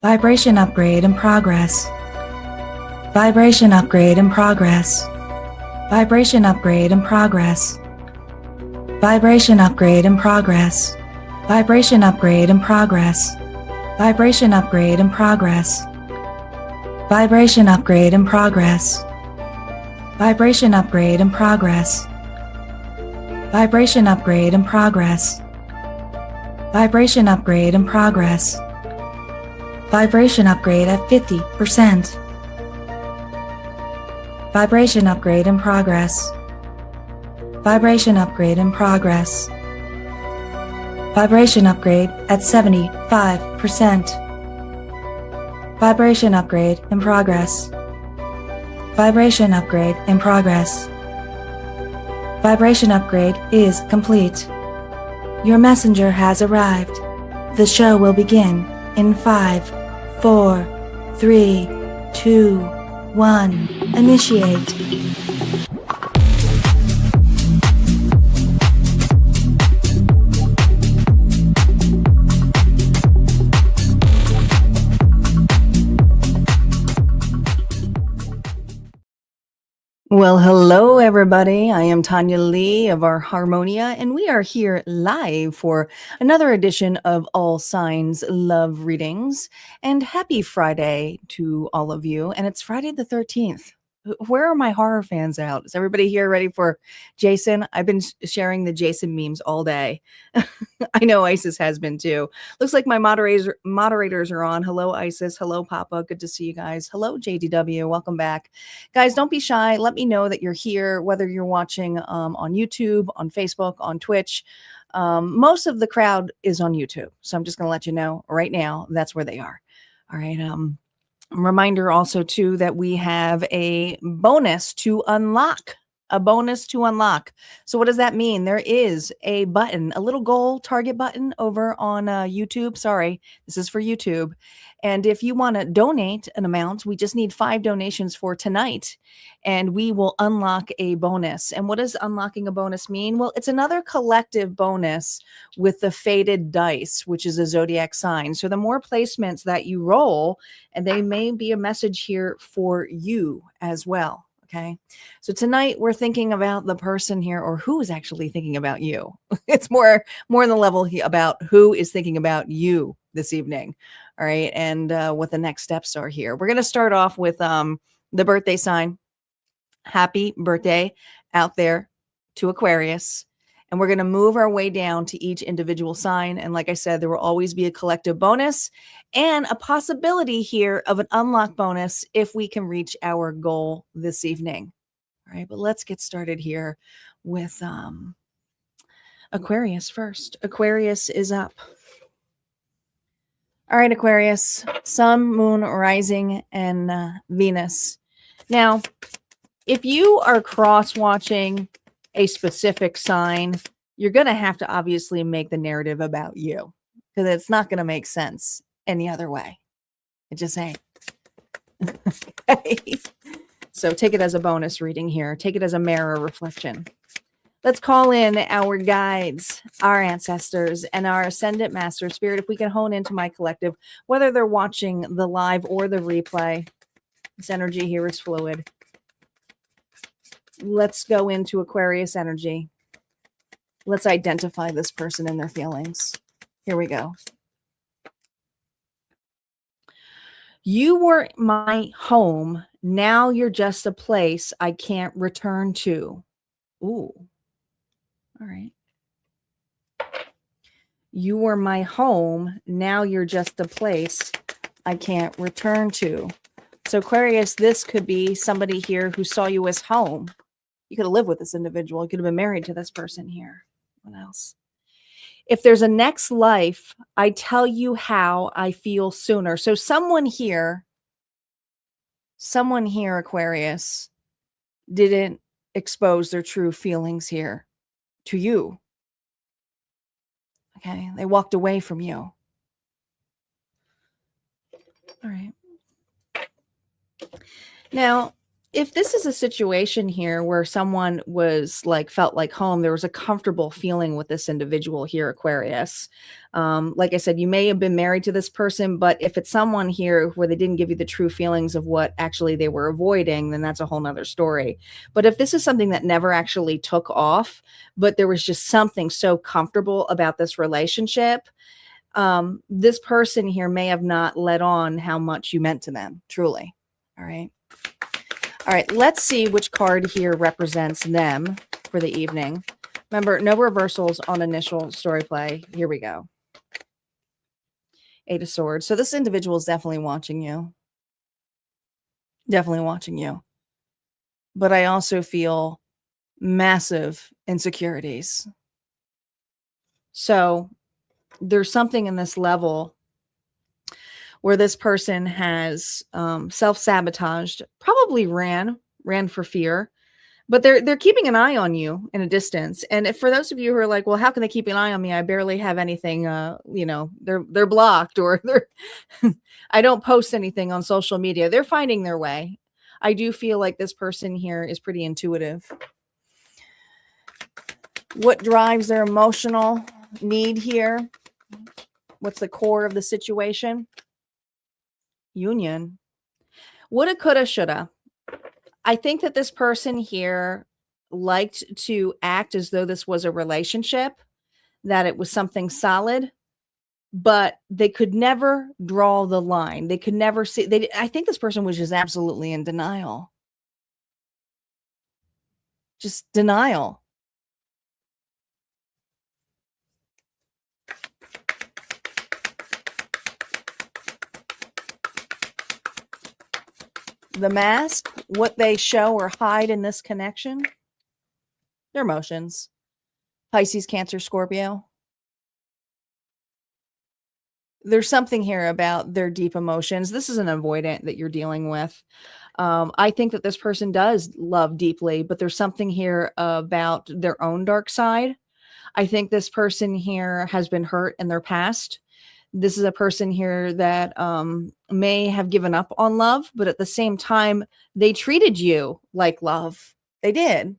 Vibration upgrade in progress. Vibration upgrade in progress. Vibration upgrade in progress. Vibration upgrade in progress. Vibration upgrade in progress. Vibration upgrade in progress. Vibration upgrade in progress. Vibration upgrade in progress. Vibration upgrade in progress. Vibration upgrade in progress. Vibration upgrade at 50%. Vibration upgrade in progress. Vibration upgrade in progress. Vibration upgrade at 75%. Vibration upgrade in progress. Vibration upgrade in progress. Vibration upgrade is complete. Your messenger has arrived. The show will begin in 5, 4, 3, 2, 1. Initiate. Well, hello, everybody. I am Tanya Lee of our Harmonia, and we are here live for another edition of All Signs Love Readings. And happy Friday to all of you. And it's Friday the 13th. Where are my horror fans out? Is everybody here ready for Jason? I've been sharing the Jason memes all day. I know Isis has been too. Looks like my moderators are on. Hello, Isis. Hello, Papa. Good to see you guys. Hello, JDW. Welcome back. Guys, don't be shy. Let me know that you're here, whether you're watching on YouTube, on Facebook, on Twitch. Most of the crowd is on YouTube. So I'm just going to let you know right now that's where they are. All right. Reminder also, too, that we have a bonus to unlock. So what does that mean? There is a button, a little goal target button over on YouTube. Sorry, this is for YouTube. And if you want to donate an amount, we just need 5 donations for tonight, and we will unlock a bonus. And what does unlocking a bonus mean? Well, it's another collective bonus with the faded dice, which is a zodiac sign. So the more placements that you roll, and they may be a message here for you as well. Okay. So tonight we're thinking about the person here, or who is actually thinking about you. It's more in the level about who is thinking about you this evening. All right. And what the next steps are here. We're going to start off with the birthday sign. Happy birthday out there to Aquarius. And we're going to move our way down to each individual sign. And like I said, there will always be a collective bonus and a possibility here of an unlock bonus if we can reach our goal this evening. All right, but let's get started here with Aquarius first. Aquarius is up. All right, Aquarius, Sun, Moon, Rising, and Venus. Now, if you are cross-watching a specific sign, you're going to have to obviously make the narrative about you, because it's not going to make sense any other way. It just ain't. Okay. So take it as a bonus reading here. Take it as a mirror reflection. Let's call in our guides, our ancestors, and our ascendant master spirit. If we can hone into my collective, whether they're watching the live or the replay, this energy here is fluid. Let's go into Aquarius energy. Let's identify this person and their feelings. Here we go. You were my home. Now you're just a place I can't return to. Ooh. All right. You were my home. Now you're just a place I can't return to. So Aquarius, this could be somebody here who saw you as home. You could have lived with this individual. You could have been married to this person here. What else? If there's a next life, I tell you how I feel sooner. So someone here, Aquarius, didn't expose their true feelings here to you. Okay. They walked away from you. All right. Now, if this is a situation here where someone was like felt like home, there was a comfortable feeling with this individual here, Aquarius. Like I said, you may have been married to this person, but if it's someone here where they didn't give you the true feelings of what actually they were avoiding, then that's a whole nother story. But if this is something that never actually took off, but there was just something so comfortable about this relationship, this person here may have not let on how much you meant to them, truly. All right. All right, let's see which card here represents them for the evening. Remember, no reversals on initial story play. Here we go. Eight of Swords. So this individual is definitely watching you. Definitely watching you. But I also feel massive insecurities. So there's something in this level where this person has self-sabotaged, probably ran for fear, but they're keeping an eye on you in a distance. And if, for those of you who are like, well, how can they keep an eye on me? I barely have anything, they're blocked, or I don't post anything on social media. They're finding their way. I do feel like this person here is pretty intuitive. What drives their emotional need here? What's the core of the situation? Union. Woulda, coulda, shoulda. I think that this person here liked to act as though this was a relationship, that it was something solid, but they could never draw the line. They could never see. I think this person was just absolutely in denial. Just denial. The mask, what they show or hide in this connection, their emotions. Pisces, Cancer, Scorpio. There's something here about their deep emotions. This is an avoidant that you're dealing with. I think that this person does love deeply, but there's something here about their own dark side. I think this person here has been hurt in their past. This is a person here that may have given up on love, but at the same time, they treated you like love. They did.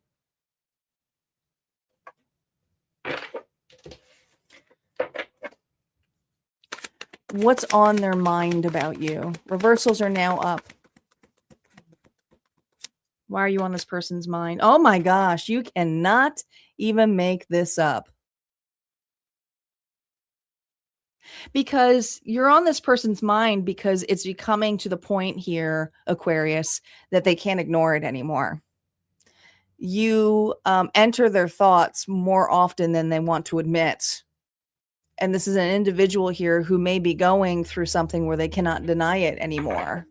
What's on their mind about you? Reversals are now up. Why are you on this person's mind? Oh my gosh, you cannot even make this up. Because you're on this person's mind because it's becoming to the point here, Aquarius, that they can't ignore it anymore. You enter their thoughts more often than they want to admit. And this is an individual here who may be going through something where they cannot deny it anymore.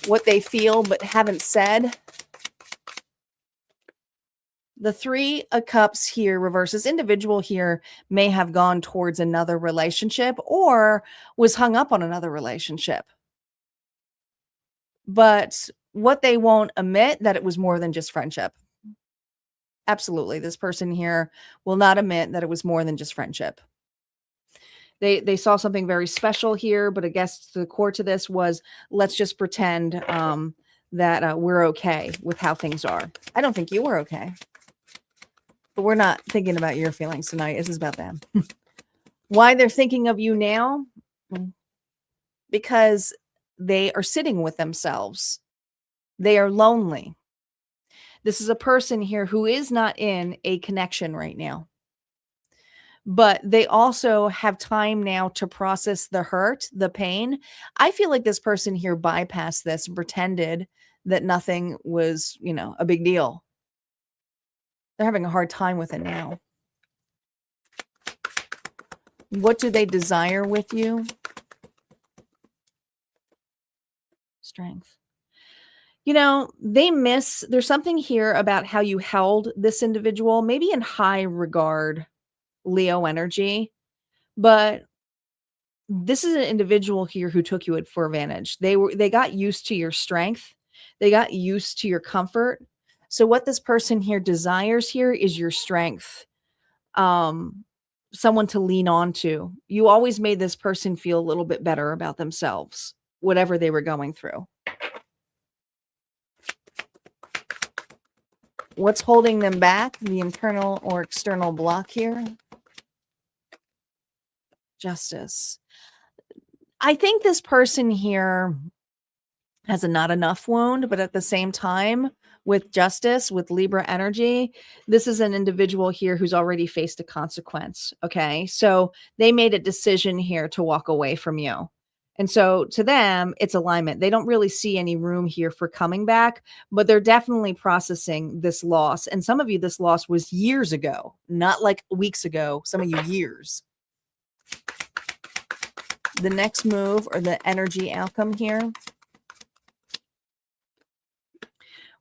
What they feel but haven't said. The Three of Cups here reverses. Individual here may have gone towards another relationship or was hung up on another relationship. But what they won't admit, that it was more than just friendship. Absolutely. This person here will not admit that it was more than just friendship. They saw something very special here, but I guess the core to this was, let's just pretend that we're okay with how things are. I don't think you were okay. But we're not thinking about your feelings tonight. This is about them. Why they're thinking of you now? Because they are sitting with themselves. They are lonely. This is a person here who is not in a connection right now. But they also have time now to process the hurt, the pain. I feel like this person here bypassed this and pretended that nothing was, a big deal. They're having a hard time with it now. What do they desire with you? Strength. There's something here about how you held this individual, maybe in high regard, Leo energy, but this is an individual here who took you for advantage. They got used to your strength. They got used to your comfort. So what this person here desires here is your strength. Someone to lean on to. You always made this person feel a little bit better about themselves, whatever they were going through. What's holding them back? The internal or external block here. Justice. I think this person here has a not enough wound, but at the same time, with justice, with Libra energy, this is an individual here who's already faced a consequence. Okay. So they made a decision here to walk away from you. And so to them, it's alignment. They don't really see any room here for coming back, but they're definitely processing this loss. And some of you, this loss was years ago, not like weeks ago, some of you years. The next move or the energy outcome here.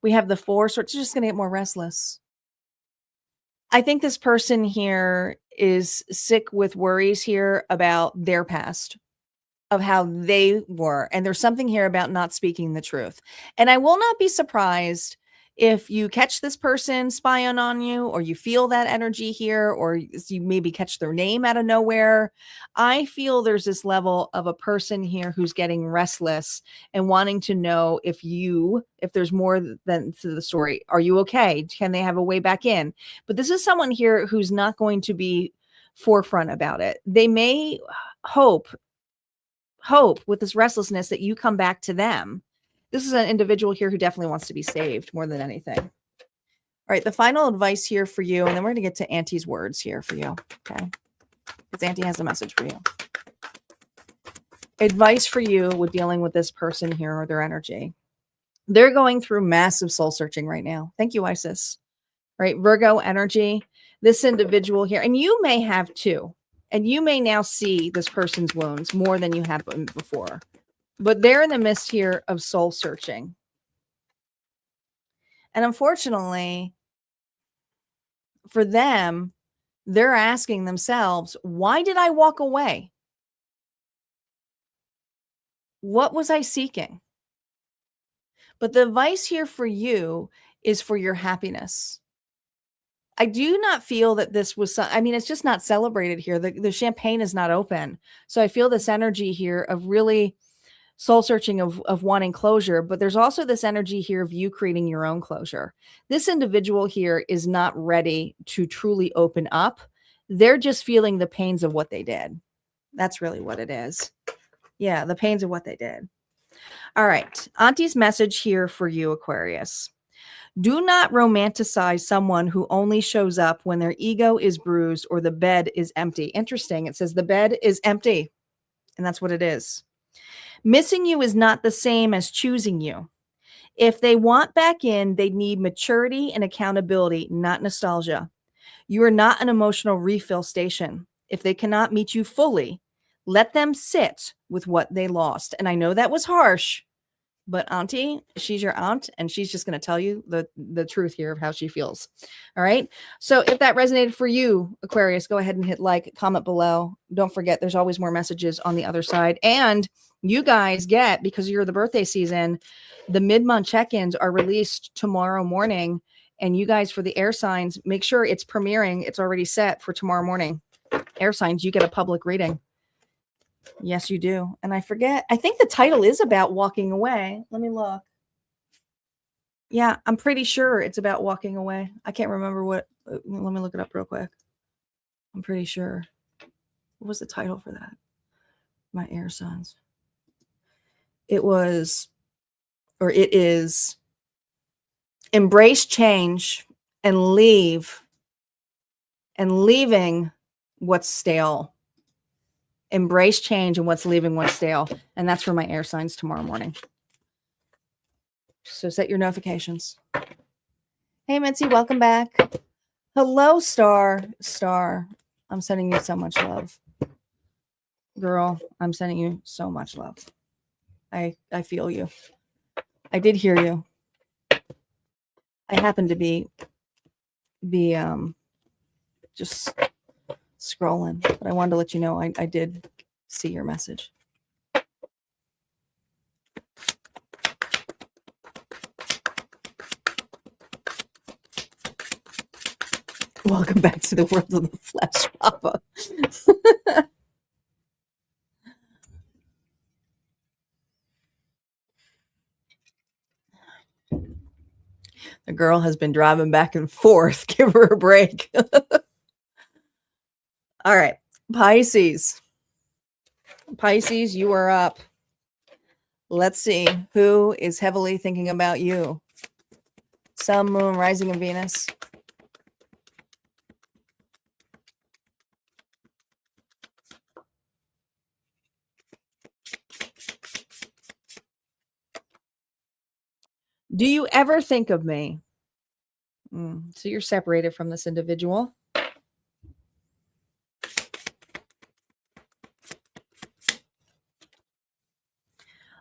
We have the Four, so it's just going to get more restless. I think this person here is sick with worries here about their past, of how they were. And there's something here about not speaking the truth. And I will not be surprised if you catch this person spying on you, or you feel that energy here, or you maybe catch their name out of nowhere. I feel there's this level of a person here who's getting restless and wanting to know if there's more than to the story. Are you okay? Can they have a way back in? But this is someone here who's not going to be forefront about it. They may hope with this restlessness that you come back to them. This is an individual here who definitely wants to be saved more than anything. All right, the final advice here for you, and then we're going to get to Auntie's words here for you, okay? Because Auntie has a message for you. Advice for you with dealing with this person here or their energy. They're going through massive soul searching right now. Thank you, Isis. Right, Virgo energy. This individual here, and you may have too. And you may now see this person's wounds more than you have before. But they're in the midst here of soul searching. And unfortunately, for them, they're asking themselves, why did I walk away? What was I seeking? But the advice here for you is for your happiness. I do not feel that this was, it's just not celebrated here. The champagne is not open. So I feel this energy here of really soul searching of wanting closure, but there's also this energy here of you creating your own closure. This individual here is not ready to truly open up. They're just feeling the pains of what they did. That's really what it is. Yeah, the pains of what they did. All right. Auntie's message here for you, Aquarius. Do not romanticize someone who only shows up when their ego is bruised or the bed is empty. Interesting. It says the bed is empty, and that's what it is. Missing you is not the same as choosing you. If they want back in, they need maturity and accountability, not nostalgia. You are not an emotional refill station. If they cannot meet you fully, let them sit with what they lost. And I know that was harsh, but Auntie, she's your aunt, and she's just going to tell you the truth here of how she feels. All right. So if that resonated for you, Aquarius, go ahead and hit like, comment below. Don't forget, there's always more messages on the other side. And you guys get, because you're the birthday season, the mid-month check-ins are released tomorrow morning. And you guys, for the air signs, make sure it's premiering. It's already set for tomorrow morning. Air signs, you get a public reading. Yes, you do. And I forget, I think the title is about walking away. Let me look. Yeah, I'm pretty sure it's about walking away. I can't remember what. Let me look it up real quick. I'm pretty sure. What was the title for that? My air signs. It is Embrace Change and leaving what's stale. Embrace change and what's leaving what's stale. And that's for my air signs tomorrow morning. So set your notifications. Hey, Mitzi, welcome back. Hello, Star. I'm sending you so much love. Girl, I'm sending you so much love. I feel you. I did hear you. I happened to be just scrolling, but I wanted to let you know I did see your message. Welcome back to the world of the flesh, Papa. The girl has been driving back and forth. Give her a break. All right. Pisces. Pisces, you are up. Let's see who is heavily thinking about you. Sun, Moon, Rising, and Venus. Do you ever think of me? So you're separated from this individual.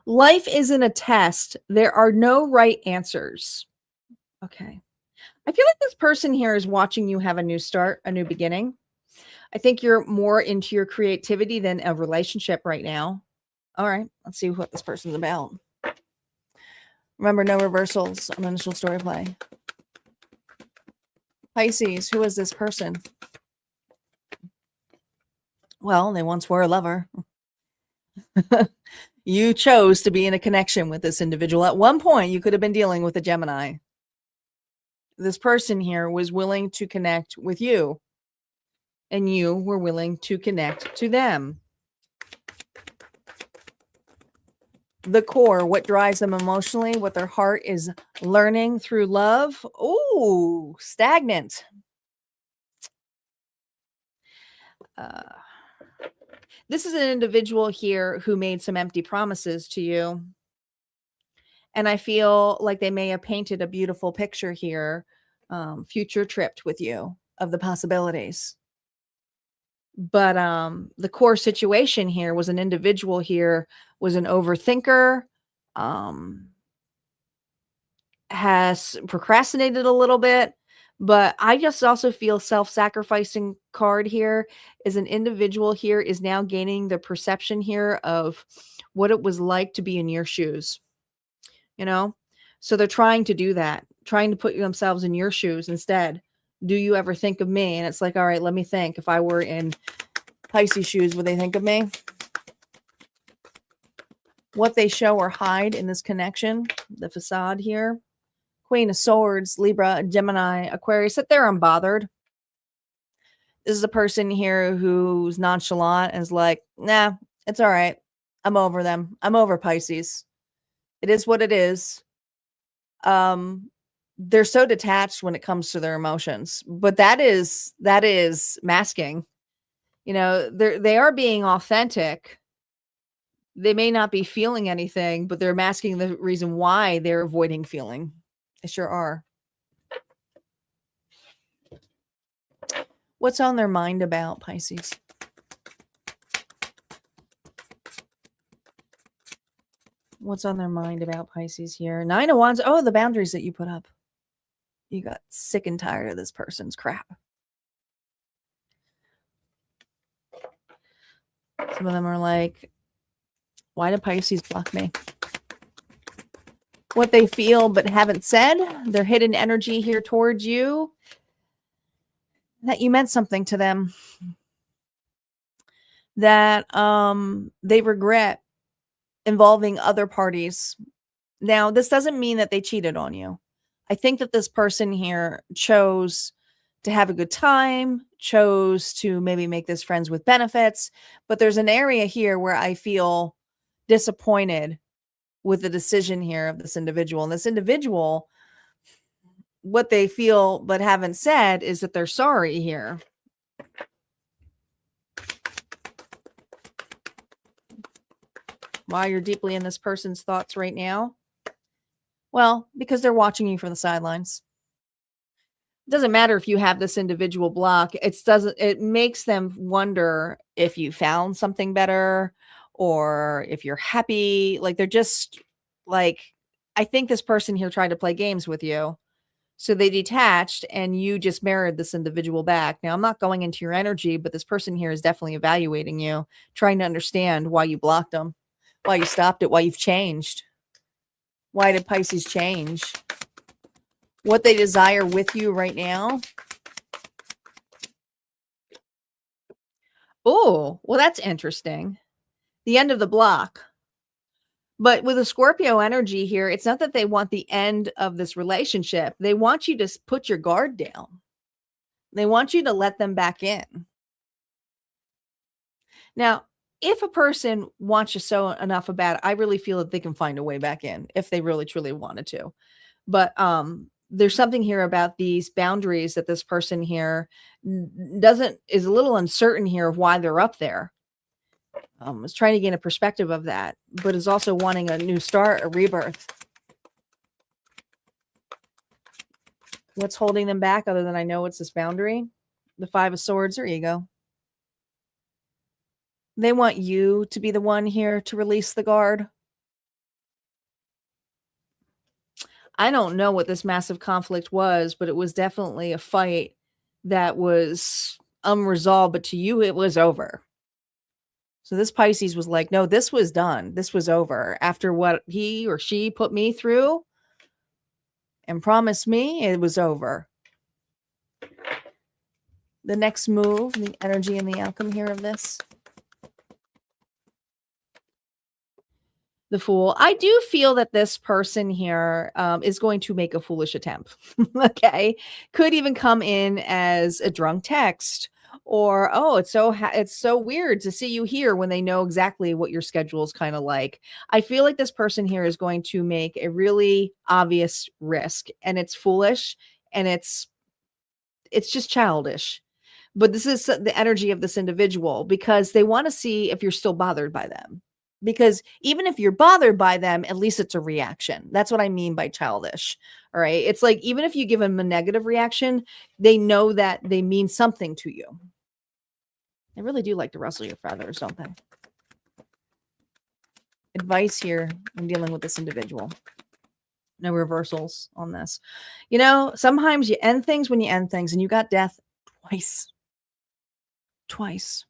Life isn't a test. There are no right answers. Okay. I feel like this person here is watching you have a new start, a new beginning. I think you're more into your creativity than a relationship right now. All right. Let's see what this person's about. Remember, no reversals on initial story play. Pisces, who is this person? Well, they once were a lover. You chose to be in a connection with this individual. At one point, you could have been dealing with a Gemini. This person here was willing to connect with you, and you were willing to connect to them. The core, what drives them emotionally, what their heart is learning through love. Ooh, stagnant. This is an individual here who made some empty promises to you. And I feel like they may have painted a beautiful picture here, future tripped with you of the possibilities. But the core situation here was an individual here was an overthinker, has procrastinated a little bit. But I just also feel self-sacrificing card here is an individual here is now gaining the perception here of what it was like to be in your shoes, you know? So they're trying to do that, trying to put themselves in your shoes instead. Do you ever think of me? And it's like, all right, let me think. If I were in Pisces shoes, would they think of me? What they show or hide in this connection, the facade here. Queen of Swords, Libra, Gemini, Aquarius, sit there unbothered. This is a person here who's nonchalant and is like, nah, it's all right. I'm over them. I'm over Pisces. It is what it is. They're so detached when it comes to their emotions, but that is masking. You know, they are being authentic. They may not be feeling anything, but they're masking the reason why they're avoiding feeling. They sure are. What's on their mind about Pisces? What's on their mind about Pisces here? 9 of Wands. Oh, the boundaries that you put up. You got sick and tired of this person's crap. Some of them are like, why did Pisces block me? What they feel but haven't said, their hidden energy here towards you, that you meant something to them, that they regret involving other parties. Now, this doesn't mean that they cheated on you. I think that this person here chose to have a good time, chose to maybe make this friends with benefits, but there's an area here where I feel disappointed with the decision here of this individual. And this individual, what they feel but haven't said is that they're sorry here. Why you're deeply in this person's thoughts right now? Well, because they're watching you from the sidelines. It doesn't matter if you have this individual block. It makes them wonder if you found something better or if you're happy. Like they're just like, I think this person here tried to play games with you. So they detached and you just mirrored this individual back. Now, I'm not going into your energy, but this person here is definitely evaluating you, trying to understand why you blocked them, why you stopped it, why you've changed. Why did Pisces change? What they desire with you right now. Oh, well, that's interesting. The end of the block. But with a Scorpio energy here, it's not that they want the end of this relationship. They want you to put your guard down. They want you to let them back in. Now, if a person wants you so enough about it, I really feel that they can find a way back in if they really truly wanted to. But there's something here about these boundaries that this person here doesn't is a little uncertain here of why they're up there. Is trying to gain a perspective of that, but is also wanting a new start, a rebirth. What's holding them back other than I know it's this boundary? The Five of Swords or ego. They want you to be the one here to release the guard. I don't know what this massive conflict was, but it was definitely a fight that was unresolved, but to you, it was over. So this Pisces was like, no, this was done. This was over. After what he or she put me through and promised me, it was over. The next move, the energy and the outcome here of this. The Fool. I do feel that this person here is going to make a foolish attempt. Okay. Could even come in as a drunk text or, oh, it's so weird to see you here when they know exactly what your schedule is kind of like. I feel like this person here is going to make a really obvious risk and it's foolish and it's just childish. But this is the energy of this individual because they want to see if you're still bothered by them. Because even if you're bothered by them, at least it's a reaction. That's what I mean by childish. All right. It's like even if you give them a negative reaction, they know that they mean something to you. They really do like to rustle your feathers, don't they? Advice here when dealing with this individual. No reversals on this. You know, sometimes you end things when you end things, and you got death twice. Twice.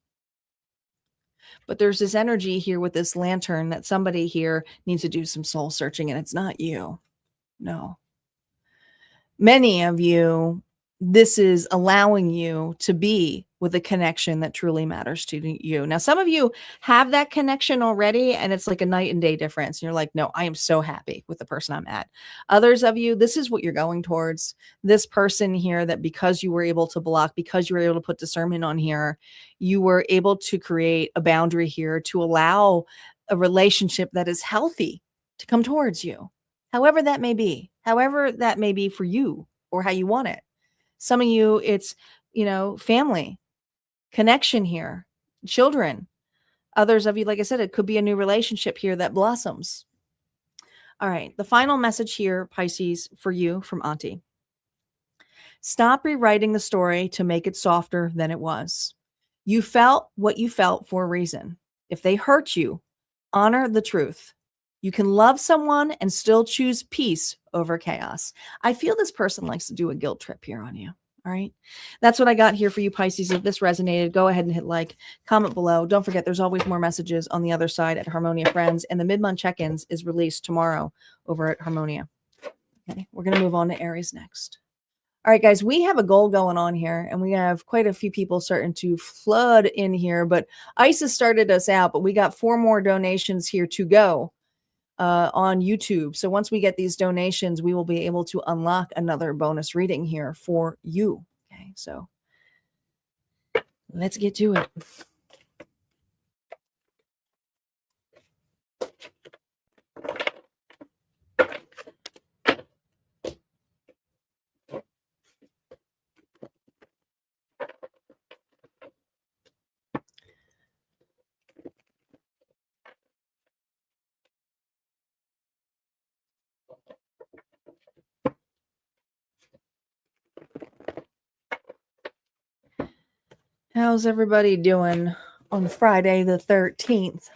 But there's this energy here with this lantern that somebody here needs to do some soul searching, and it's not you. No. Many of you, this is allowing you to be with a connection that truly matters to you. Now, some of you have that connection already, and it's like a night and day difference. And you're like, no, I am so happy with the person I'm at. Others of you, this is what you're going towards. This person here that because you were able to block, because you were able to put discernment on here, you were able to create a boundary here to allow a relationship that is healthy to come towards you. However that may be for you or how you want it. Some of you, it's, family, connection here, children. Others of you, like I said, it could be a new relationship here that blossoms. All right. The final message here, Pisces, for you from Auntie. Stop rewriting the story to make it softer than it was. You felt what you felt for a reason. If they hurt you, honor the truth. You can love someone and still choose peace over chaos. I feel this person likes to do a guilt trip here on you. All right. That's what I got here for you, Pisces. If this resonated, go ahead and hit like, comment below. Don't forget, there's always more messages on the other side at Harmonia Friends. And the mid-month check-ins is released tomorrow over at Harmonia. Okay. We're going to move on to Aries next. All right, guys, we have a goal going on here, and we have quite a few people starting to flood in here. But ISIS started us out, but we got 4 more donations here to go on YouTube. So once we get these donations, we will be able to unlock another bonus reading here for you. Okay, so let's get to it. How's everybody doing on Friday the 13th?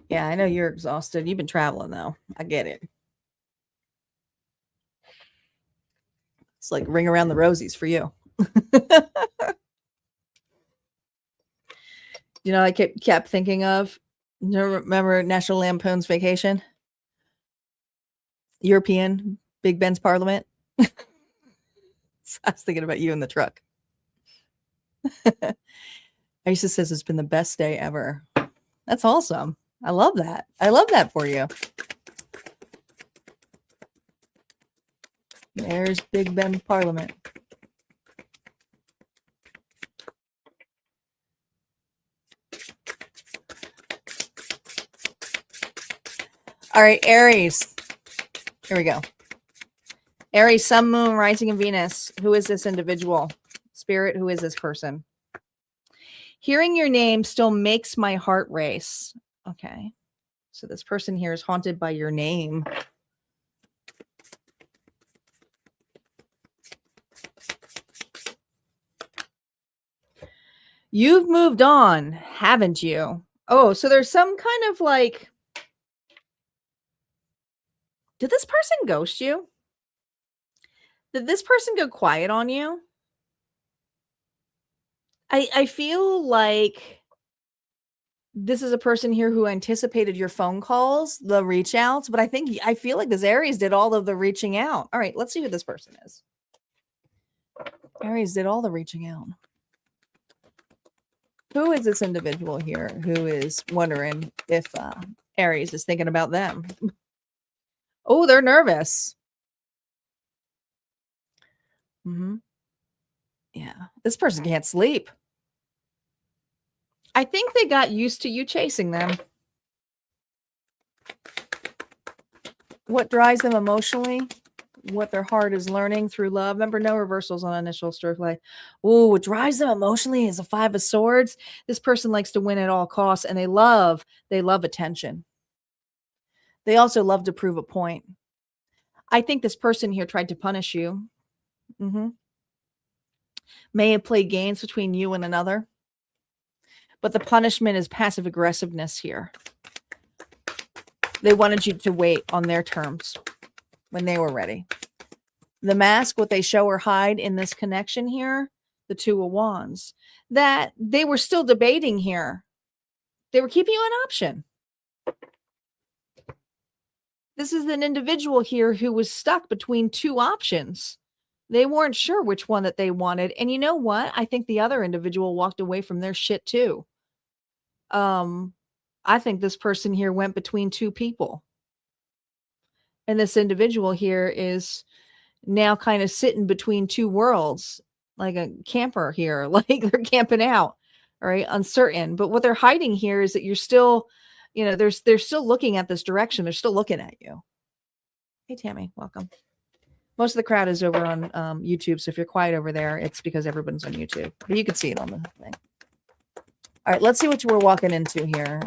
Yeah, I know you're exhausted. You've been traveling, though. I get it. It's like ring around the rosies for you. I kept thinking of, remember National Lampoon's Vacation? European Big Ben's Parliament. I was thinking about you in the truck. Isis says it's been the best day ever. That's awesome. I love that. I love that for you. There's Big Ben Parliament. All right, Aries. Here we go. Aries, Sun, Moon, Rising, and Venus. Who is this individual? Spirit, who is this person? Hearing your name still makes my heart race. Okay. So this person here is haunted by your name. You've moved on, haven't you? Oh, so there's some kind of like... Did this person ghost you? Did this person go quiet on you? I feel like this is a person here who anticipated your phone calls, the reach outs, but I feel like this Aries did all of the reaching out. All right, let's see who this person is. Aries did all the reaching out. Who is this individual here who is wondering if Aries is thinking about them? Oh, they're nervous. Yeah, this person can't sleep. I think they got used to you chasing them. What drives them emotionally? What their heart is learning through love. Remember, no reversals on initial stroke play. Oh, what drives them emotionally is a 5 of Swords. This person likes to win at all costs, and they love attention. They also love to prove a point. I think this person here tried to punish you. May have played games between you and another. But the punishment is passive aggressiveness here. They wanted you to wait on their terms when they were ready. The mask, what they show or hide in this connection here, the 2 of Wands, that they were still debating here. They were keeping you an option. This is an individual here who was stuck between 2 options. They weren't sure which one that they wanted. And you know what? I think the other individual walked away from their shit too. I think this person here went between 2 people. And this individual here is now kind of sitting between 2 worlds, like a camper here, like they're camping out, all right, uncertain. But what they're hiding here is that you're still, they're still looking at this direction. They're still looking at you. Hey, Tammy, welcome. Most of the crowd is over on YouTube. So if you're quiet over there, it's because everyone's on YouTube. But you can see it on the thing. All right, let's see what we're walking into here.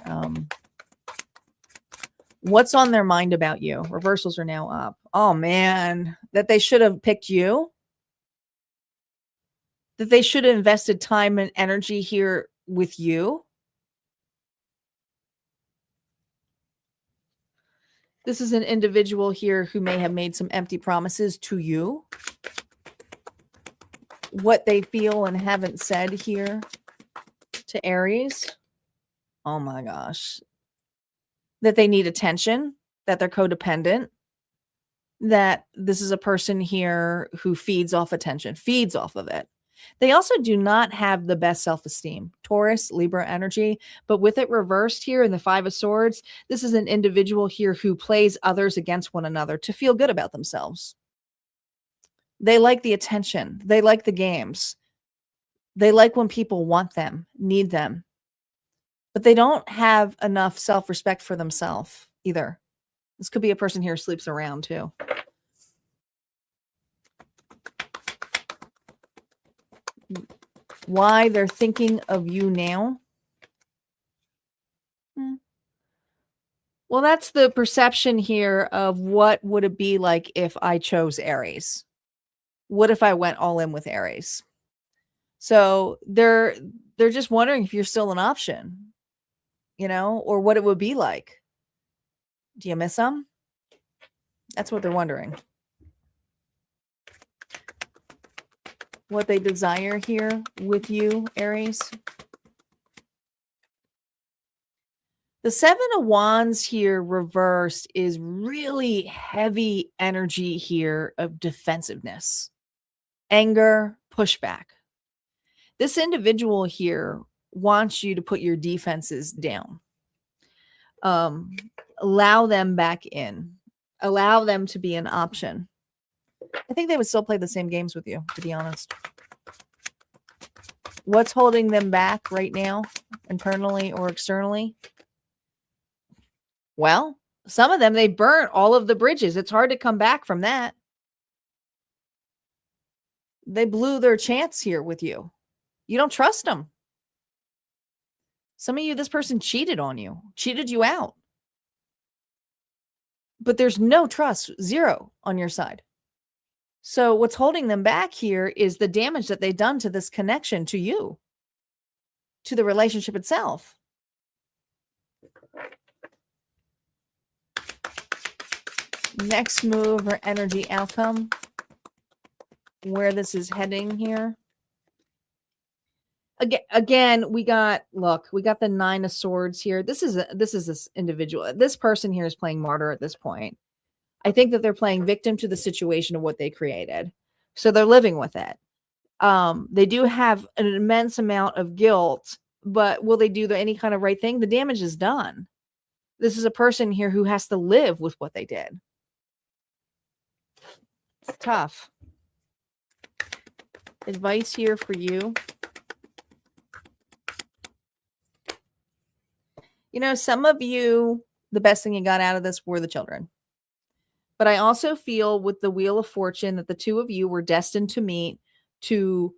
What's on their mind about you? Reversals are now up. Oh, man. That they should have picked you? That they should have invested time and energy here with you? This is an individual here who may have made some empty promises to you. What they feel and haven't said here to Aries. Oh my gosh. That they need attention, that they're codependent, that this is a person here who feeds off attention, feeds off of it. They also do not have the best self-esteem. Taurus, Libra energy, but with it reversed here in the 5 of Swords, this is an individual here who plays others against one another to feel good about themselves. They like the attention. They like the games. They like when people want them, need them. But they don't have enough self-respect for themselves either. This could be a person here who sleeps around too. Why they're thinking of you now? Well, that's the perception here of what would it be like if I chose Aries? What if I went all in with Aries? So they're just wondering if you're still an option, or what it would be like. Do you miss them? That's what they're wondering. What they desire here with you, Aries. The Seven of Wands here reversed is really heavy energy here of defensiveness, anger, pushback. This individual here wants you to put your defenses down. Allow them back in. Allow them to be an option. I think they would still play the same games with you, to be honest. What's holding them back right now, internally or externally? Well, some of them, they burnt all of the bridges. It's hard to come back from that. They blew their chance here with you. You don't trust them. Some of you, this person cheated on you, cheated you out. But there's no trust, zero on your side. So what's holding them back here is the damage that they've done to this connection, to you, to the relationship itself. Next move or energy outcome, where this is heading here. Again, we got the Nine of Swords here. This is this individual. This person here is playing martyr at this point. I think that they're playing victim to the situation of what they created. So they're living with it. They do have an immense amount of guilt, but will they do any kind of right thing? The damage is done. This is a person here who has to live with what they did. It's tough. Advice here for you. You know, some of you, the best thing you got out of this were the children. But I also feel with the Wheel of Fortune that the two of you were destined to meet, to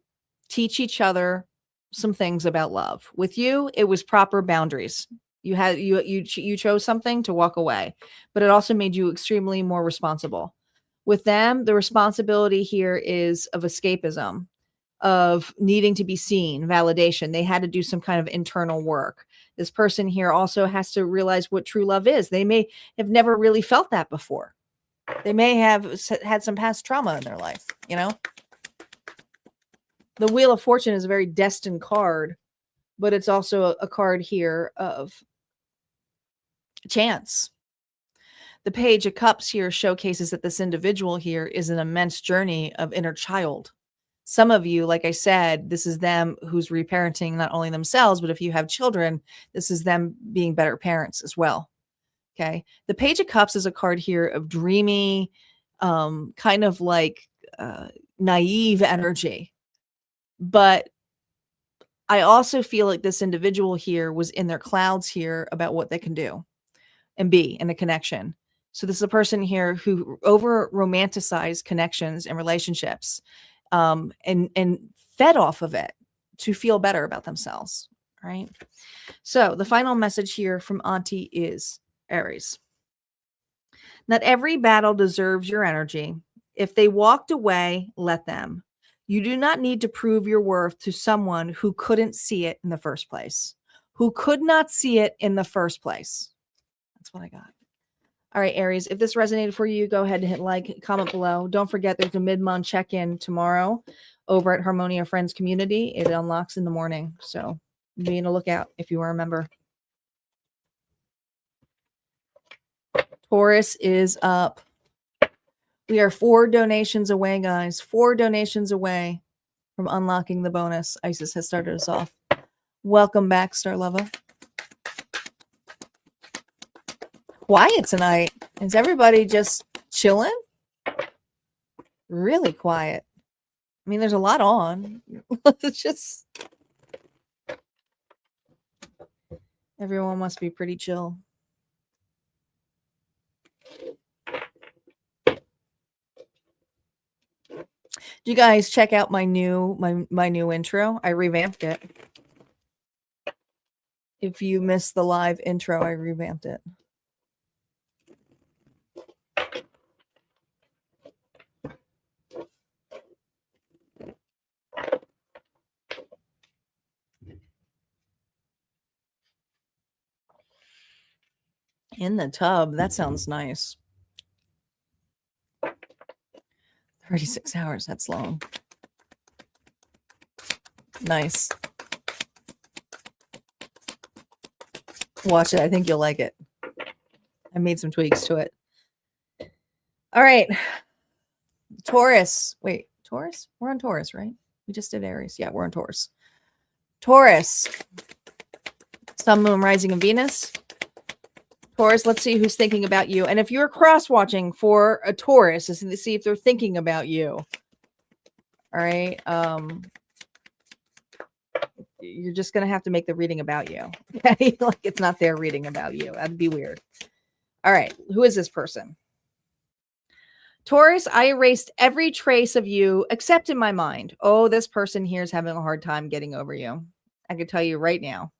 teach each other some things about love. With you, it was proper boundaries. You chose something to walk away, but it also made you extremely more responsible. With them, the responsibility here is of escapism, of needing to be seen, validation. They had to do some kind of internal work. This person here also has to realize what true love is. They may have never really felt that before. They may have had some past trauma in their life, you know? The Wheel of Fortune is a very destined card, but it's also a card here of chance. The Page of Cups here showcases that this individual here is an immense journey of inner child. Some of you, like I said, this is them who's reparenting not only themselves, but if you have children, this is them being better parents as well. Okay. The Page of Cups is a card here of dreamy, kind of like naive energy. But I also feel like this individual here was in their clouds here about what they can do and be in a connection. So this is a person here who over romanticized connections and relationships, and fed off of it to feel better about themselves. Right. So the final message here from Auntie is Aries. Not every battle deserves your energy. If they walked away, let them. You do not need to prove your worth to someone who couldn't see it in the first place, who could not see it in the first place. That's what I got. All right, Aries, if this resonated for you, go ahead and hit like, comment below. Don't forget there's a mid-month check-in tomorrow over at Harmonia Friends Community. It unlocks in the morning, so be on the lookout if you are a member. Taurus is up. We are 4 donations away, guys. 4 donations away from unlocking the bonus. Isis has started us off. Welcome back, Star Lover. Quiet tonight. Is everybody just chilling? Really quiet. I mean, there's a lot on. It's just... everyone must be pretty chill. You guys check out my new intro. I revamped it. If you missed the live intro, I revamped it. In the tub. That sounds nice. 36 hours. That's long. Nice. Watch it. I think you'll like it. I made some tweaks to it. All right. Taurus. Wait, Taurus? We're on Taurus, right? We just did Aries. Yeah, we're on Taurus. Taurus. Sun, Moon, Rising, and Venus. Taurus, let's see who's thinking about you. And if you're cross-watching for a Taurus, is to see if they're thinking about you. All right. You're just going to have to make the reading about you. Okay? Like it's not their reading about you. That'd be weird. All right. Who is this person? Taurus, I erased every trace of you except in my mind. Oh, this person here is having a hard time getting over you. I can tell you right now.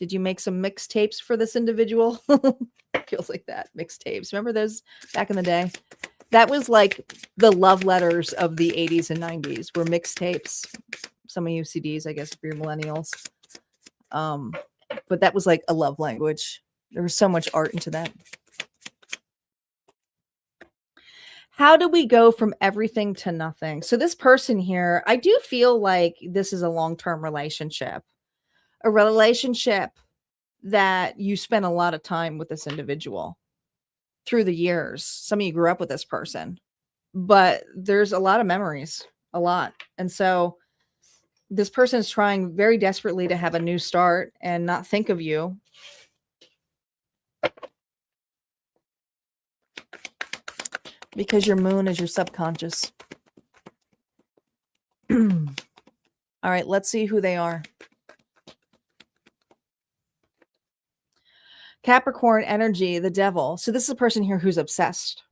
Did you make some mixtapes for this individual? Feels like that. Mixtapes. Remember those back in the day? That was like the love letters of the 80s and 90s were mixtapes. Some of you CDs, I guess, if you're millennials. But that was like a love language. There was so much art into that. How do we go from everything to nothing? So this person here, I do feel like this is a long-term relationship. A relationship that you spent a lot of time with this individual through the years. Some of you grew up with this person, but there's a lot of memories, a lot. And so this person is trying very desperately to have a new start and not think of you. Because your moon is your subconscious. All right, let's see who they are. Capricorn energy, the devil. So this is a person here who's obsessed.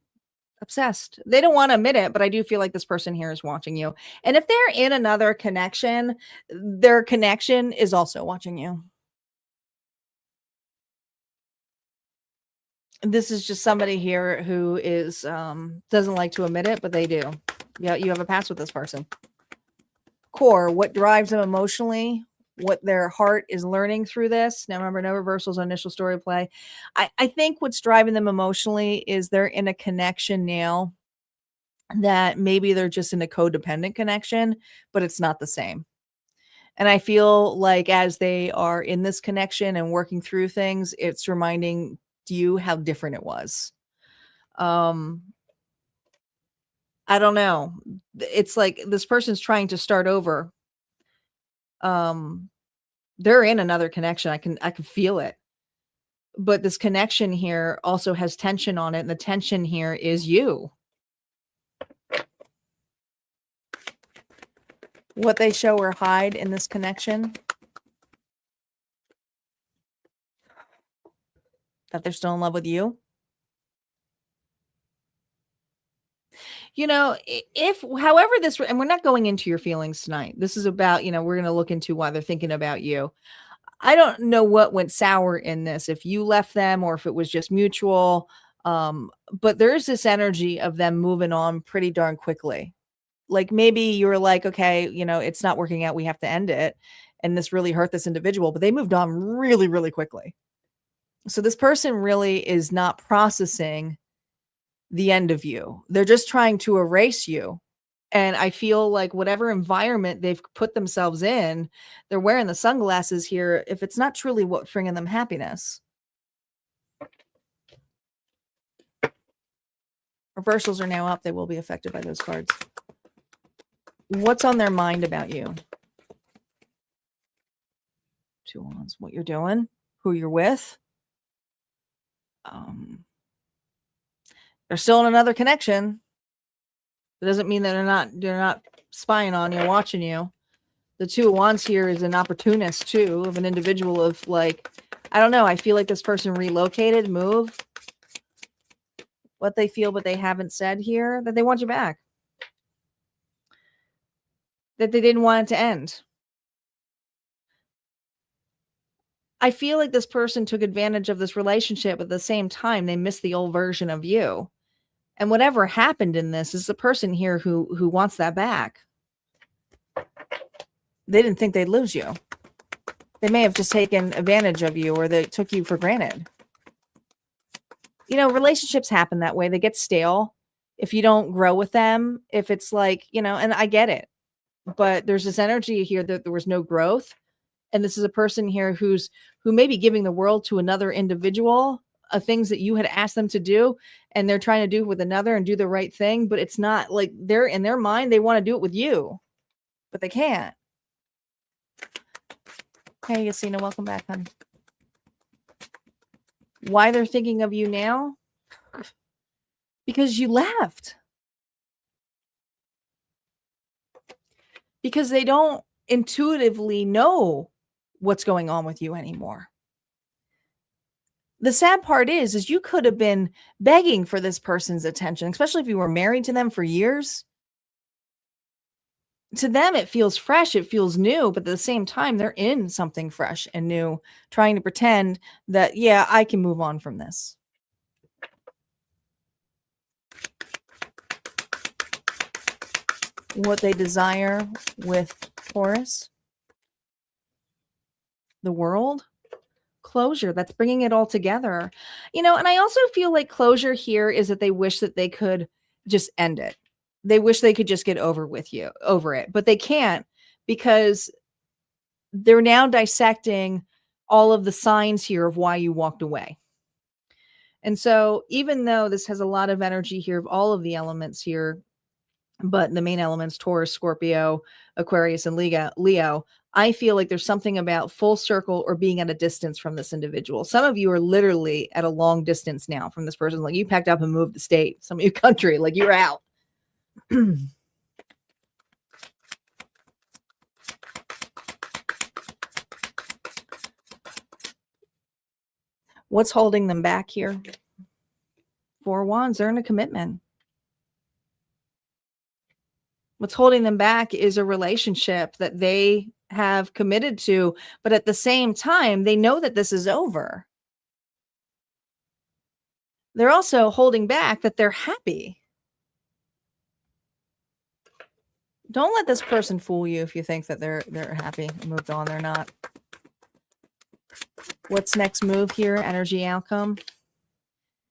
Obsessed. They don't want to admit it, but I do feel like this person here is watching you. And if they're in another connection, their connection is also watching you. This is just somebody here who is doesn't like to admit it, but they do. Yeah, you have a past with this person. Core, what drives them emotionally, what their heart is learning through this. Now, remember, no reversals on initial story play. I think what's driving them emotionally is they're in a connection now that maybe they're just in a codependent connection, but it's not the same. And I feel like as they are in this connection and working through things, it's reminding you how different it was. I don't know. It's like this person's trying to start over. They're in another connection. I can feel it. But this connection here also has tension on it, and the tension here is you. What they show or hide in this connection, that they're still in love with you. You know, if however this, and we're not going into your feelings tonight. This is about, we're going to look into why they're thinking about you. I don't know what went sour in this, if you left them or if it was just mutual. But there's this energy of them moving on pretty darn quickly. Like maybe you were like, okay, it's not working out. We have to end it. And this really hurt this individual, but they moved on really, really quickly. So this person really is not processing the end of you. They're just trying to erase you. And I feel like whatever environment they've put themselves in, they're wearing the sunglasses here if it's not truly what's bringing them happiness. Reversals are now up. They will be affected by those cards. What's on their mind about you? Two wands. What you're doing, who you're with. They're still in another connection. It doesn't mean that they're not spying on you, watching you. The Two of Wands here is an opportunist too, of an individual of like, I don't know. I feel like this person relocated, moved. What they feel, but they haven't said here, that they want you back. That they didn't want it to end. I feel like this person took advantage of this relationship, but at the same time, they missed the old version of you. And whatever happened in this is the person here who wants that back. They didn't think they'd lose you. They may have just taken advantage of you, or they took you for granted. Relationships happen that way. They get stale if you don't grow with them. If it's like, and I get it. But there's this energy here that there was no growth. And this is a person here who may be giving the world to another individual, things that you had asked them to do, and they're trying to do it with another and do the right thing, but it's not like they're in their mind, they want to do it with you, but they can't. Hey, Yasina, welcome back, honey. Why they're thinking of you now? Because you left. Because they don't intuitively know what's going on with you anymore. The sad part is you could have been begging for this person's attention, especially if you were married to them for years. To them, it feels fresh, it feels new, but at the same time, they're in something fresh and new, trying to pretend that, yeah, I can move on from this. What they desire with Taurus, the world, closure. That's bringing it all together. And I also feel like closure here is that they wish that they could just end it. They wish they could just get over it, but they can't, because they're now dissecting all of the signs here of why you walked away. And so even though this has a lot of energy here of all of the elements here, but the main elements, Taurus, Scorpio, Aquarius, and Leo, I feel like there's something about full circle or being at a distance from this individual. Some of you are literally at a long distance now from this person. Like you packed up and moved the state, some of you country, like you're out. What's holding them back here? 4 of Wands, they're in a commitment. What's holding them back is a relationship that they have committed to, but at the same time, they know that this is over. They're also holding back that they're happy. Don't let this person fool you if you think that they're happy, moved on. They're not. What's next move here? Energy outcome.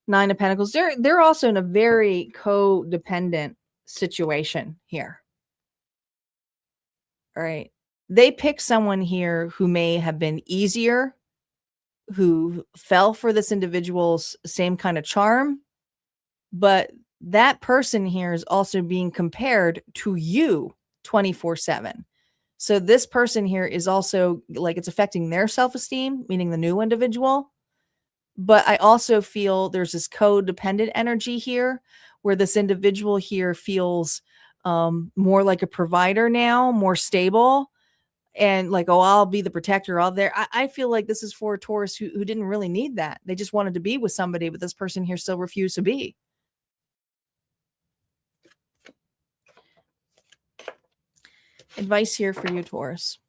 9 of Pentacles. They're also in a very codependent situation here. All right. They pick someone here who may have been easier, who fell for this individual's same kind of charm, but that person here is also being compared to you 24/7. So this person here is also like it's affecting their self-esteem, meaning the new individual. But I also feel there's this codependent energy here where this individual here feels more like a provider now, more stable, and like, oh, I'll be the protector. I feel like this is for a Taurus who didn't really need that. They just wanted to be with somebody, but this person here still refused to be. Advice here for you, Taurus.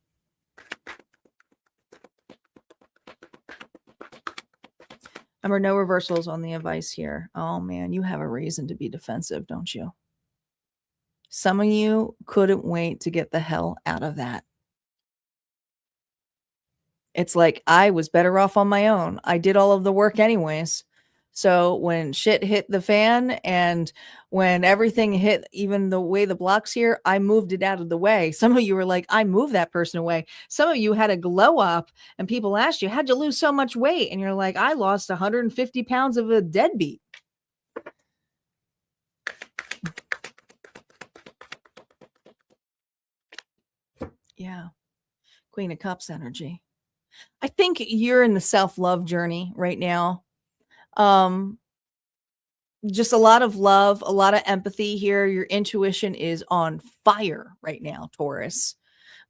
Remember, no reversals on the advice here. Oh, man, you have a reason to be defensive, don't you? Some of you couldn't wait to get the hell out of that. It's like, I was better off on my own. I did all of the work anyways. So when shit hit the fan and when everything hit, even the way the blocks here, I moved it out of the way. Some of you were like, I moved that person away. Some of you had a glow up and people asked you, how'd you lose so much weight? And you're like, I lost 150 pounds of a deadbeat. Yeah. Queen of Cups energy. I think you're in the self-love journey right now. Just a lot of love, a lot of empathy here. Your intuition is on fire right now, Taurus.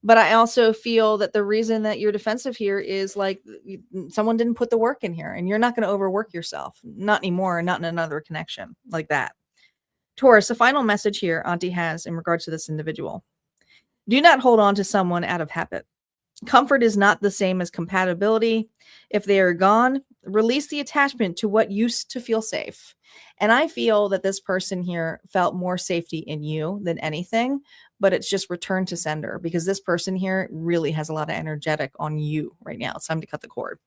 But I also feel that the reason that you're defensive here is like someone didn't put the work in here and you're not going to overwork yourself. Not anymore. Not in another connection like that. Taurus, the final message here Auntie has in regards to this individual. Do not hold on to someone out of habit. Comfort is not the same as compatibility. If they are gone, release the attachment to what used to feel safe. And I feel that this person here felt more safety in you than anything, but it's just return to sender because this person here really has a lot of energetic on you right now. It's time to cut the cord.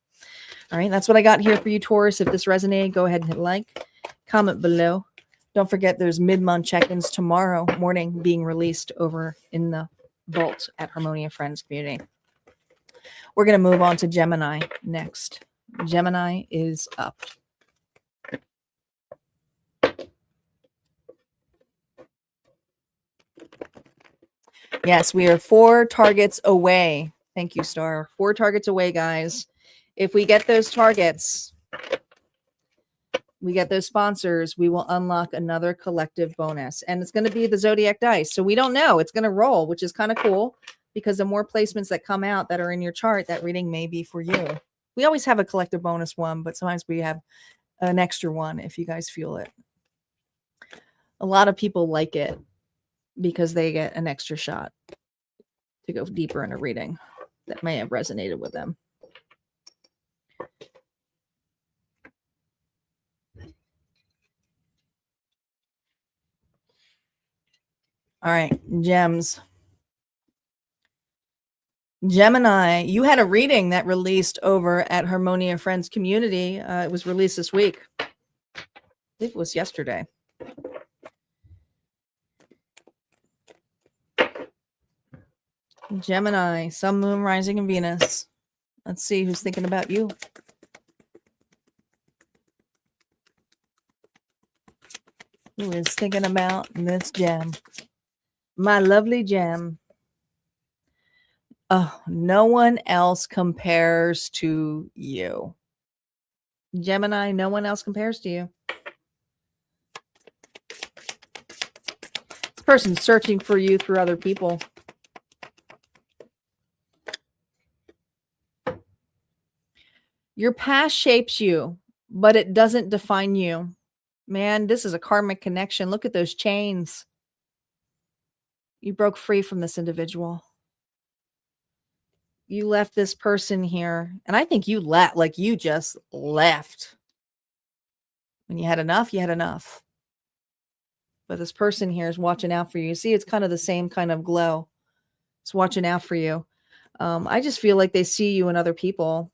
All right, that's what I got here for you, Taurus. If this resonated, go ahead and hit like, comment below. Don't forget there's mid-month check-ins tomorrow morning being released over in the vault at Harmonia Friends Community. We're going to move on to Gemini next. Gemini is up. Yes, we are 4 targets away. Thank you, Star. 4 targets away, guys. If we get those targets, we get those sponsors, we will unlock another collective bonus. And it's going to be the Zodiac dice. So we don't know. It's going to roll, which is kind of cool because the more placements that come out that are in your chart, that reading may be for you. We always have a collective bonus one, but sometimes we have an extra one if you guys feel it. A lot of people like it because they get an extra shot to go deeper in a reading that may have resonated with them. All right, gems. Gemini, you had a reading that released over at Harmonia Friends Community. It was released this week. I think it was yesterday. Gemini, Sun, Moon, Rising, and Venus. Let's see who's thinking about you. Who is thinking about this gem? My lovely gem. Oh, no one else compares to you. Gemini, no one else compares to you. This person's searching for you through other people. Your past shapes you, but it doesn't define you. Man, this is a karmic connection. Look at those chains. You broke free from this individual. You left this person here. And I think you left, like you just left. When you had enough, you had enough. But this person here is watching out for you. See, it's kind of the same kind of glow. It's watching out for you. I just feel like they see you in other people.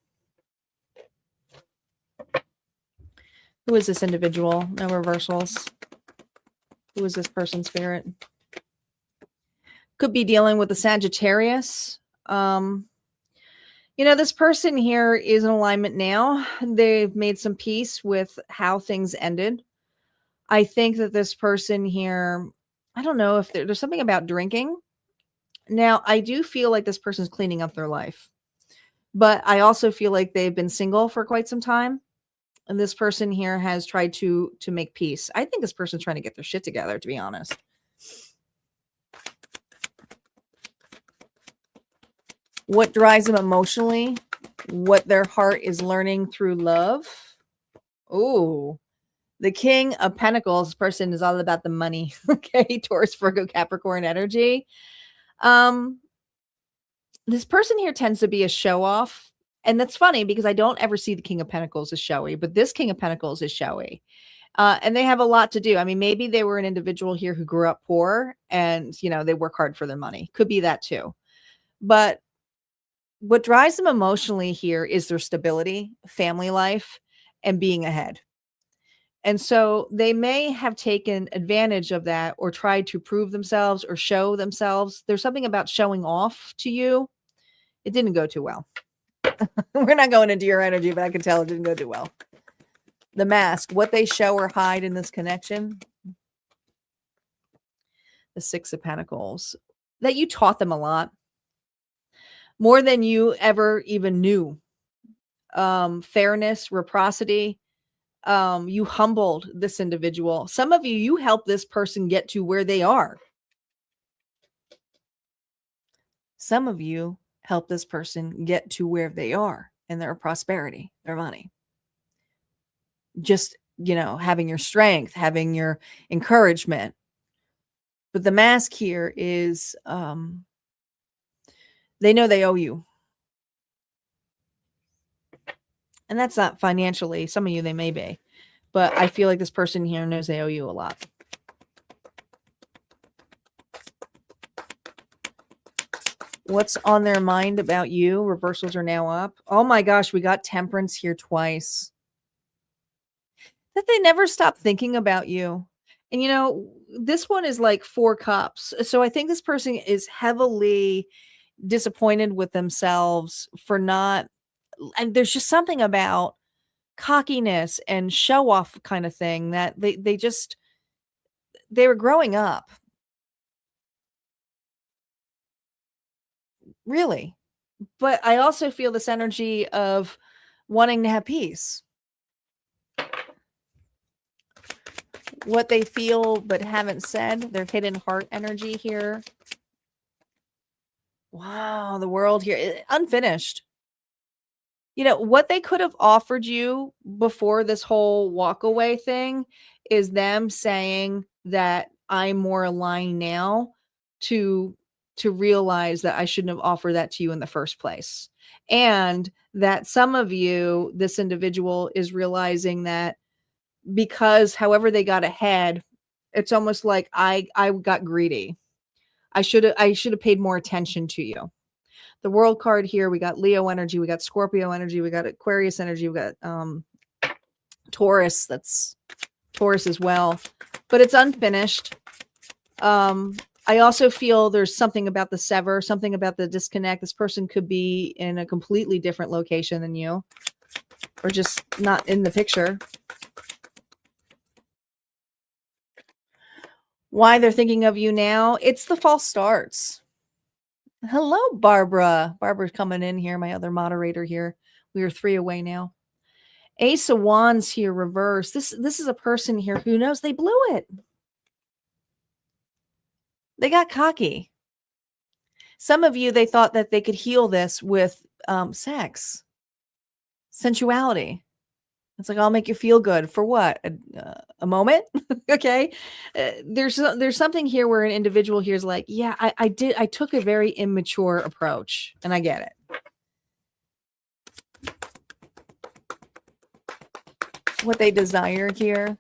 Who is this individual? No reversals. Who is this person, spirit? Could be dealing with the Sagittarius. This person here is in alignment now. They've made some peace with how things ended. I think that this person here, I don't know if there's something about drinking. Now, I do feel like this person's cleaning up their life. But I also feel like they've been single for quite some time. And this person here has tried to make peace. I think this person's trying to get their shit together, to be honest. What drives them emotionally, what their heart is learning through love. Ooh, the King of Pentacles person is all about the money. Okay, Taurus, Virgo, Capricorn energy. This person here tends to be a show off. And that's funny because I don't ever see the King of Pentacles as showy, but this King of Pentacles is showy. And they have a lot to do. I mean, maybe they were an individual here who grew up poor and, they work hard for their money. Could be that too. But what drives them emotionally here is their stability, family life, and being ahead. And so they may have taken advantage of that or tried to prove themselves or show themselves. There's something about showing off to you. It didn't go too well. We're not going into your energy, but I can tell it didn't go too well. The Mask, what they show or hide in this connection. The Six of Pentacles, that you taught them a lot. More than you ever even knew. Fairness, reciprocity. You humbled this individual. Some of you helped this person get to where they are. Some of you help this person get to where they are in their prosperity, their money. Just, having your strength, having your encouragement. But the Mask here is, they know they owe you. And that's not financially. Some of you, they may be. But I feel like this person here knows they owe you a lot. What's on their mind about you? Reversals are now up. Oh my gosh, we got Temperance here twice. That they never stop thinking about you. And this one is like 4 cups. So I think this person is heavily disappointed with themselves for not, and there's just something about cockiness and show off kind of thing that they were growing up, really. But I also feel this energy of wanting to have peace. What they feel but haven't said, their hidden heart energy here. Wow, the world here, unfinished. You know, what they could have offered you before this whole walk away thing is them saying that I'm more aligned now to realize that I shouldn't have offered that to you in the first place. And that some of you, this individual is realizing that because however they got ahead, it's almost like I got greedy. I should have paid more attention to you. The world card here, we got Leo energy, we got Scorpio energy, we got Aquarius energy, we got Taurus, that's Taurus as well, but it's unfinished. I also feel there's something about the sever, something about the disconnect. This person could be in a completely different location than you, or just not in the picture. Why they're thinking of you now? It's the false starts. Hello, Barbara. Barbara's coming in here, my other moderator here. We are 3 away now. Ace of Wands here, reverse. This is a person here who knows they blew it. They got cocky. Some of you, they thought that they could heal this with sex, sensuality. It's like, I'll make you feel good for what? A moment? Okay. There's something here where an individual here is like, yeah, I took a very immature approach, and I get it. What they desire here.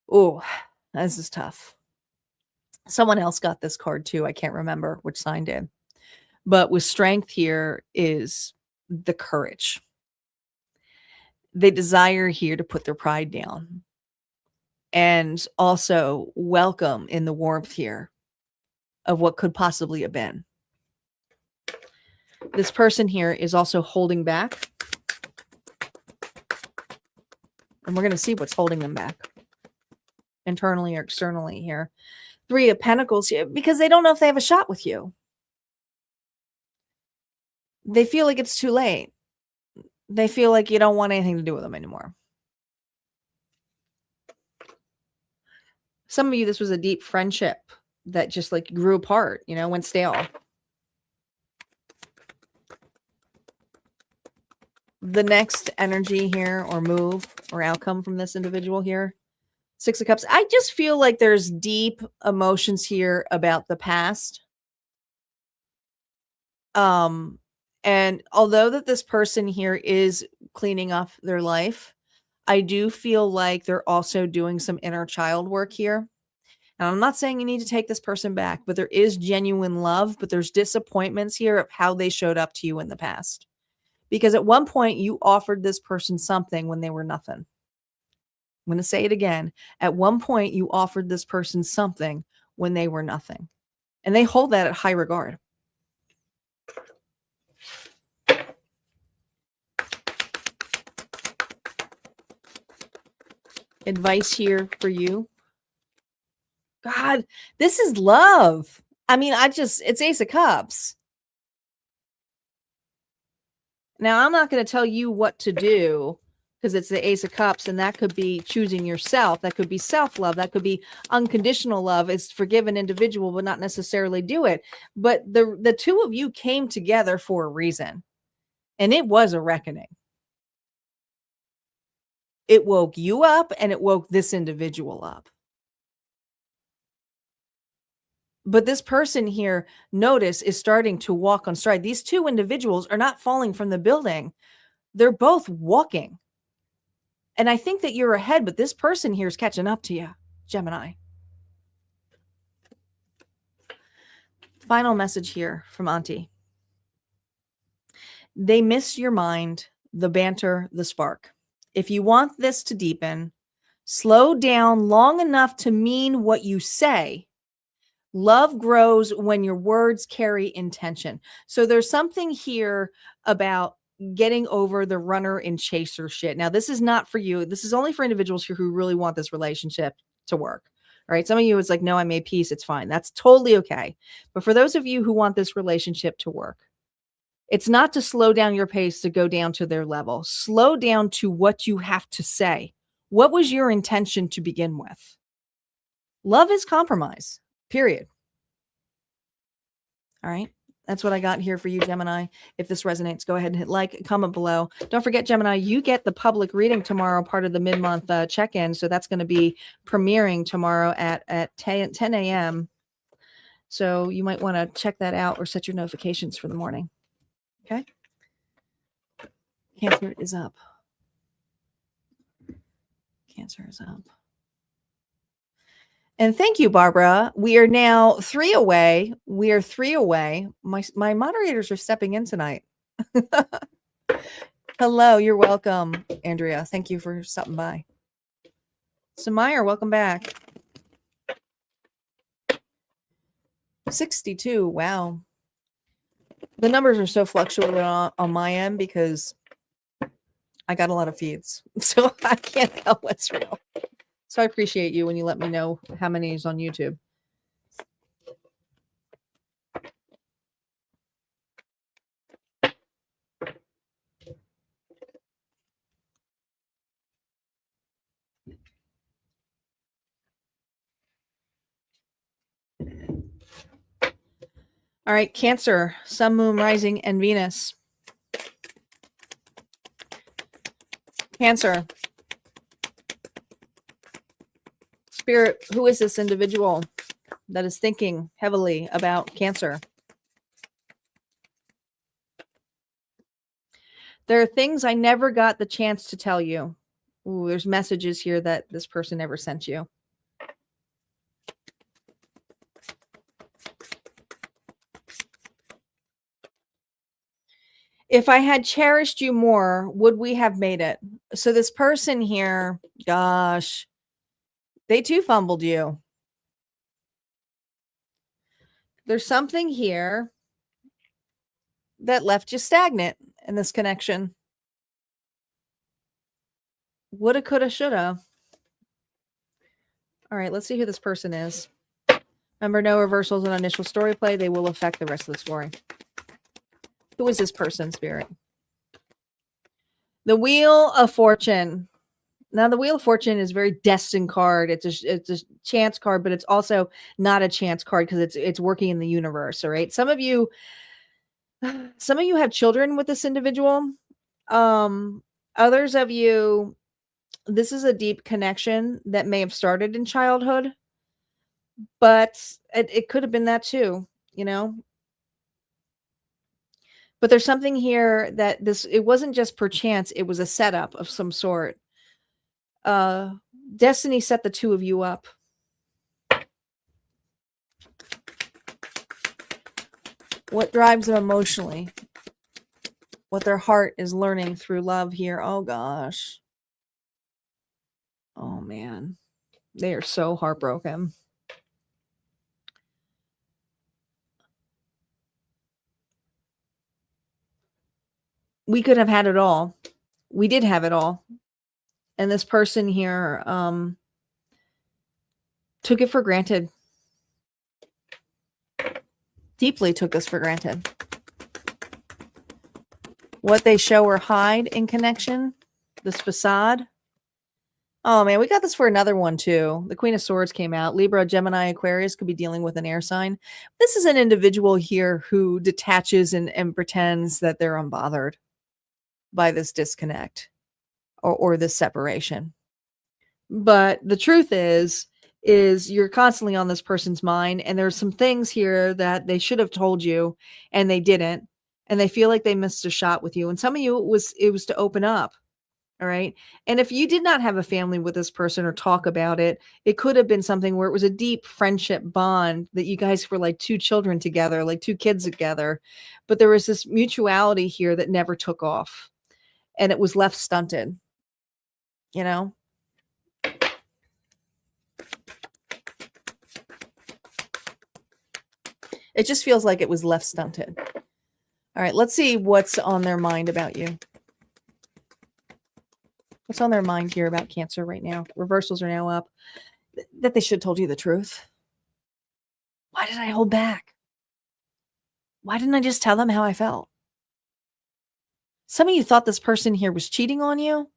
Oh, this is tough. Someone else got this card too. I can't remember which sign did. But with strength here is the courage. They desire here to put their pride down and also welcome in the warmth here of what could possibly have been. This person here is also holding back. And we're going to see what's holding them back internally or externally here. 3 of Pentacles here, because they don't know if they have a shot with you. They feel like it's too late. They feel like you don't want anything to do with them anymore. Some of you, this was a deep friendship that just like grew apart, you know, went stale. The next energy here or move or outcome from this individual here, 6 of Cups. I just feel like there's deep emotions here about the past. And although that this person here is cleaning up their life, I do feel like they're also doing some inner child work here. And I'm not saying you need to take this person back, but there is genuine love, but there's disappointments here of how they showed up to you in the past. Because at one point you offered this person something when they were nothing. I'm going to say it again. At one point you offered this person something when they were nothing. And they hold that at high regard. Advice here for you. God, this is love. I mean, it's Ace of Cups. Now, I'm not going to tell you what to do because it's the Ace of Cups, and that could be choosing yourself. That could be self-love. That could be unconditional love. It's forgive an individual, but not necessarily do it. But the two of you came together for a reason, and it was a reckoning. It woke you up, and it woke this individual up. But this person here, notice, is starting to walk on stride. These two individuals are not falling from the building. They're both walking. And I think that you're ahead, but this person here is catching up to you, Gemini. Final message here from Auntie. They miss your mind, the banter, the spark. If you want this to deepen, slow down long enough to mean what you say, Love grows when your words carry intention. So there's something here about getting over the runner and chaser shit. Now, this is not for you. This is only for individuals here who really want this relationship to work. All right. Some of you is like, no, I made peace. It's fine. That's totally okay. But for those of you who want this relationship to work, it's not to slow down your pace to go down to their level. Slow down to what you have to say. What was your intention to begin with? Love is compromise, period. All right. That's what I got here for you, Gemini. If this resonates, go ahead and hit like, comment below. Don't forget, Gemini, you get the public reading tomorrow, part of the mid-month check-in. So that's going to be premiering tomorrow at 10 a.m. So you might want to check that out or set your notifications for the morning. Okay. Cancer is up. Cancer is up. And thank you, Barbara. We are now 3 away. We are 3 away. My moderators are stepping in tonight. Hello, you're welcome, Andrea. Thank you for stopping by. Samaya, welcome back. 62. Wow. The numbers are so fluctuating on my end because I got a lot of feeds. So I can't tell what's real. So I appreciate you when you let me know how many is on YouTube. All right, Cancer, Sun, Moon, Rising, and Venus. Cancer. Spirit, who is this individual that is thinking heavily about Cancer? There are things I never got the chance to tell you. Ooh, there's messages here that this person never sent you. If I had cherished you more, would we have made it? So this person here, gosh, they too fumbled you. There's something here that left you stagnant in this connection. Woulda, coulda, shoulda. All right, let's see who this person is. Remember, no reversals in initial story play. They will affect the rest of the story. Who is this person, Spirit? The Wheel of Fortune. Now, the Wheel of Fortune is a very destined card. It's a chance card, but it's also not a chance card because it's working in the universe. All right. Some of you have children with this individual. Others of you, this is a deep connection that may have started in childhood, but it could have been that too, you know. But there's something here that it wasn't just per chance, it was a setup of some sort. Destiny set the two of you up. What drives them emotionally? What their heart is learning through love here. Oh gosh. Oh man. They are so heartbroken. We could have had it all. We did have it all. And this person here took it for granted. Deeply took this for granted. What they show or hide in connection, this facade. Oh man, we got this for another one too. The Queen of Swords came out. Libra, Gemini, Aquarius could be dealing with an air sign. This is an individual here who detaches and pretends that they're unbothered by this disconnect or this separation. But the truth is you're constantly on this person's mind, and there's some things here that they should have told you and they didn't, and they feel like they missed a shot with you. And some of you, it was to open up. All right. And if you did not have a family with this person or talk about it, it could have been something where it was a deep friendship bond that you guys were like two children together, like two kids together. But there was this mutuality here that never took off, and it was left stunted, you know? It just feels like it was left stunted. All right, let's see what's on their mind about you. What's on their mind here about Cancer right now? Reversals are now up. That they should have told you the truth. Why did I hold back? Why didn't I just tell them how I felt? Some of you thought this person here was cheating on you.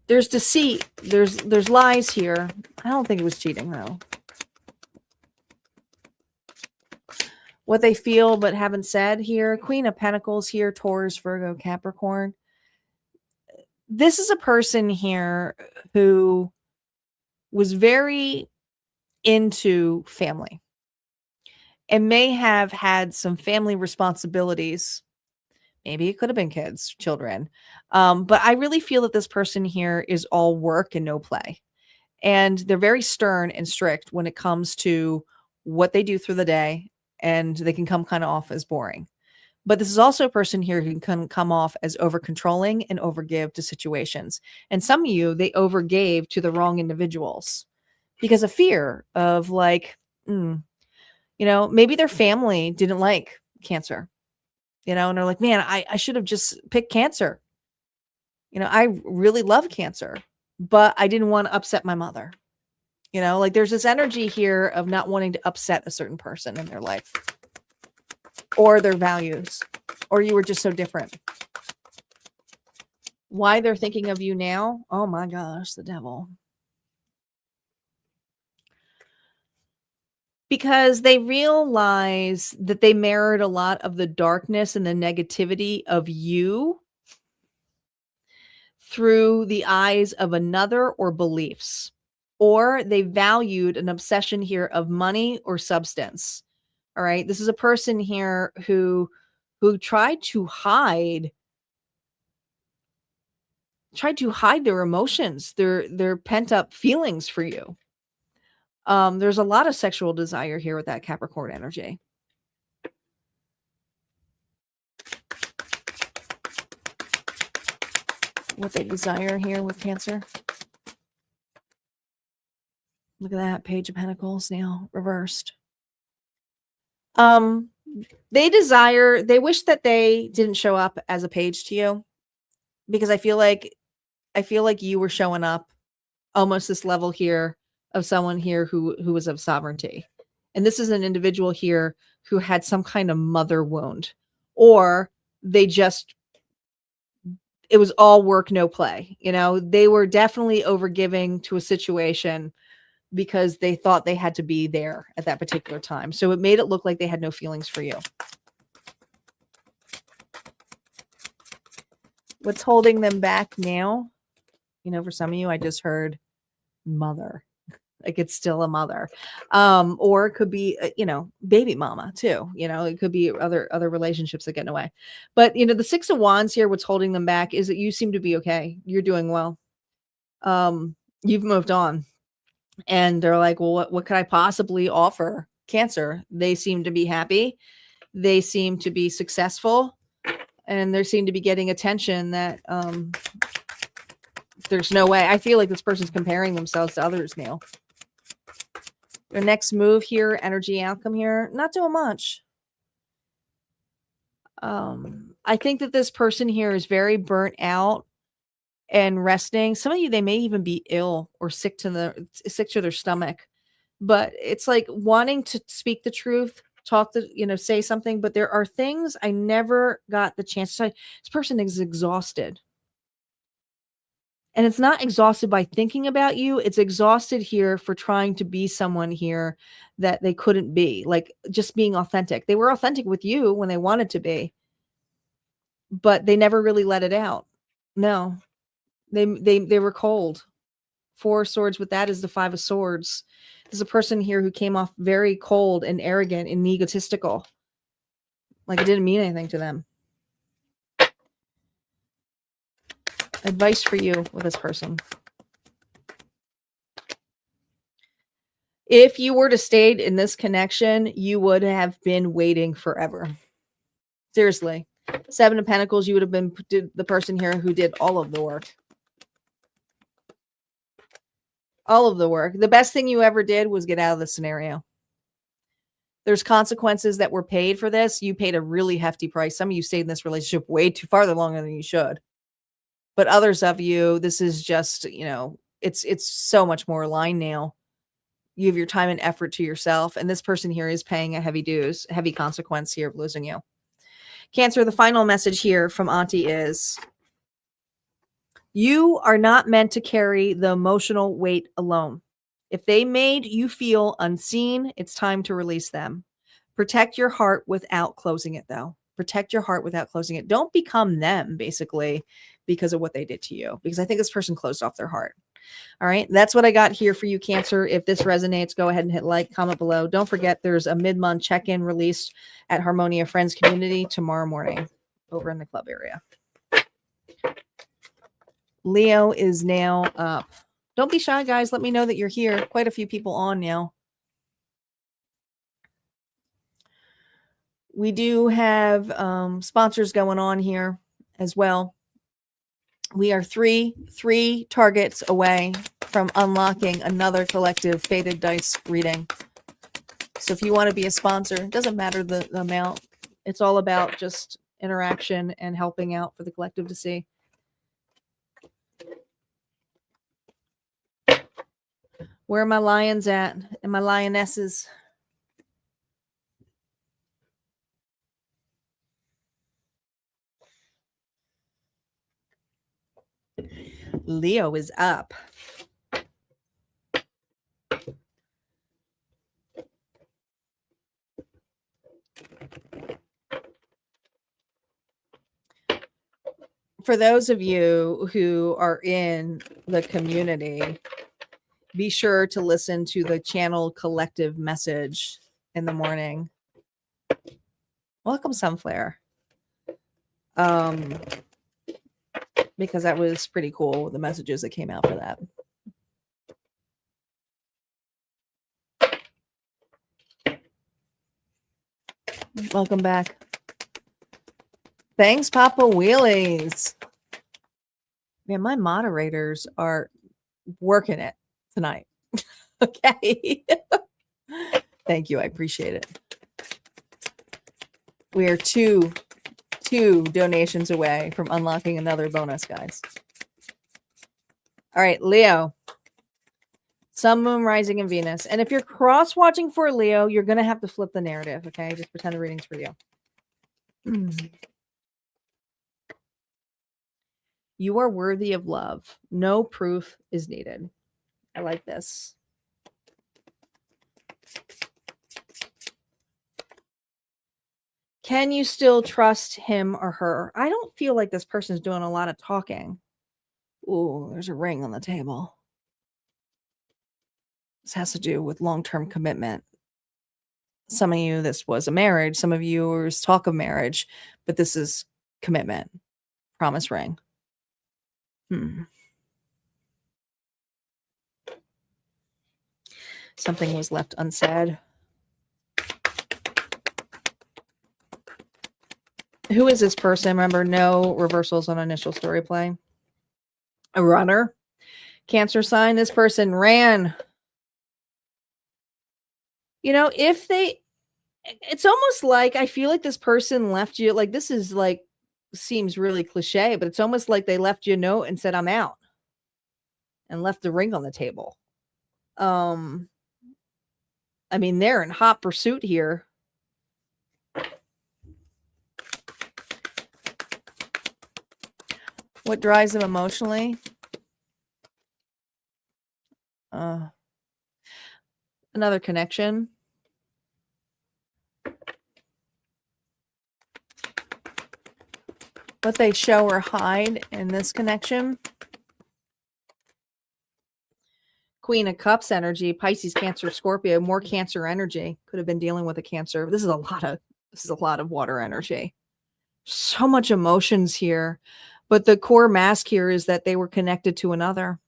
There's deceit. There's lies here. I don't think it was cheating, though. What they feel but haven't said here. Queen of Pentacles here. Taurus, Virgo, Capricorn. This is a person here who was very into family and may have had some family responsibilities. Maybe it could have been kids, children. But I really feel that this person here is all work and no play. And they're very stern and strict when it comes to what they do through the day. And they can come kind of off as boring. But this is also a person here who can come off as over controlling and overgive to situations. And some of you, they overgave to the wrong individuals because of fear of like, maybe their family didn't like Cancer, and they're like, man, I should have just picked Cancer. I really love Cancer, but I didn't want to upset my mother. Like there's this energy here of not wanting to upset a certain person in their life or their values, or you were just so different. Why they're thinking of you now? Oh my gosh, the devil. Because they realize that they mirrored a lot of the darkness and the negativity of you through the eyes of another or beliefs. Or they valued an obsession here of money or substance. All right. This is a person here who tried to hide their emotions, their pent up feelings for you. There's a lot of sexual desire here with that Capricorn energy. What they desire here with Cancer. Look at that Page of Pentacles now reversed. They wish that they didn't show up as a page to you, because I feel like you were showing up almost this level here of someone here who was of sovereignty. And this is an individual here who had some kind of mother wound, or it was all work, no play. They were definitely overgiving to a situation because they thought they had to be there at that particular time. So it made it look like they had no feelings for you. What's holding them back now? For some of you, I just heard mother. Like it's still a mother. Or it could be, baby mama too. It could be other relationships that get in the way. But, the Six of Wands here, what's holding them back is that you seem to be okay. You're doing well. You've moved on. And they're like, well, what could I possibly offer Cancer? They seem to be happy. They seem to be successful. And they seem to be getting attention that there's no way. I feel like this person's comparing themselves to others now. Their next move here, energy outcome here, not doing much. I think that this person here is very burnt out and resting. Some of you, they may even be ill or sick to their stomach, but it's like wanting to speak the truth, say something, but there are things I never got the chance to say. This person is exhausted. And it's not exhausted by thinking about you. It's exhausted here for trying to be someone here that they couldn't be, like just being authentic. They were authentic with you when they wanted to be, but they never really let it out. No. They were cold. Four of Swords with that is the Five of Swords. There's a person here who came off very cold and arrogant and egotistical. Like it didn't mean anything to them. Advice for you with this person. If you were to stay in this connection, you would have been waiting forever. Seriously. Seven of Pentacles, you would have been the person here who did all of the work. All of the work. The best thing you ever did was get out of the scenario. There's consequences that were paid for this. You paid a really hefty price. Some of you stayed in this relationship way too farther longer than you should. But others of you, this is just, it's so much more aligned now. You have your time and effort to yourself. And this person here is paying a heavy consequence here of losing you. Cancer, the final message here from Auntie is, you are not meant to carry the emotional weight alone. If they made you feel unseen, it's time to release them. Protect your heart without closing it, though. Protect your heart without closing it. Don't become them, basically, because of what they did to you. Because I think this person closed off their heart. All right. That's what I got here for you, Cancer. If this resonates, go ahead and hit like, comment below. Don't forget, there's a mid-month check-in released at Harmonia Friends Community tomorrow morning over in the club area. Leo is now up. Don't be shy, guys. Let me know that you're here. Quite a few people on now. We do have sponsors going on here as well. We are three targets away from unlocking another collective Fated Dice reading. So if you want to be a sponsor, it doesn't matter the amount. It's all about just interaction and helping out for the collective to see. Where are my lions at and my lionesses? Leo is up. For those of you who are in the community, be sure to listen to the channel collective message in the morning. Welcome, Sunflare. Because that was pretty cool, the messages that came out for that. Welcome back. Thanks, Papa Wheelies. Man, my moderators are working it tonight. Okay. Thank you. I appreciate it. We are two donations away from unlocking another bonus, guys. All right, Leo. Sun, Moon, Rising, and Venus. And if you're cross-watching for Leo, you're going to have to flip the narrative, okay? Just pretend the reading's for you. You are worthy of love. No proof is needed. I like this. Can you still trust him or her? I don't feel like this person's doing a lot of talking. Ooh, there's a ring on the table. This has to do with long-term commitment. Some of you, this was a marriage. Some of you, was talk of marriage. But this is commitment. Promise ring. Something was left unsaid. Who is this person? Remember, no reversals on initial story play. A runner. Cancer sign. This person ran. You know, it's almost like, I feel like this person left you, like, this is like, seems really cliche, but it's almost like they left you a note and said, I'm out. And left the ring on the table. I mean, they're in hot pursuit here. What drives them emotionally? Another connection. What they show or hide in this connection. Queen of Cups energy, Pisces, Cancer, Scorpio, more Cancer energy. Could have been dealing with a Cancer. This is a lot of water energy. So much emotions here. But the core mask here is that they were connected to another.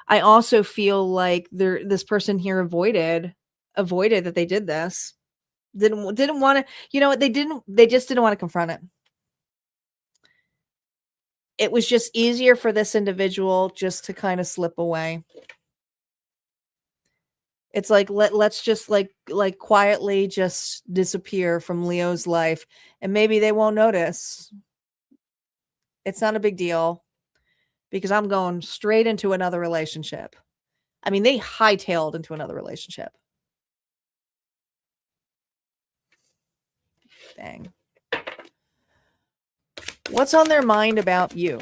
I also feel like this person here avoided that they did this. Didn't want to, you know what, they just didn't want to confront it. It was just easier for this individual just to kind of slip away. It's like let's just like quietly just disappear from Leo's life, and maybe they won't notice. It's not a big deal because I'm going straight into another relationship. I mean, they hightailed into another relationship. Dang. What's on their mind about you?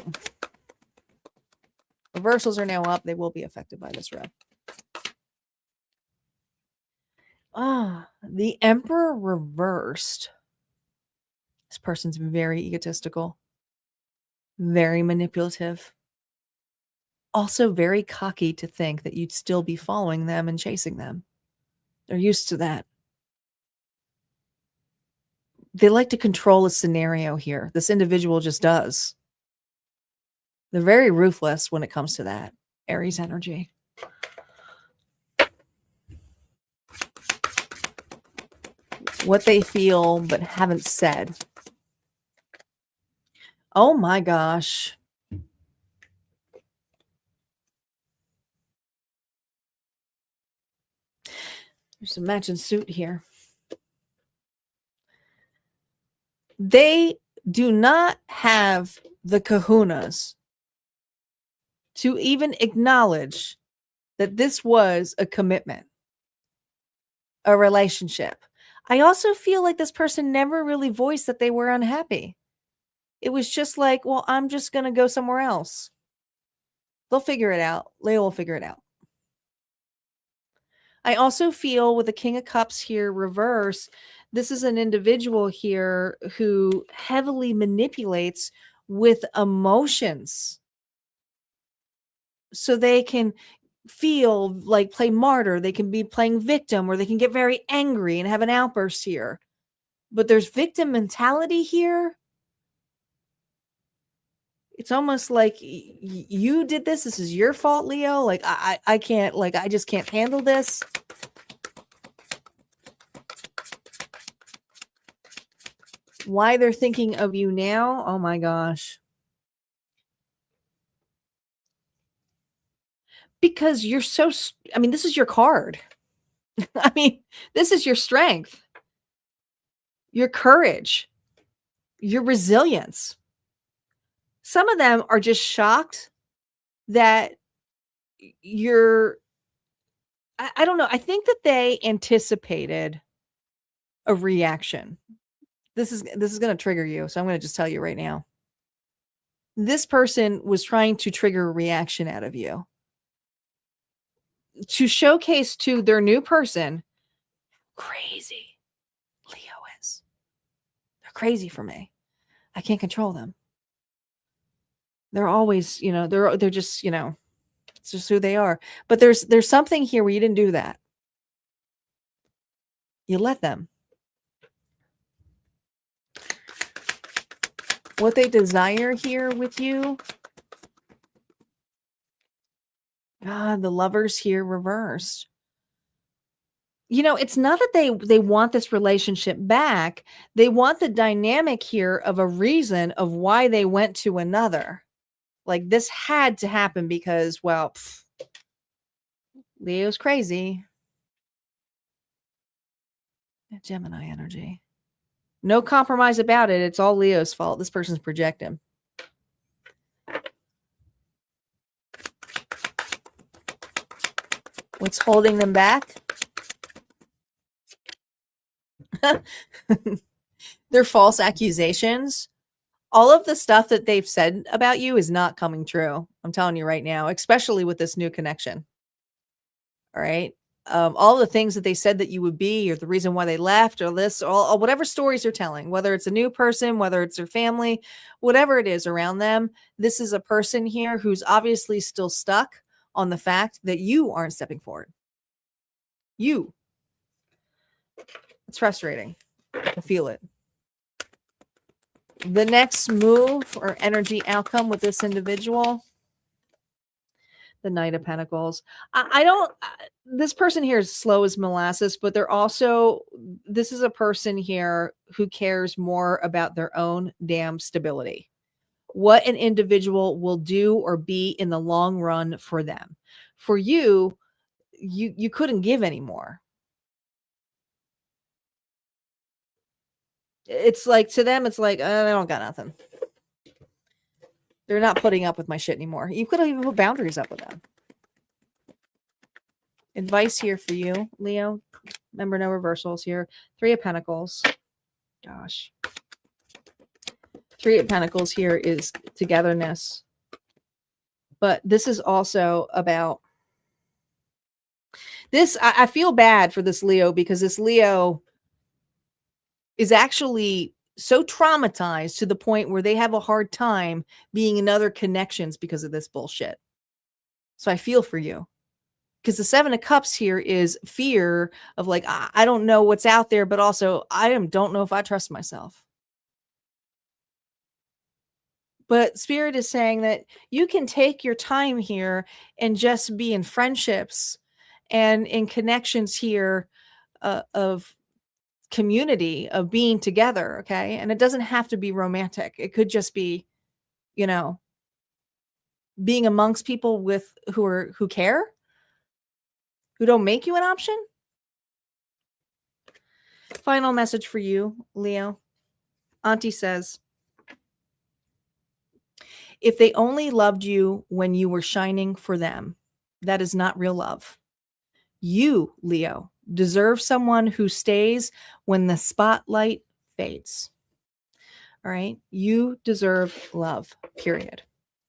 Reversals are now up. They will be affected by this rep. The Emperor reversed. This person's very egotistical, very manipulative, also very cocky to think that you'd still be following them and chasing them. They're used to that. They like to control a scenario here. This individual just does. They're very ruthless when it comes to that. Aries energy. What they feel but haven't said. Oh my gosh. There's a matching suit here. They do not have the kahunas to even acknowledge that this was a commitment, a relationship. I also feel like this person never really voiced that they were unhappy. It was just like, well, I'm just going to go somewhere else. They'll figure it out. Leo will figure it out. I also feel with the King of Cups here reverse, this is an individual here who heavily manipulates with emotions. So they can feel like play martyr. They can be playing victim, or they can get very angry and have an outburst here. But there's victim mentality here. It's almost like you did this. This is your fault, Leo. Like I can't, like, I just can't handle this. Why they're thinking of you now? Oh my gosh. Because you're so, I mean, this is your card. I mean, this is your strength, your courage, your resilience. Some of them are just shocked that you're, I don't know. I think that they anticipated a reaction. This is going to trigger you. So I'm going to just tell you right now. This person was trying to trigger a reaction out of you to showcase to their new person crazy Leo is. They're crazy for me. I can't control them. They're always, you know, they're just, you know, it's just who they are. But there's something here where you didn't do that. You let them. What they desire here with you. God, the Lovers here reversed. You know, it's not that they want this relationship back. They want the dynamic here of a reason of why they went to another. Like, this had to happen because, well, Leo's crazy. Gemini energy. No compromise about it. It's all Leo's fault. This person's projecting. What's holding them back? Their false accusations. All of the stuff that they've said about you is not coming true. I'm telling you right now, especially with this new connection. All right. All the things that they said that you would be, or the reason why they left, or this, or whatever stories they're telling, whether it's a new person, whether it's their family, whatever it is around them, this is a person here who's obviously still stuck on the fact that you aren't stepping forward. You. It's frustrating. I feel it. The next move or energy outcome with this individual, the Knight of Pentacles. This person here is slow as molasses, but they're also, this is a person here who cares more about their own damn stability. What an individual will do or be in the long run for them. For you, you couldn't give anymore. It's like, to them, it's like, they don't got nothing. They're not putting up with my shit anymore. You could even put boundaries up with them. Advice here for you, Leo. Remember, no reversals here. 3 of Pentacles. Gosh. 3 of Pentacles here is togetherness. But this is also about this. I feel bad for this Leo, because this Leo is actually so traumatized to the point where they have a hard time being in other connections because of this bullshit. So I feel for you, because the 7 of Cups here is fear of like, I don't know what's out there, but also don't know if I trust myself. But Spirit is saying that you can take your time here and just be in friendships and in connections here of community, of being together. Okay. And it doesn't have to be romantic. It could just be, being amongst people who care, who don't make you an option. Final message for you, Leo. Auntie says, if they only loved you when you were shining for them, that is not real love. You, Leo, deserve someone who stays when the spotlight fades. All right. You deserve love, period.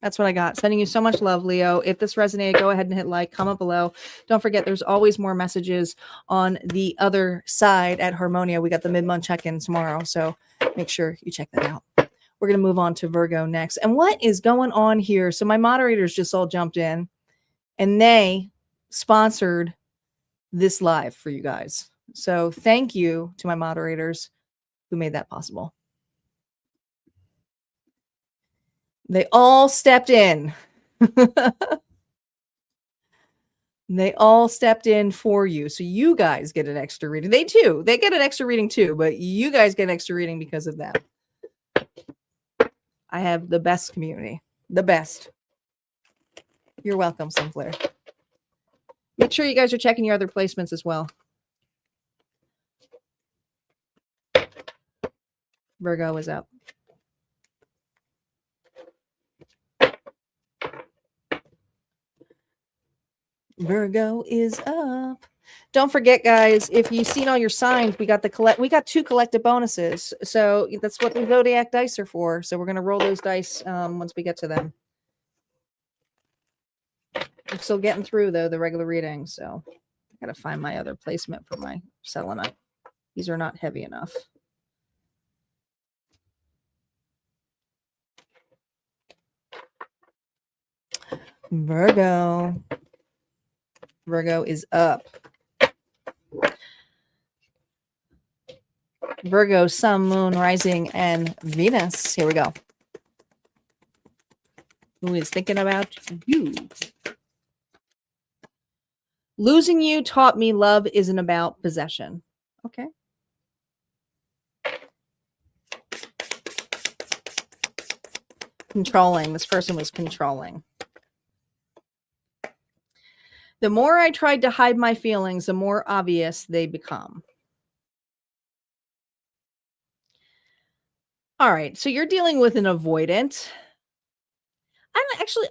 That's what I got. Sending you so much love, Leo. If this resonated, go ahead and hit like, comment below. Don't forget, there's always more messages on the other side at Harmonia. We got the mid-month check-in tomorrow, so make sure you check that out. We're going to move on to Virgo next. And what is going on here? So my moderators just all jumped in, and they sponsored this live for you guys. So thank you to my moderators who made that possible. They all stepped in. They all stepped in for you. So you guys get an extra reading. They get an extra reading too, but you guys get an extra reading because of that. I have the best community. The best. You're welcome, Sunflare. Make sure you guys are checking your other placements as well. Virgo is up. Virgo is up. Don't forget, guys, if you've seen all your signs, we got 2 collective bonuses. So that's what the Zodiac dice are for. So we're going to roll those dice once we get to them. I'm still getting through, though, the regular reading. So I got to find my other placement for my selenite. These are not heavy enough. Virgo. Virgo is up. Virgo, Sun, Moon, Rising, and Venus. Here we go. Who is thinking about you? Losing you taught me love isn't about possession. Okay. Controlling. This person was controlling. The more I tried to hide my feelings, the more obvious they become. All right. So you're dealing with an avoidant. I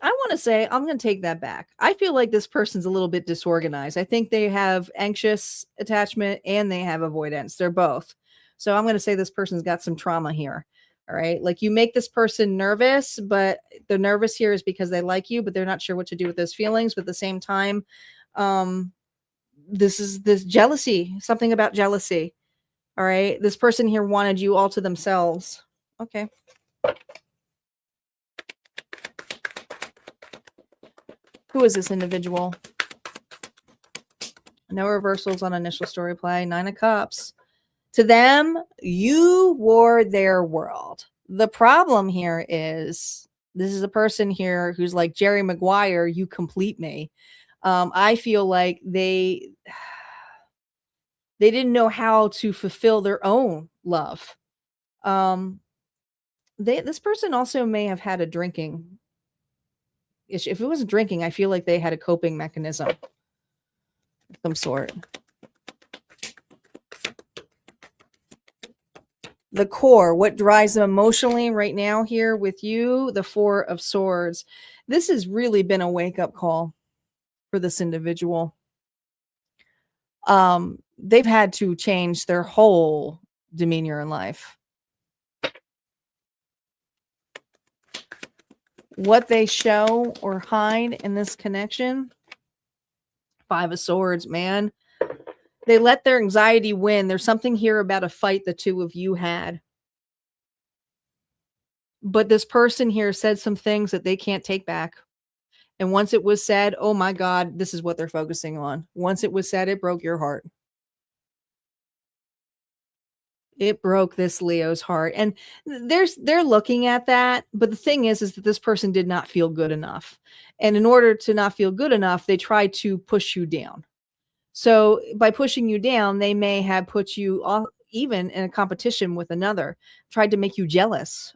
want to say, I'm going to take that back. I feel like this person's a little bit disorganized. I think they have anxious attachment and they have avoidance. They're both. So I'm going to say this person's got some trauma here. All right. Like, you make this person nervous, but the nervous here is because they like you, but they're not sure what to do with those feelings. But at the same time, this jealousy, something about jealousy. All right. This person here wanted you all to themselves. Okay. Who is this individual? No reversals on initial story play. 9 of Cups. To them, you were their world. The problem here is, this is a person here who's like Jerry Maguire, you complete me. I feel like they didn't know how to fulfill their own love. This person also may have had a drinking issue. If it wasn't drinking, I feel like they had a coping mechanism. some sort. The core, what drives them emotionally right now here with you, the Four of Swords. This has really been a wake-up call for this individual. They've had to change their whole demeanor in life. What they show or hide in this connection, Five of Swords, man. They let their anxiety win. There's something here about a fight the two of you had. But this person here said some things that they can't take back. And once it was said, oh my God, this is what they're focusing on. Once it was said, it broke your heart. It broke this Leo's heart. And they're looking at that. But the thing is that this person did not feel good enough. And in order to not feel good enough, they tried to push you down. So by pushing you down, they may have put you off, even in a competition with another, tried to make you jealous.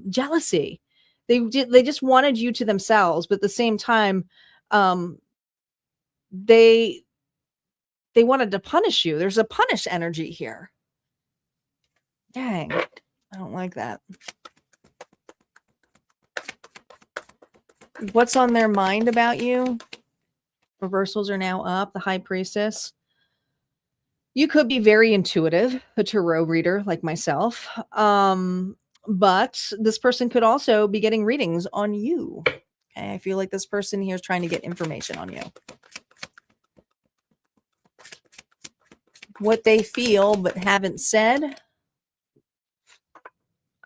Jealousy. They just wanted you to themselves, but at the same time, they wanted to punish you. There's a punish energy here. Dang, I don't like that. What's on their mind about you? Reversals are now up. The High Priestess. You could be very intuitive, a tarot reader like myself. But this person could also be getting readings on you. Okay, I feel like this person here is trying to get information on you. What they feel but haven't said.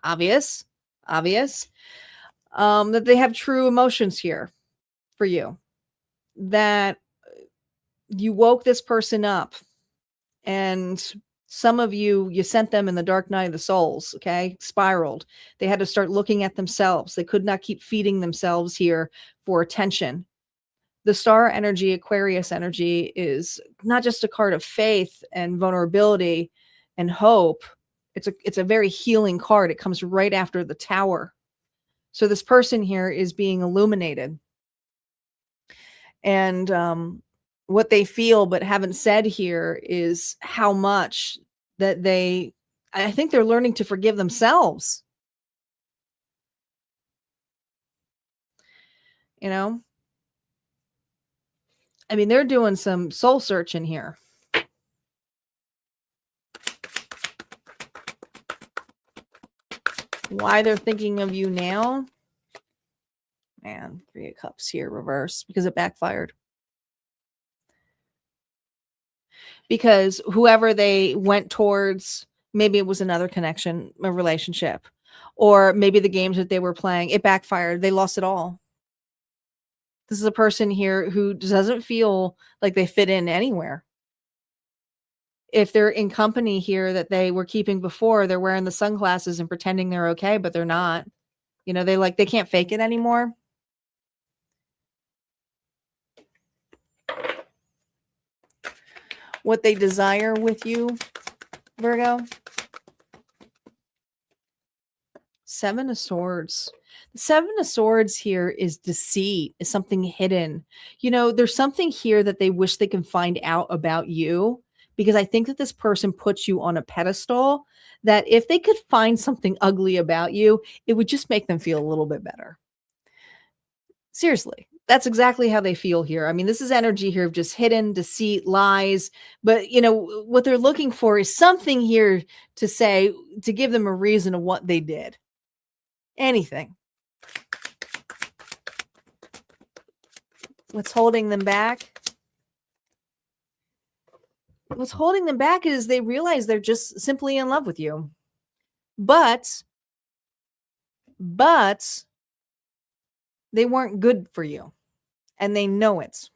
Obvious. That they have true emotions here for you. That you woke this person up. And some of you sent them in the dark night of the souls, okay? Spiraled. They had to start looking at themselves. They could not keep feeding themselves here for attention. The star energy, Aquarius energy, is not just a card of faith and vulnerability and hope. It's a very healing card. It comes right after the Tower. So this person here is being illuminated. And what they feel but haven't said here is how much that I think they're learning to forgive themselves. You know? I mean, they're doing some soul searching here. Why they're thinking of you now? Man, Three of Cups here, reverse, because it backfired. Because whoever they went towards, maybe it was another connection, a relationship, or maybe the games that they were playing, it backfired. They lost it all. This is a person here who doesn't feel like they fit in anywhere. If they're in company here that they were keeping before, they're wearing the sunglasses and pretending they're okay, but they're not. You know, they can't fake it anymore. What they desire with you, Virgo. Seven of Swords. The Seven of Swords here is deceit, is something hidden. You know, there's something here that they wish they can find out about you, because I think that this person puts you on a pedestal that if they could find something ugly about you, it would just make them feel a little bit better. Seriously. That's exactly how they feel here. I mean, this is energy here of just hidden deceit, lies. But, you know, what they're looking for is something here to say, to give them a reason of what they did. Anything. What's holding them back? What's holding them back is they realize they're just simply in love with you. But they weren't good for you. And they know it.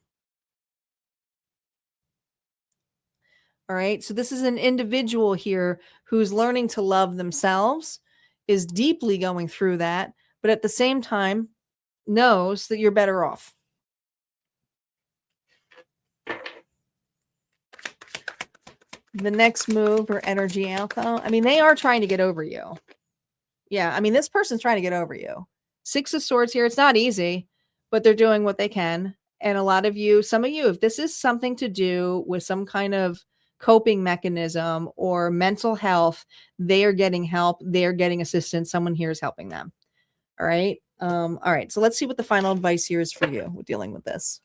All right. So this is an individual here who's learning to love themselves, is deeply going through that, but at the same time knows that you're better off. The next move or energy outcome. I mean, they are trying to get over you. Yeah. I mean, this person's trying to get over you. Six of Swords here. It's not easy, but they're doing what they can. And a lot of you, some of you, if this is something to do with some kind of coping mechanism or mental health, they are getting help. They are getting assistance. Someone here is helping them. All right. All right. So let's see what the final advice here is for you with dealing with this.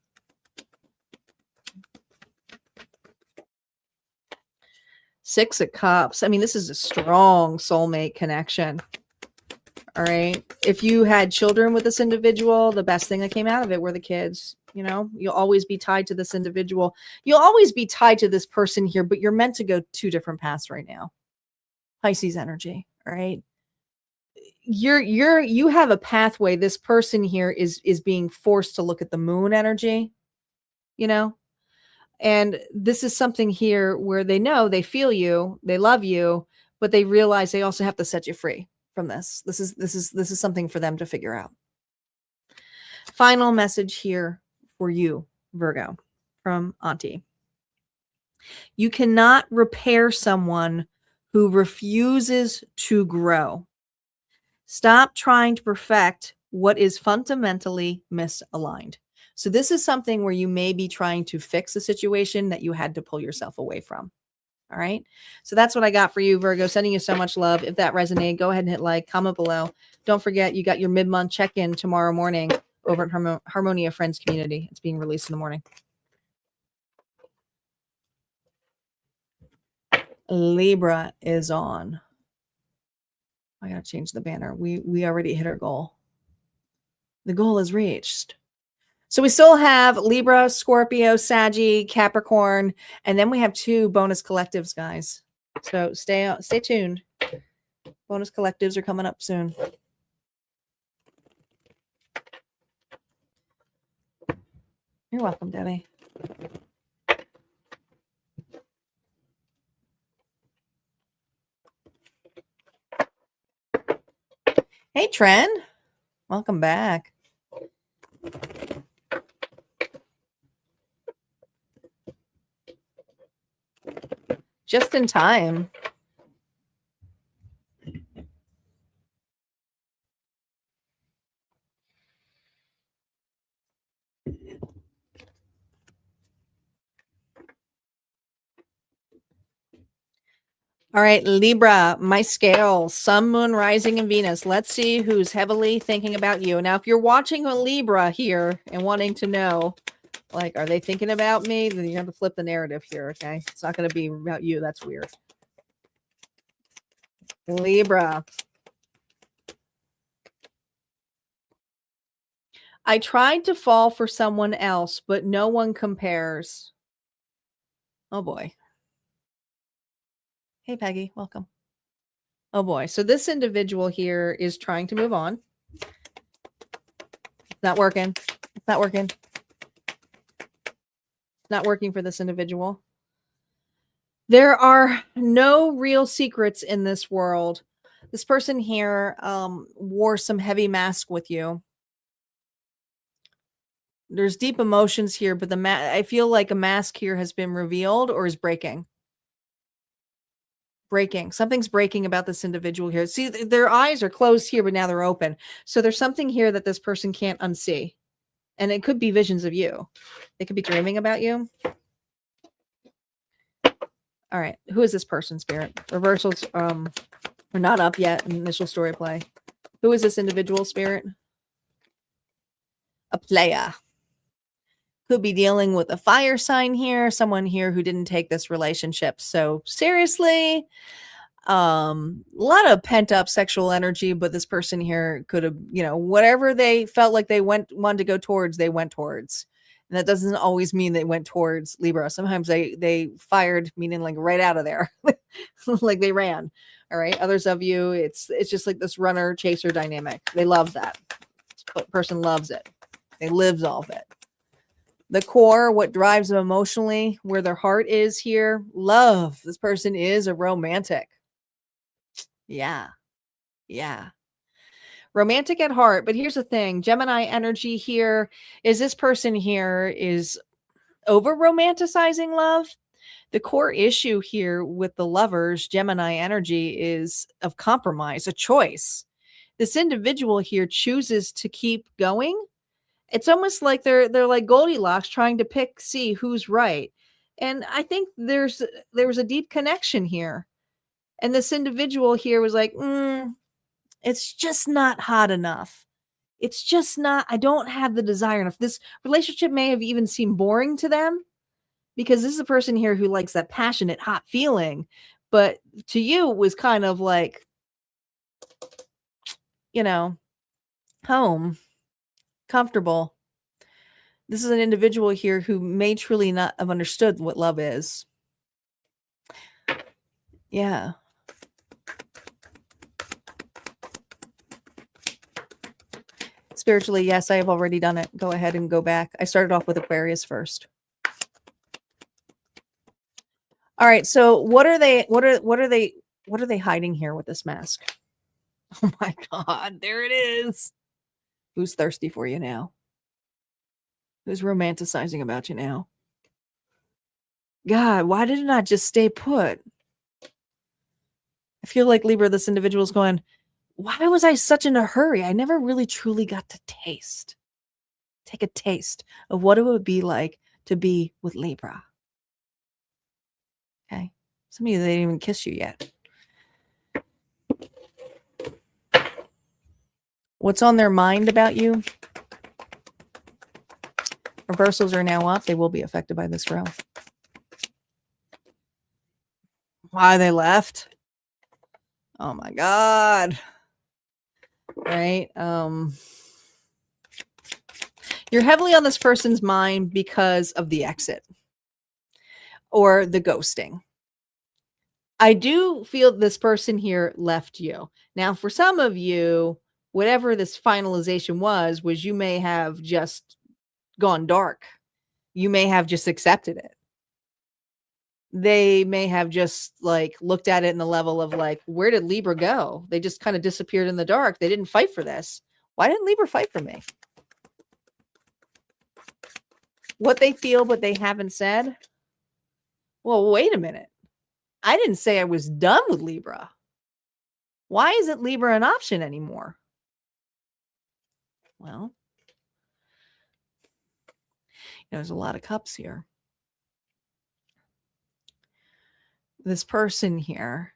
Six of Cups. I mean, this is a strong soulmate connection. All right. If you had children with this individual, the best thing that came out of it were the kids. You know, you'll always be tied to this individual. You'll always be tied to this person here, but you're meant to go two different paths right now. Pisces energy. All right. You have a pathway. This person here is being forced to look at the moon energy, you know, and this is something here where they know, they feel you, they love you, but they realize they also have to set you free from this. This is something for them to figure out. Final message here for you, Virgo, from Auntie. You cannot repair someone who refuses to grow. Stop trying to perfect what is fundamentally misaligned. So this is something where you may be trying to fix a situation that you had to pull yourself away from. All right. So that's what I got for you, Virgo. Sending you so much love. If that resonated, go ahead and hit like, comment below. Don't forget, you got your mid-month check-in tomorrow morning over at Harmonia Friends Community. It's being released in the morning. Libra is on. I got to change the banner. We already hit our goal. The goal is reached. So we still have Libra, Scorpio, Saggy, Capricorn, and then we have 2 bonus collectives, guys. So stay tuned. Bonus collectives are coming up soon. You're welcome, Debbie. Hey, Tren. Welcome back. Just in time. All right, Libra, my scale, Sun, Moon, Rising, and Venus. Let's see who's heavily thinking about you. Now, if you're watching a Libra here and wanting to know, like, are they thinking about me? Then you have to flip the narrative here, okay? It's not going to be about you. That's weird. Libra. I tried to fall for someone else, but no one compares. Oh, boy. Hey, Peggy, welcome. Oh, boy. So this individual here is trying to move on. It's not working. It's not working. It's not working for this individual. There are no real secrets in this world. This person here wore some heavy mask with you. There's deep emotions here, but I feel like a mask here has been revealed or is breaking. Something's breaking about this individual here. See, their eyes are closed here, but now they're open. So there's something here that this person can't unsee. And it could be visions of you. They could be dreaming about you. All right. Who is this person, Spirit? Reversals are not up yet. Initial story play. Who is this individual, Spirit? A player. Could be dealing with a fire sign here, someone here who didn't take this relationship so seriously. A lot of pent up sexual energy, but this person here could have, whatever they felt like they wanted to go towards, they went towards. And that doesn't always mean they went towards Libra. Sometimes they fired, meaning like right out of there, like they ran. All right. Others of you, it's just like this runner chaser dynamic. They love that. This person loves it. They live off it. The core, what drives them emotionally, where their heart is here, love. This person is a romantic. Yeah. Romantic at heart. But here's the thing. Gemini energy here is this person here is over romanticizing love. The core issue here with the lovers, Gemini energy, is of compromise, a choice. This individual here chooses to keep going It's almost like they're like Goldilocks trying to see who's right. And I think there was a deep connection here. And this individual here was like, it's just not hot enough. It's just not, I don't have the desire enough. This relationship may have even seemed boring to them because this is a person here who likes that passionate, hot feeling. But to you, it was kind of like, home, comfortable. This is an individual here who may truly not have understood what love is. Yeah. Spiritually, yes, I have already done it. Go ahead and go back. I started off with Aquarius first. All right. So what are they hiding here with this mask? Oh my God, there it is. Who's thirsty for you now? Who's romanticizing about you now? God, why did it not just stay put? I feel like Libra, this individual's going, why was I such in a hurry? I never really truly got to take a taste of what it would be like to be with Libra. Okay. Some of you, they didn't even kiss you yet. What's on their mind about you? Reversals are now up. They will be affected by this row. Why they left? Oh my God. Right? You're heavily on this person's mind because of the exit or the ghosting. I do feel this person here left you. Now, for some of you, whatever this finalization was you may have just gone dark. You may have just accepted it. They may have just like looked at it in the level of like, where did Libra go? They just kind of disappeared in the dark. They didn't fight for this. Why didn't Libra fight for me? What they feel, but they haven't said. Well, wait a minute. I didn't say I was done with Libra. Why isn't Libra an option anymore? Well, there's a lot of cups here. This person here,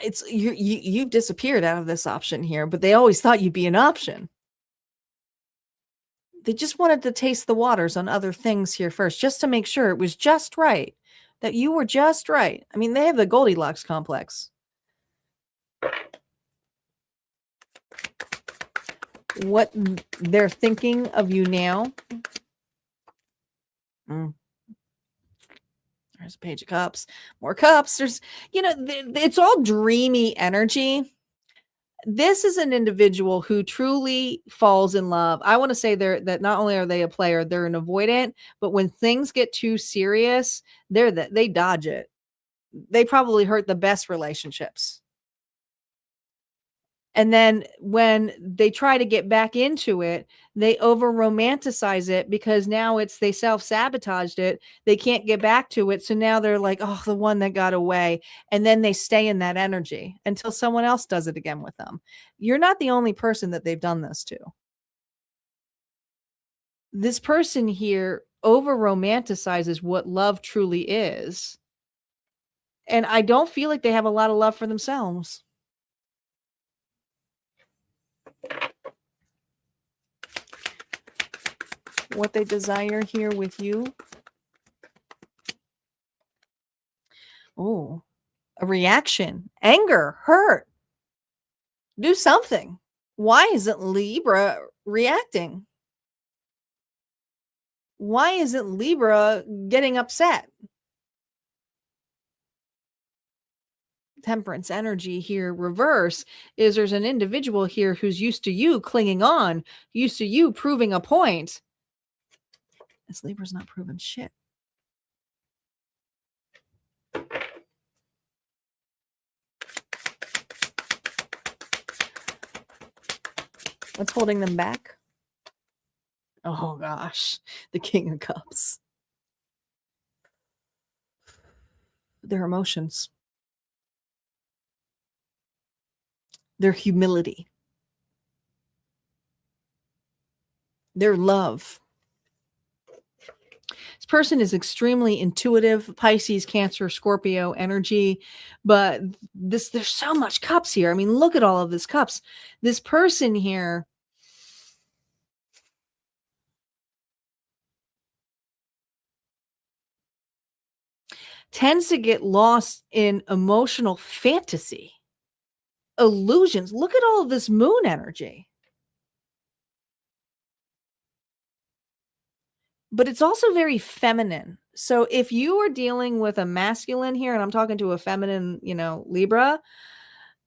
it's you've disappeared out of this option here, but they always thought you'd be an option. They just wanted to taste the waters on other things here first, just to make sure it was just right, that you were just right. I mean, they have the Goldilocks complex. What they're thinking of you now. There's a page of cups, more cups. There's, it's all dreamy energy. This is an individual who truly falls in love. I want to say that not only are they a player, they're an avoidant, but when things get too serious, they dodge it. They probably hurt the best relationships. And then when they try to get back into it, they over romanticize it because now they self-sabotaged it. They can't get back to it. So now they're like, oh, the one that got away. And then they stay in that energy until someone else does it again with them. You're not the only person that they've done this to. This person here over romanticizes what love truly is. And I don't feel like they have a lot of love for themselves. What they desire here with you. Oh, a reaction, anger, hurt. Do something. Why isn't Libra reacting? Why isn't Libra getting upset? Temperance energy here reverse is there's an individual here who's used to you clinging on, used to you proving a point. This Libra's not proving shit. What's holding them back? Oh gosh, the King of Cups. Their emotions. Their humility. their love. This person is extremely intuitive, Pisces, Cancer, Scorpio energy, but there's so much cups here. I mean, look at all of this cups. This person here tends to get lost in emotional fantasy, illusions. Look at all of this moon energy. But it's also very feminine. So if you are dealing with a masculine here, and I'm talking to a feminine, Libra,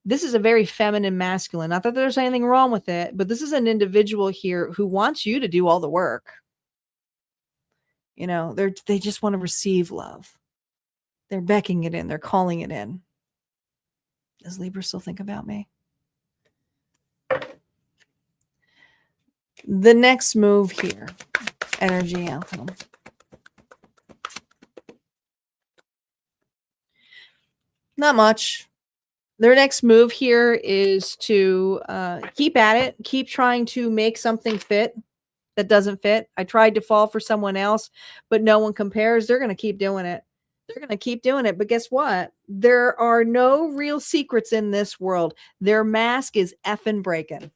this is a very feminine masculine. Not that there's anything wrong with it, but this is an individual here who wants you to do all the work. They just want to receive love. They're becking it in. They're calling it in. Does Libra still think about me? The next move here, energy outcome. Not much. Their next move here is to keep at it, keep trying to make something fit that doesn't fit. I tried to fall for someone else, but no one compares. They're going to keep doing it. They're going to keep doing it. But guess what? There are no real secrets in this world. Their mask is effing breaking.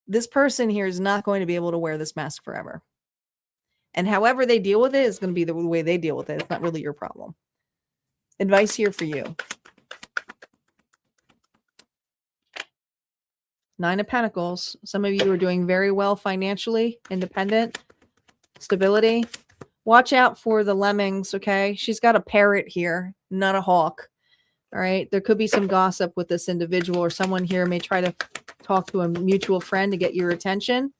This person here is not going to be able to wear this mask forever. And however they deal with it is going to be the way they deal with it. It's not really your problem. Advice here for you. 9 of Pentacles. Some of you are doing very well financially, independent, stability. Watch out for the lemmings, okay? She's got a parrot here, not a hawk. All right. There could be some gossip with this individual, or someone here may try to talk to a mutual friend to get your attention,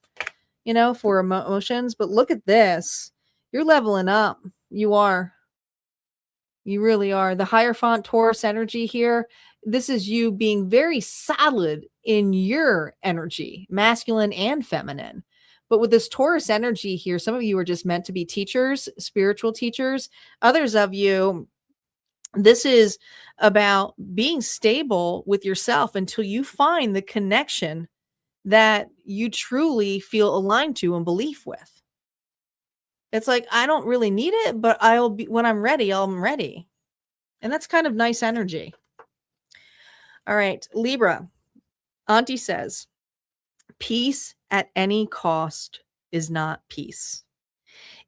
for emotions. But look at this. You're leveling up. You are. You really are. The Hierophant Taurus energy here. This is you being very solid in your energy, masculine and feminine. But with this Taurus energy here, some of you are just meant to be teachers, spiritual teachers. Others of you, this is about being stable with yourself until you find the connection that you truly feel aligned to and belief with. It's like, I don't really need it, but when I'm ready, I'm ready. And that's kind of nice energy. All right, Libra. Auntie says, peace at any cost is not peace.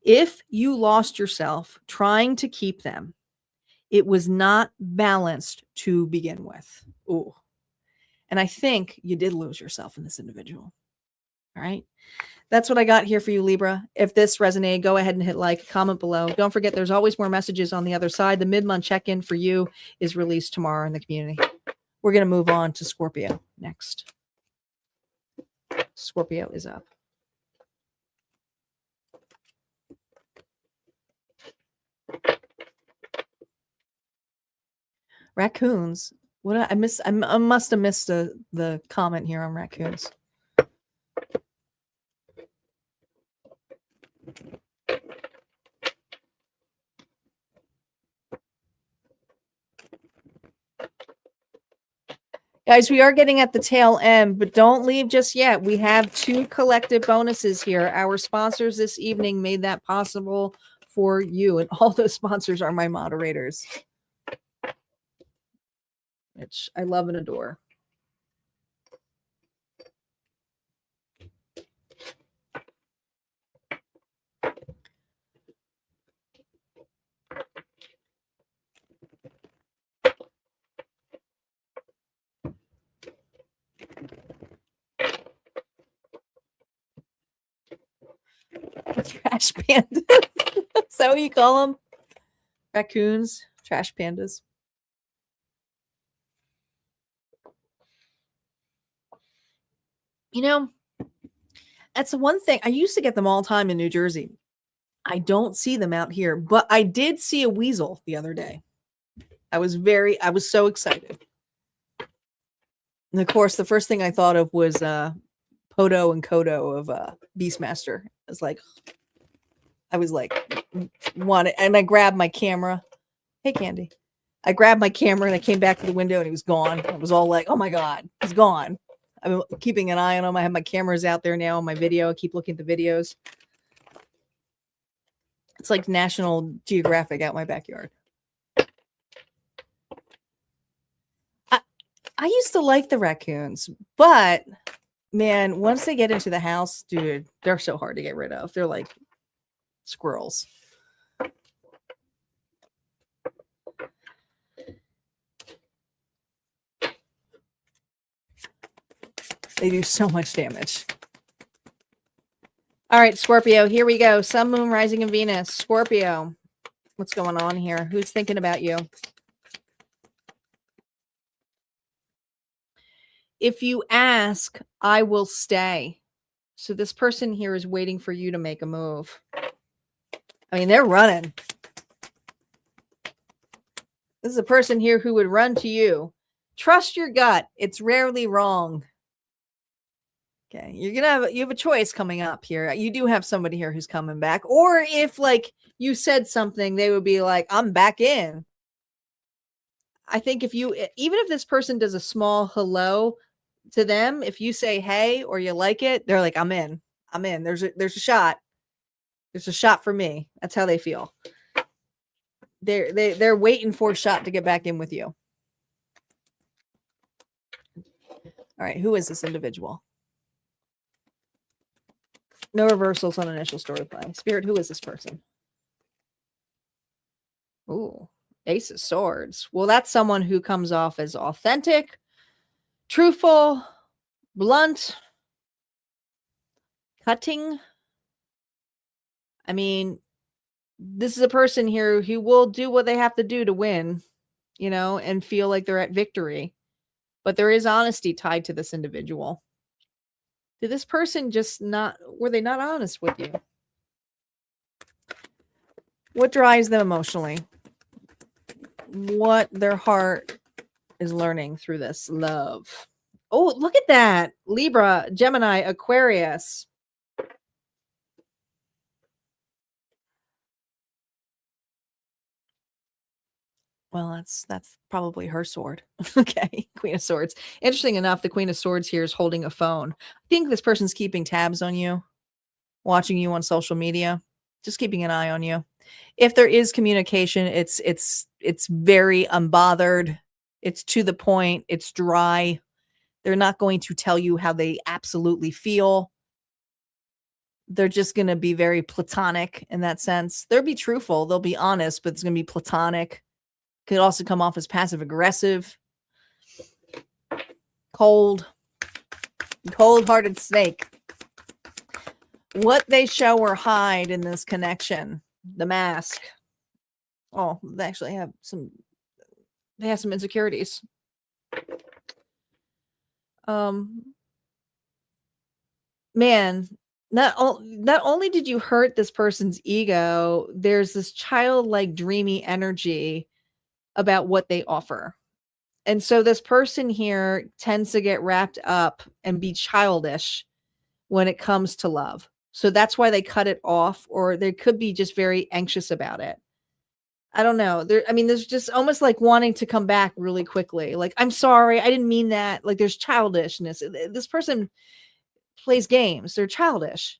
If you lost yourself trying to keep them, it was not balanced to begin with. Ooh. And I think you did lose yourself in this individual. All right. That's what I got here for you, Libra. If this resonated, go ahead and hit like, comment below. Don't forget, there's always more messages on the other side. The mid-month check-in for you is released tomorrow in the community. We're going to move on to Scorpio next. Scorpio is up. Raccoons. What did I miss? I must have missed the comment here on raccoons. Guys, we are getting at the tail end, but don't leave just yet. We have 2 collective bonuses here. Our sponsors this evening made that possible for you, and all those sponsors are my moderators, which I love and adore. Trash pandas. Is that what you call them? Raccoons, trash pandas. That's the one thing. I used to get them all the time in New Jersey. I don't see them out here, but I did see a weasel the other day. I was so excited. And of course, the first thing I thought of was Podo and Kodo of Beastmaster. I was like, and I grabbed my camera. Hey, Candy. I grabbed my camera and I came back to the window and he was gone. I was all like, oh my God, he's gone. I'm keeping an eye on them. I have my cameras out there now on my video. I keep looking at the videos. It's like National Geographic out in my backyard. I used to like the raccoons, but man, once they get into the house, dude, they're so hard to get rid of. They're like squirrels. They do so much damage. All right, Scorpio, here we go. Sun, Moon, Rising, and Venus. Scorpio, what's going on here? Who's thinking about you? If you ask, I will stay. So this person here is waiting for you to make a move. I mean, they're running. This is a person here who would run to you. Trust your gut. It's rarely wrong. Okay, you have a choice coming up here. You do have somebody here who's coming back. Or if like you said something, they would be like, I'm back in. I think even if this person does a small hello to them, if you say hey or you like it, they're like, I'm in. There's a shot. There's a shot for me. That's how they feel. They're waiting for a shot to get back in with you. All right, who is this individual? No reversals on initial storyline. Spirit, who is this person? Ooh, Ace of Swords. Well, that's someone who comes off as authentic, truthful, blunt, cutting. I mean, this is a person here who will do what they have to do to win, and feel like they're at victory. But there is honesty tied to this individual. Did this person were they not honest with you? What drives them emotionally? What their heart is learning through this love. Oh, look at that. Libra, Gemini, Aquarius. Well, that's probably her sword. Okay, Queen of Swords. Interesting enough, the Queen of Swords here is holding a phone. I think this person's keeping tabs on you, watching you on social media, just keeping an eye on you. If there is communication, it's very unbothered. It's to the point. It's dry. They're not going to tell you how they absolutely feel. They're just going to be very platonic in that sense. They'll be truthful. They'll be honest, but it's going to be platonic. Could also come off as passive aggressive, cold-hearted snake. What they show or hide in this connection, the mask. Oh, they actually have some insecurities. Man, not only did you hurt this person's ego, there's this childlike dreamy energy about what they offer. And so this person here tends to get wrapped up and be childish when it comes to love. So that's why they cut it off, or they could be just very anxious about it. I don't know. There's just almost like wanting to come back really quickly. Like, I'm sorry, I didn't mean that. Like, there's childishness. This person plays games. They're childish.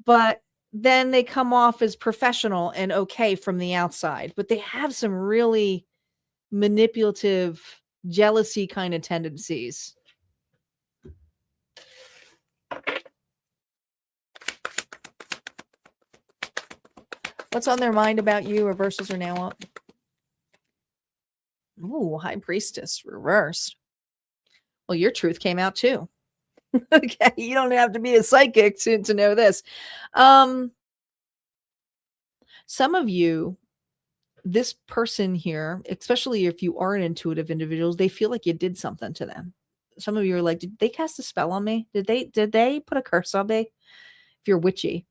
But then they come off as professional and okay from the outside, but they have some really manipulative, jealousy kind of tendencies. What's on their mind about you? Reversals are now up. Ooh, High Priestess reversed. Well, your truth came out too. Okay, you don't have to be a psychic to know this. Some of you, this person here, especially if you are an intuitive individual, they feel like you did something to them. Some of you are like, did they cast a spell on me? Did they put a curse on me? If you're witchy.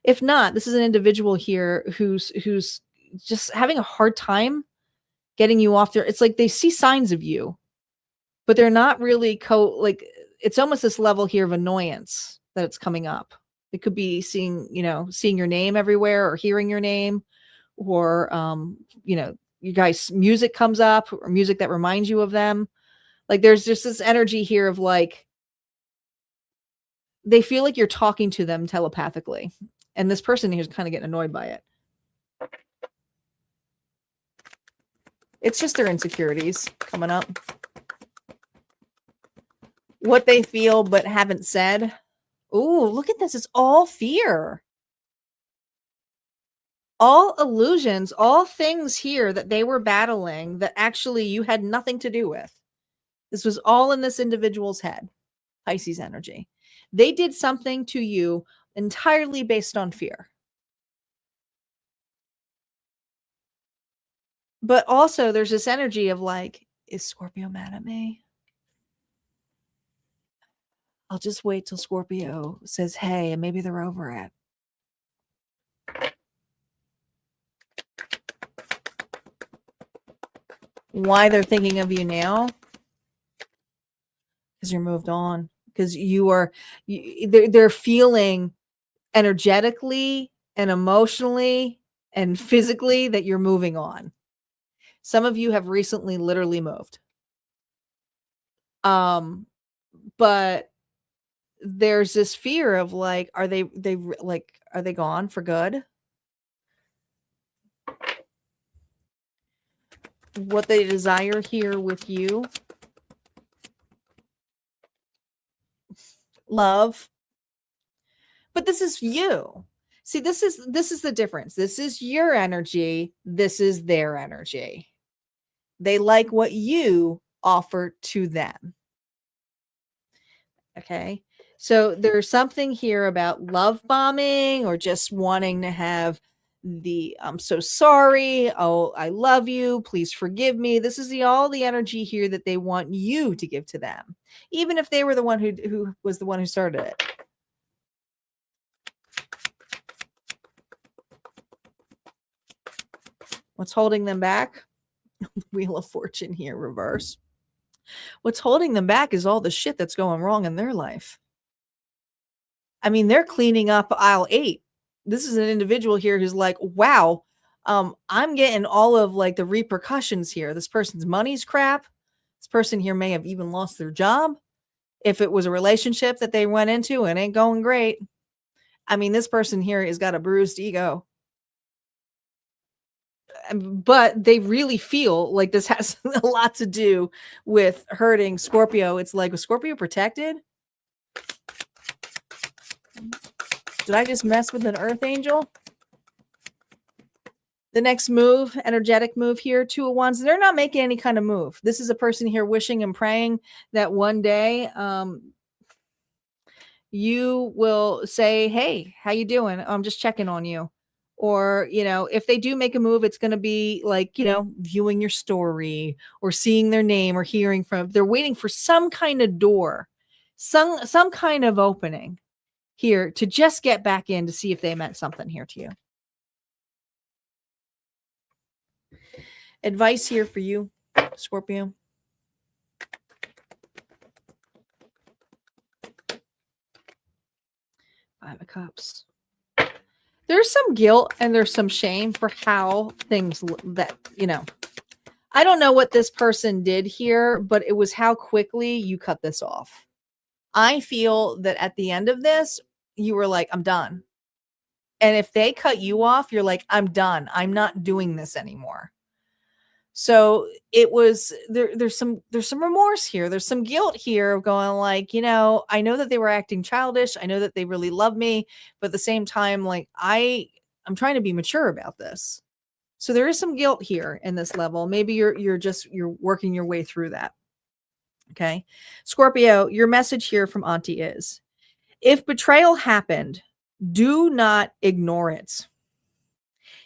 If not, this is an individual here who's just having a hard time getting you off there. It's like they see signs of you, but they're not really it's almost this level here of annoyance that it's coming up. It could be seeing your name everywhere, or hearing your name, or you guys' music comes up, or music that reminds you of them, Like there's just this energy here of like, they feel like you're talking to them telepathically. And this person here is kind of getting annoyed by it. It's just their insecurities coming up. What they feel but haven't said. Ooh, look at this. It's all fear. All illusions, all things here that they were battling that actually you had nothing to do with. This was all in this individual's head. Pisces energy. They did something to you entirely based on fear. But also there's this energy of like, is Scorpio mad at me? I'll just wait till Scorpio says, hey, and maybe they're over it. Why they're thinking of you now? Because you're moved on. Because they're feeling energetically and emotionally and physically that you're moving on. Some of you have recently literally moved. But there's this fear of like, are they gone for good? What they desire here with you. Love. But this is you. See, this is the difference. This is your energy. This is their energy. They like what you offer to them. Okay. So there's something here about love bombing or just wanting to have the I'm so sorry. Oh, I love you. Please forgive me. This is all the energy here that they want you to give to them, even if they were the one who was the one who started it. What's holding them back? Wheel of Fortune here, reverse. What's holding them back is all the shit that's going wrong in their life. I mean, they're cleaning up aisle 8. This is an individual here who's like, wow, I'm getting all of like the repercussions here. This person's money's crap. This person here may have even lost their job. If it was a relationship that they went into and ain't going great. I mean, this person here has got a bruised ego. But they really feel like this has a lot to do with hurting Scorpio. It's like, was Scorpio protected? Did I just mess with an earth angel? The next move, energetic move here, 2 of Wands. They're not making any kind of move. This is a person here wishing and praying that one day you will say, hey, how you doing? I'm just checking on you. Or, if they do make a move, it's going to be like, viewing your story or seeing their name or hearing from. They're waiting for some kind of door, some kind of opening here to just get back in to see if they meant something here to you. Advice here for you, Scorpio. Five of Cups. There's some guilt and there's some shame for how things that, I don't know what this person did here, but it was how quickly you cut this off. I feel that at the end of this, you were like, I'm done. And if they cut you off, you're like, I'm done. I'm not doing this anymore. So it was there's some remorse here. There's some guilt here of going like, I know that they were acting childish. I know that they really love me, but at the same time, like I'm trying to be mature about this. So there is some guilt here in this level. Maybe you're working your way through that. Okay. Scorpio, your message here from Auntie is, if betrayal happened, do not ignore it.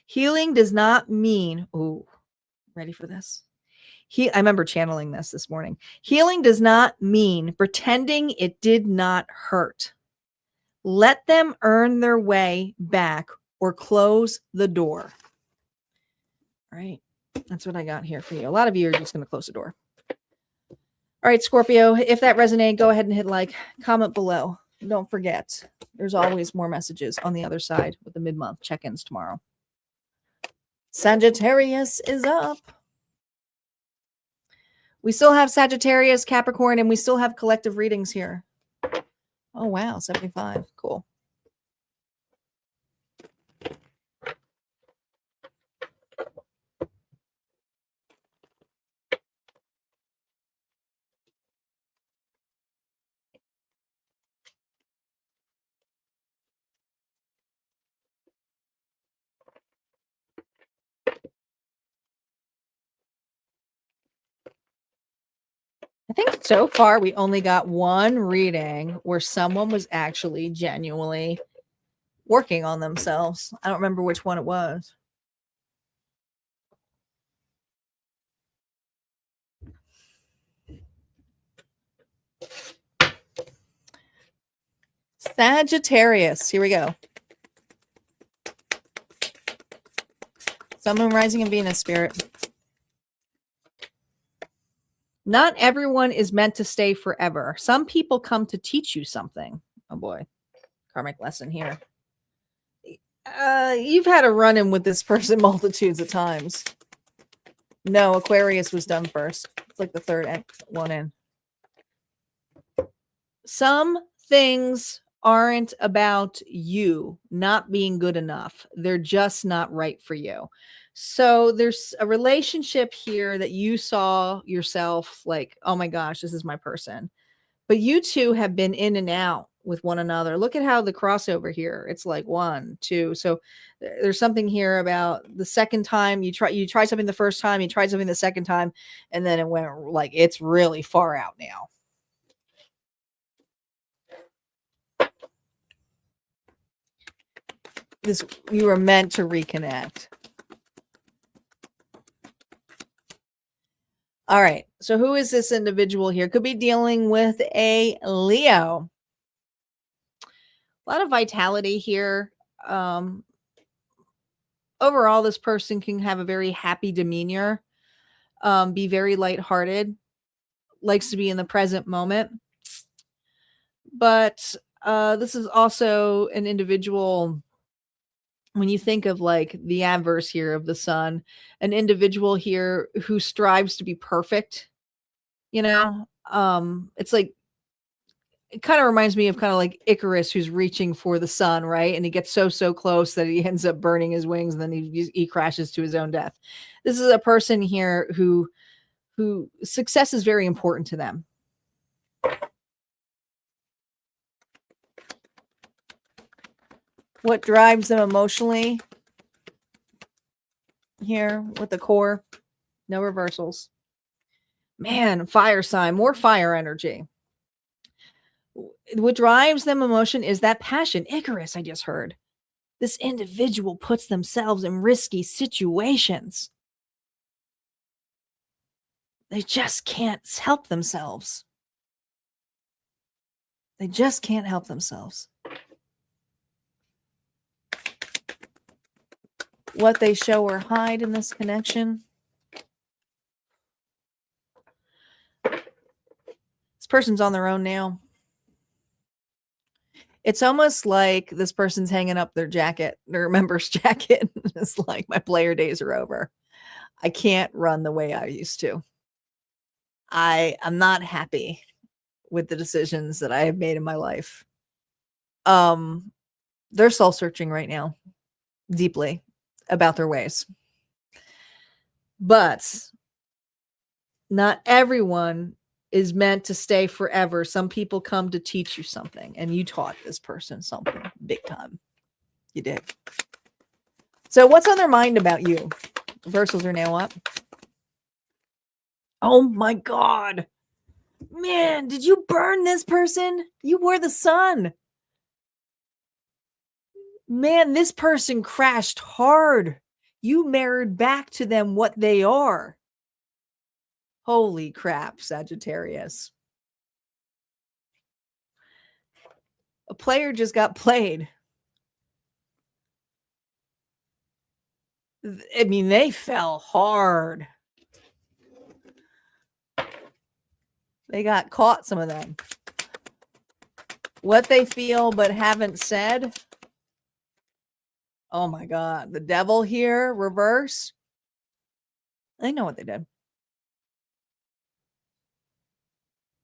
Healing does not mean, ready for this? I remember channeling this morning. Healing does not mean pretending it did not hurt. Let them earn their way back or close the door. All right. That's what I got here for you. A lot of you are just going to close the door. All right, Scorpio, if that resonated, go ahead and hit like, comment below. Don't forget, there's always more messages on the other side with the mid-month check-ins tomorrow. Sagittarius is up. We still have Sagittarius, Capricorn, and we still have collective readings here. Oh, wow. 75. Cool. I think so far we only got one reading where someone was actually genuinely working on themselves. I don't remember which one it was. Sagittarius. Here we go. Sun, Moon, Rising, and Venus, Spirit. Not everyone is meant to stay forever. Some people come to teach you something. Oh boy. Karmic lesson here. You've had a run-in with this person multitudes of times. No, Aquarius was done first. It's like the third one in. Some things aren't about you not being good enough. They're just not right for you. So there's a relationship here that you saw yourself like, oh my gosh, this is my person. But you two have been in and out with one another. Look at how the crossover here. It's like 1, 2. So there's something here about the second time you tried something the first time, you tried something the second time, and then it went like it's really far out now. You were meant to reconnect. All right. So who is this individual here? Could be dealing with a Leo. A lot of vitality here. Overall, this person can have a very happy demeanor, be very lighthearted, likes to be in the present moment. But this is also an individual, when you think of like the adverse here of the sun, an individual here who strives to be perfect, it's like, it kind of reminds me of kind of like Icarus, who's reaching for the sun, right? And he gets so close that he ends up burning his wings, and then he crashes to his own death. This is a person here who success is very important to them. What drives them emotionally here with the core? No reversals. Man, fire sign, more fire energy. What drives them emotion is that passion. Icarus, I just heard. This individual puts themselves in risky situations. They just can't help themselves. They just can't help themselves. What they show or hide in this connection. This person's on their own now. It's almost like this person's hanging up their jacket, their member's jacket. It's like, my player days are over. I can't run the way I used to. I'm not happy with the decisions that I have made in my life. They're soul searching right now, deeply, about their ways. But not everyone is meant to stay forever. Some people come to teach you something, and you taught this person something big time. You did. So what's on their mind about you? Reversals are now up. Oh my God. Man, did you burn this person? You were the sun. Man, this person crashed hard. You mirrored back to them what they are. Holy crap, Sagittarius. A player just got played. I mean, they fell hard. They got caught, some of them. What they feel but haven't said. Oh my God. The devil here, reverse. They know what they did.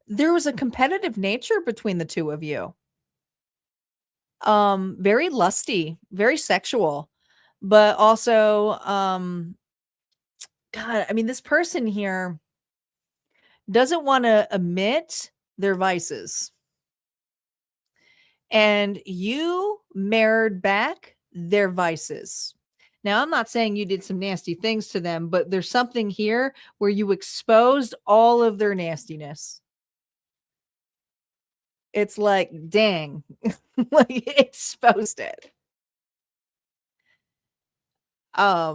There was a competitive nature between the two of you. Very lusty, very sexual, but also, God, I mean, this person here doesn't want to admit their vices. And you mirrored back their vices. Now, I'm not saying you did some nasty things to them, but there's something here where you exposed all of their nastiness. It's like, dang, like exposed it. I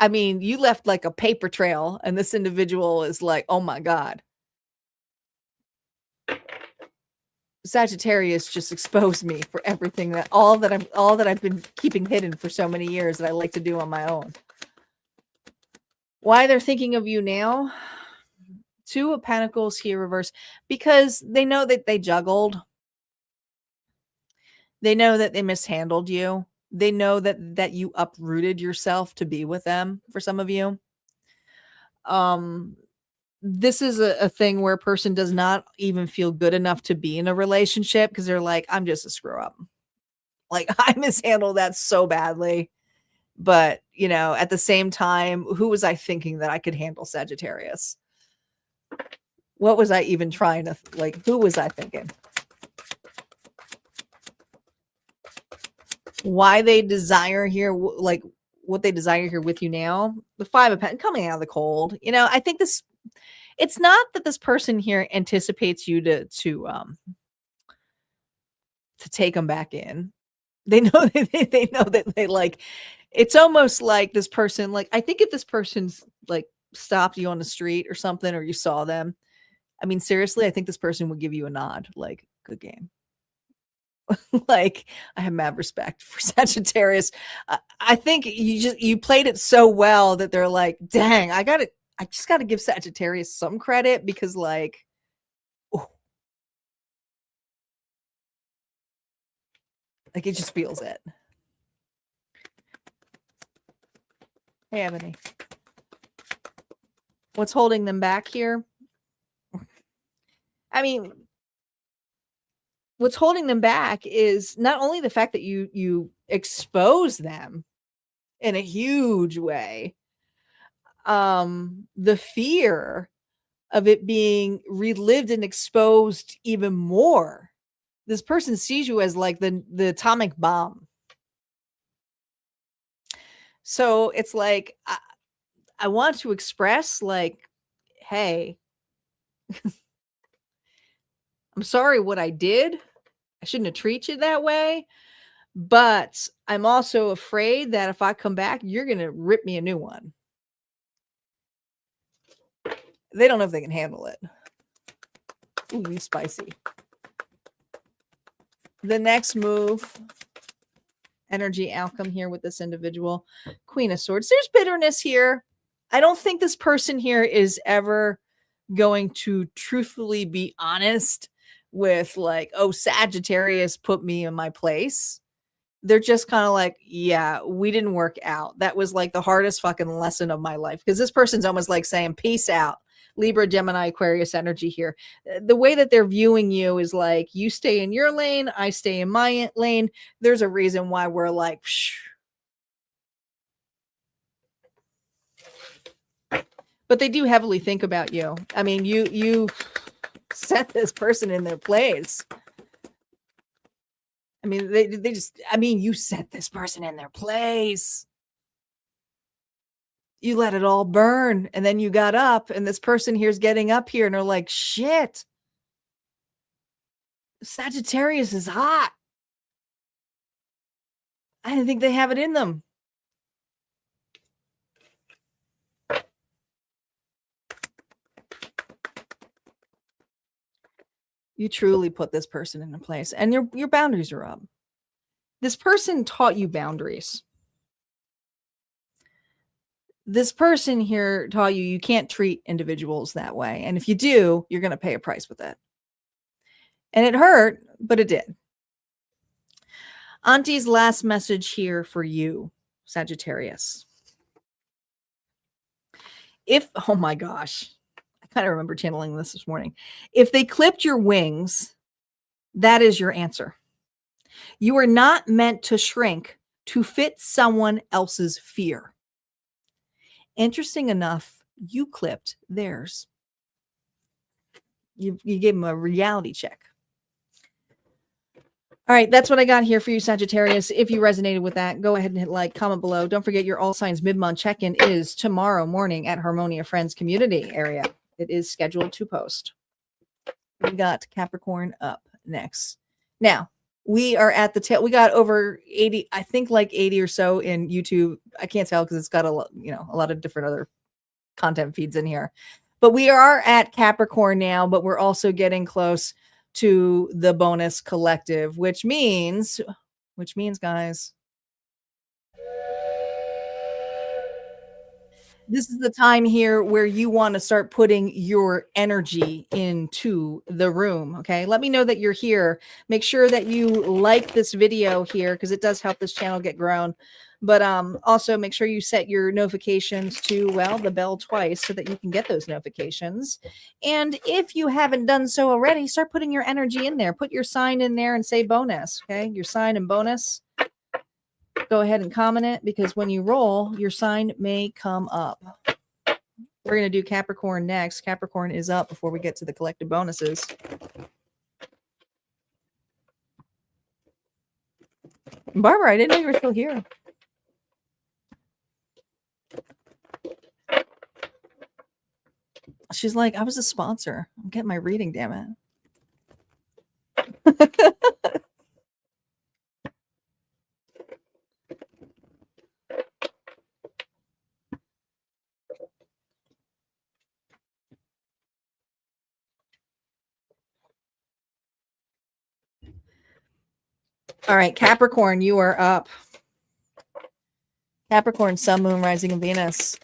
mean, you left like a paper trail, and this individual is like, oh my God. Sagittarius just exposed me for everything that all that I've been keeping hidden for so many years that I like to do on my own. Why they're thinking of you now? Two of Pentacles here reverse, because they know that they juggled. They know that they mishandled you. They know that you uprooted yourself to be with them. For some of you, this is a thing where a person does not even feel good enough to be in a relationship because they're like, I'm just a screw up. Like, I mishandled that so badly. But, you know, at the same time, who was I thinking that I could handle Sagittarius? What was I even trying to, like, who was I thinking? Why they desire here, like, what they desire here with you now? The Five of Pentacles coming out of the cold. You know, I think this, it's not that this person here anticipates you to take them back in. They know they know that they like, it's almost like this person, like, I think if this person's like stopped you on the street or something, or you saw them, I mean, seriously, I think this person would give you a nod, like, good game. Like, I have mad respect for Sagittarius. I think you played it so well that they're like, dang, I just got to give Sagittarius some credit, because like, oh, like it just feels it. Hey, Ebony. What's holding them back here? I mean, what's holding them back is not only the fact that you expose them in a huge way, the fear of it being relived and exposed even more. This person sees you as like the atomic bomb. So it's like, I want to express like, hey, I'm sorry what I did. I shouldn't have treated you that way. But I'm also afraid that if I come back, you're going to rip me a new one. They don't know if they can handle it. Ooh, spicy. The next move, energy outcome here with this individual, Queen of Swords. There's bitterness here. I don't think this person here is ever going to truthfully be honest with like, oh, Sagittarius put me in my place. They're just kind of like, yeah, we didn't work out. That was like the hardest fucking lesson of my life. Because this person's almost like saying, peace out. Libra, Gemini, Aquarius energy here. The way that they're viewing you is like, you stay in your lane, I stay in my lane. There's a reason why we're like, psh. But they do heavily think about you. I mean, you set this person in their place. I mean, they just, I mean, you set this person in their place. You let it all burn, and then you got up, and this person here's getting up here, and they're like, shit, Sagittarius is hot. I didn't think they have it in them. You truly put this person in a place, and your boundaries are up. This person taught you boundaries. This person here taught you can't treat individuals that way. And if you do, you're going to pay a price with it. And it hurt, but it did. Auntie's last message here for you, Sagittarius. Oh my gosh, kind of remember channeling this morning. If they clipped your wings, that is your answer. You are not meant to shrink to fit someone else's fear. Interesting enough, you clipped theirs. You gave them a reality check. All right, that's what I got here for you, Sagittarius. If you resonated with that, go ahead and hit like, comment below. Don't forget your all signs mid-month check-in is tomorrow morning at Harmonia Friends Community area. It is scheduled to post. We got Capricorn up next. Now, we are at the tail. We got over 80, I think like 80 or so in YouTube. I can't tell because it's got a lot of different other content feeds in here. But we are at Capricorn now, but we're also getting close to the bonus collective, which means, guys, this is the time here where you want to start putting your energy into the room. Okay. Let me know that you're here. Make sure that you like this video here because it does help this channel get grown. But also make sure you set your notifications to, well, the bell twice so that you can get those notifications. And if you haven't done so already, start putting your energy in there. Put your sign in there and say bonus. Okay. Your sign and bonus. Go ahead and comment it because when you roll, your sign may come up. We're going to do Capricorn next. Capricorn is up before we get to the collective bonuses. Barbara, I didn't know you were still here. She's like, I was a sponsor. I'm getting my reading, damn it. All right, Capricorn, you are up. Capricorn, Sun, Moon, Rising, and Venus.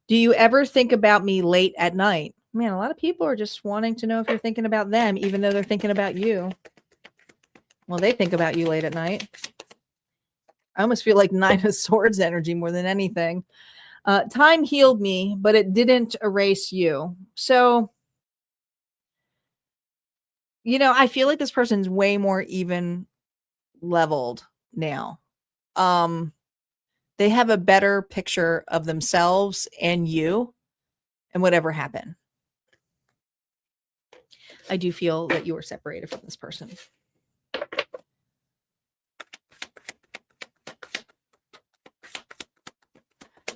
Do you ever think about me late at night? Man, a lot of people are just wanting to know if you're thinking about them, even though they're thinking about you. Well, they think about you late at night. I almost feel like Nine of Swords energy more than anything. Time healed me, but it didn't erase you. So, I feel like this person's way more even leveled now. They have a better picture of themselves and you and whatever happened. I do feel that you were separated from this person.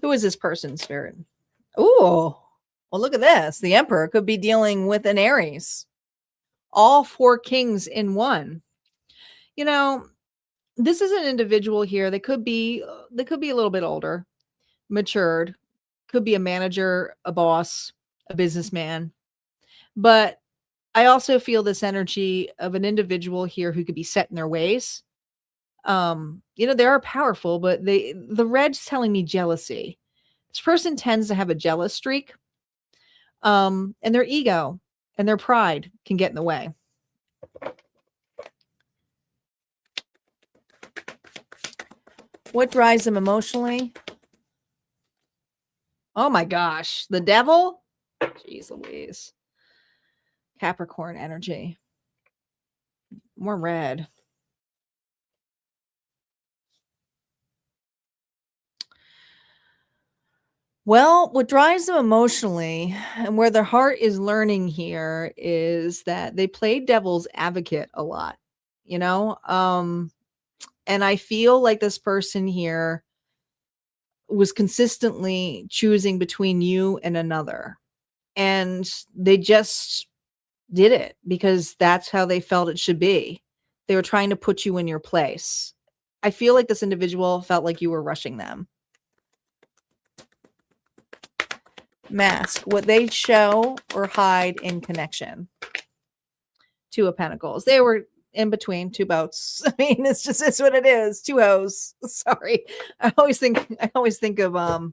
Who is this person, Spirit? Oh, well, look at this. The Emperor could be dealing with an Aries. All 4 kings in one. This is an individual here. They could be a little bit older, matured, could be a manager, a boss, a businessman. But I also feel this energy of an individual here who could be set in their ways. They are powerful, but the red's telling me jealousy. This person tends to have a jealous streak. And their ego and their pride can get in the way. What drives them emotionally? Oh my gosh, the devil? Jeez Louise. Capricorn energy. More red. Well, what drives them emotionally and where their heart is learning here is that they play devil's advocate a lot, and I feel like this person here was consistently choosing between you and another. And they just did it because that's how they felt it should be. They were trying to put you in your place. I feel like this individual felt like you were rushing them. Mask, what they show or hide in connection. 2 of Pentacles. They were in between 2 boats. I mean, it's what it is. 2 hoes. Sorry. I always think of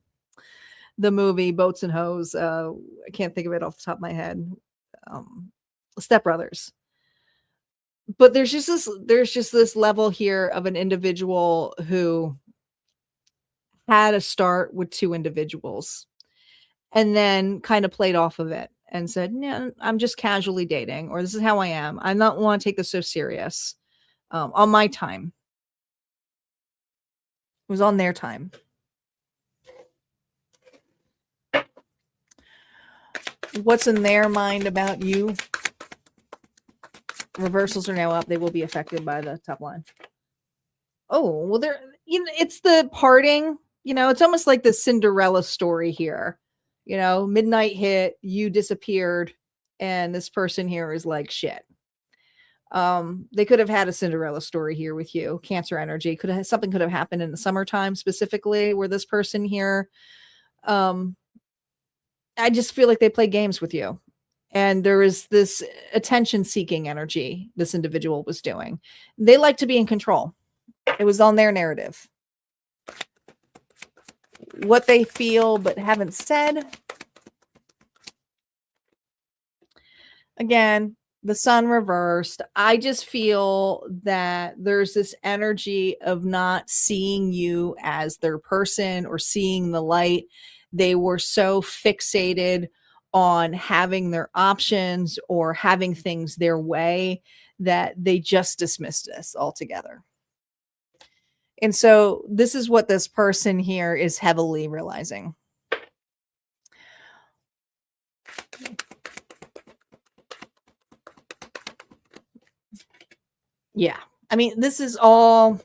the movie Boats and Hoes. I can't think of it off the top of my head. Step Brothers. But there's just this level here of an individual who had a start with two individuals and then kind of played off of it and said, no, I'm just casually dating, or this is how I am. I don't want to take this so serious on my time. It was on their time. What's in their mind about you? Reversals are now up. They will be affected by the top line. Oh, well, it's the parting. It's almost like the Cinderella story here. Midnight hit, you disappeared, and this person here is like shit. They could have had a Cinderella story here with you. Cancer energy something could have happened in the summertime specifically, where this person here, I just feel like they play games with you. And there is this attention seeking energy this individual was doing. They like to be in control. It was on their narrative. What they feel but haven't said. Again, the sun reversed. I just feel that there's this energy of not seeing you as their person or seeing the light. They were so fixated on having their options or having things their way that they just dismissed us altogether. And so this is what this person here is heavily realizing. Yeah. I mean, this is all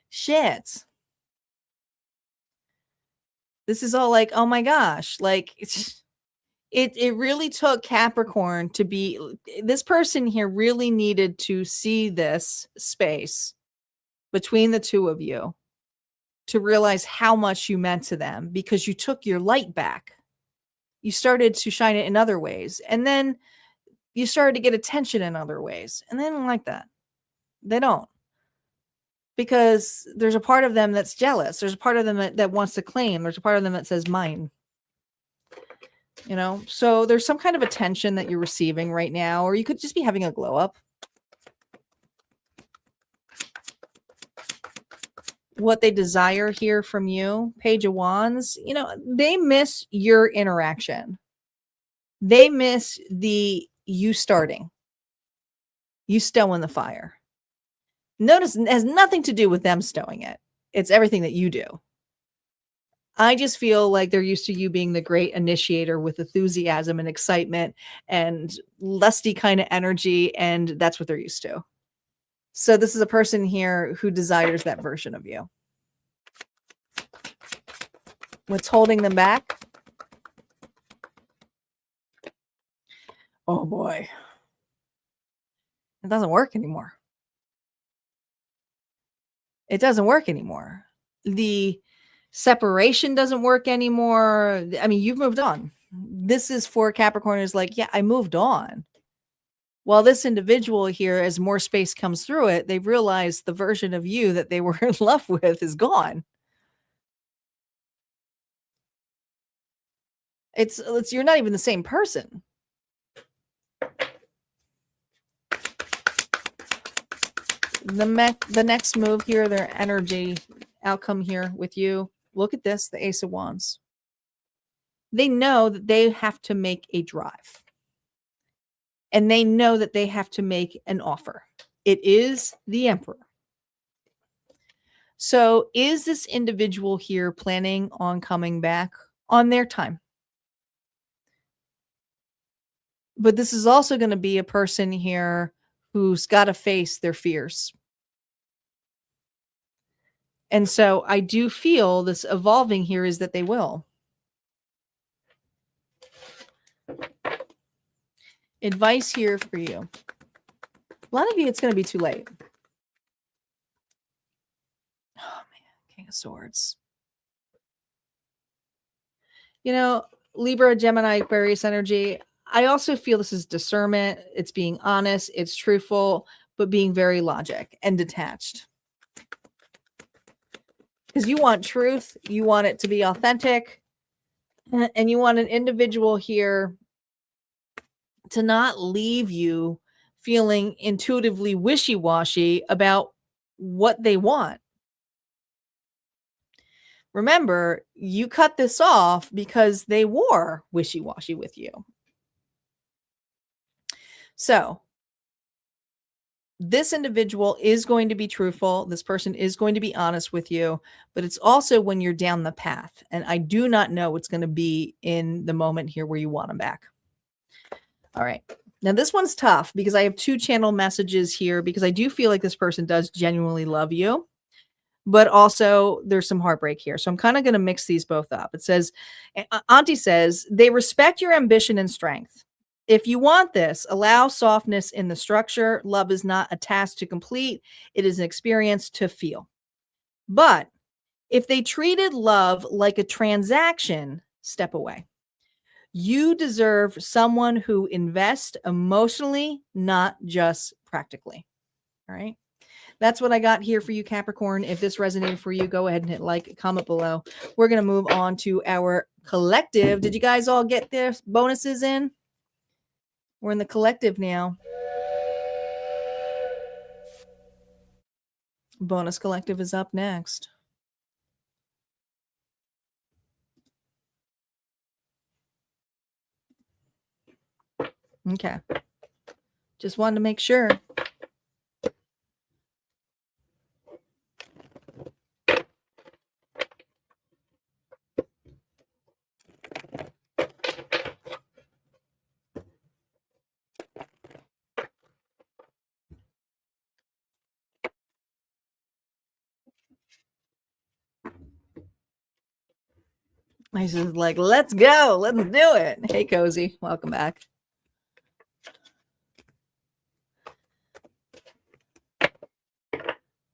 shit. This is all like, oh my gosh, like it really took Capricorn to be, this person here really needed to see this space between the two of you to realize how much you meant to them, because you took your light back. You started to shine it in other ways. And then you started to get attention in other ways. And they don't like that. They don't. Because there's a part of them that's jealous. There's a part of them that wants to claim. There's a part of them that says mine. So there's some kind of attention that you're receiving right now, or you could just be having a glow up. What they desire here from you, Page of Wands, they miss your interaction. They miss you starting. You stow in the fire. Notice it has nothing to do with them stowing it. It's everything that you do. I just feel like they're used to you being the great initiator with enthusiasm and excitement and lusty kind of energy, and that's what they're used to. So this is a person here who desires that version of you. What's holding them back? Oh boy. It doesn't work anymore. It doesn't work anymore. The separation doesn't work anymore. I mean, you've moved on. This is for Capricorn is like, yeah, I moved on. While this individual here, as more space comes through it, they realize the version of you that they were in love with is gone. It's you're not even the same person. The next move here, their energy outcome here with you. Look at this, the Ace of Wands. They know that they have to make a drive. And they know that they have to make an offer. It is the Emperor. So is this individual here planning on coming back on their time? But this is also going to be a person here who's got to face their fears. And so I do feel this evolving here is that they will. Advice here for you. A lot of you, it's going to be too late. Oh, man. King of Swords. Libra, Gemini, Aquarius energy. I also feel this is discernment. It's being honest. It's truthful, but being very logic and detached. Because you want truth. You want it to be authentic. And you want an individual here to not leave you feeling intuitively wishy-washy about what they want. Remember, you cut this off because they were wishy-washy with you. So this individual is going to be truthful. This person is going to be honest with you, but it's also when you're down the path. And I do not know what's going to be in the moment here where you want them back. All right. Now this one's tough because I have two channel messages here because I do feel like this person does genuinely love you, but also there's some heartbreak here. So I'm kind of going to mix these both up. It says, Auntie says, they respect your ambition and strength. If you want this, allow softness in the structure. Love is not a task to complete. It is an experience to feel. But if they treated love like a transaction, step away. You deserve someone who invests emotionally, not just practically. All right. That's what I got here for you, Capricorn. If this resonated for you, go ahead and hit like, comment below. We're going to move on to our collective. Did you guys all get their bonuses in? We're in the collective now. Bonus collective is up next. Okay. Just wanted to make sure. I said, like, let's go. Let's do it. Hey, Cozy. Welcome back.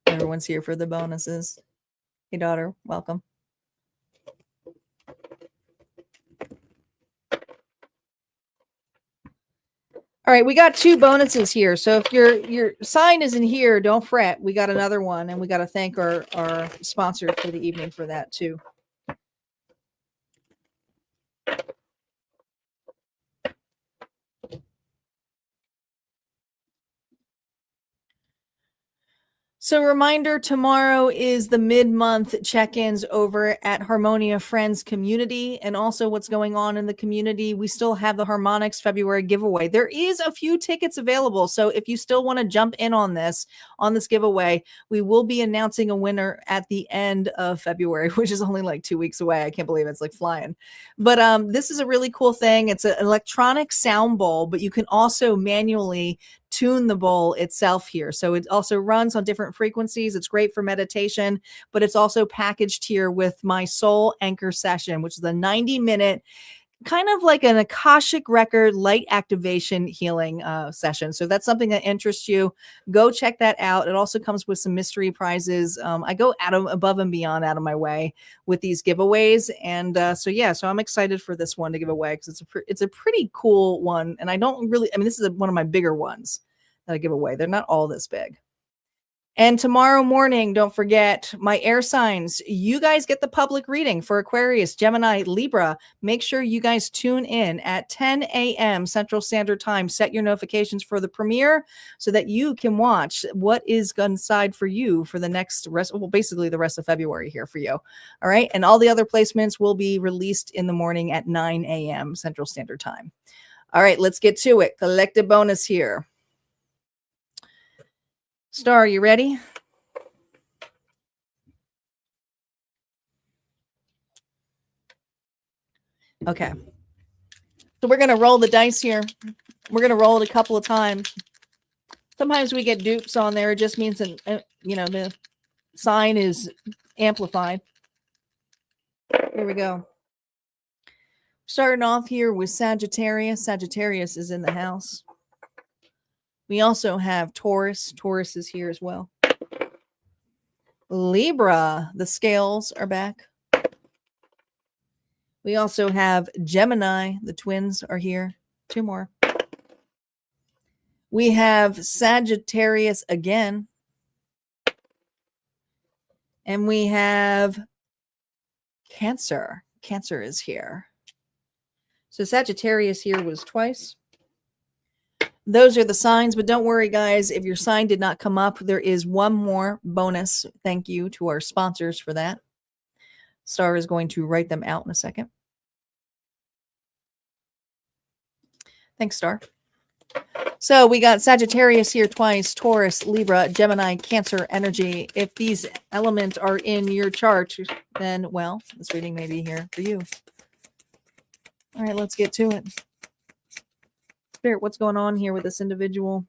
Everyone's here for the bonuses. Hey, daughter. Welcome. All right, we got two bonuses here. So if your sign isn't here, don't fret. We got another one, and we got to thank our sponsor for the evening for that too. So reminder, tomorrow is the mid-month check-ins over at Harmonia Friends Community, and also what's going on in the community. We still have the Harmonics February giveaway. There is a few tickets available. So if you still want to jump in on this giveaway, we will be announcing a winner at the end of February, which is only like 2 weeks away. I can't believe it's like flying. But this is a really cool thing. It's an electronic sound bowl, but you can also manually tune the bowl itself here. So it also runs on different frequencies. It's great for meditation, but it's also packaged here with my soul anchor session, which is a 90-minute kind of like an Akashic record light activation healing session. So if that's something that interests you, go check that out. It also comes with some mystery prizes. I go above and beyond out of my way with these giveaways. And so I'm excited for this one to give away because it's a pretty cool one. And this is one of my bigger ones that I give away. They're not all this big. And tomorrow morning, don't forget my air signs. You guys get the public reading for Aquarius, Gemini, Libra. Make sure you guys tune in at 10 a.m. Central Standard Time. Set your notifications for the premiere so that you can watch what is inside for you for the basically the rest of February here for you. All right. And all the other placements will be released in the morning at 9 a.m. Central Standard Time. All right, let's get to it. Collective bonus here. Star, you ready? Okay. So we're going to roll the dice here. We're going to roll it a couple of times. Sometimes we get dupes on there. It just means that, the sign is amplified. Here we go. Starting off here with Sagittarius. Sagittarius is in the house. We also have Taurus. Taurus is here as well. Libra, the scales are back. We also have Gemini. The twins are here. Two more. We have Sagittarius again. And we have Cancer. Cancer is here. So Sagittarius here was twice. Those are the signs, but don't worry, guys. If your sign did not come up, there is one more bonus. Thank you to our sponsors for that. Star is going to write them out in a second. Thanks, Star. So we got Sagittarius here twice, Taurus, Libra, Gemini, Cancer energy. If these elements are in your chart, then, well, this reading may be here for you. All right, let's get to it. Spirit, what's going on here with this individual?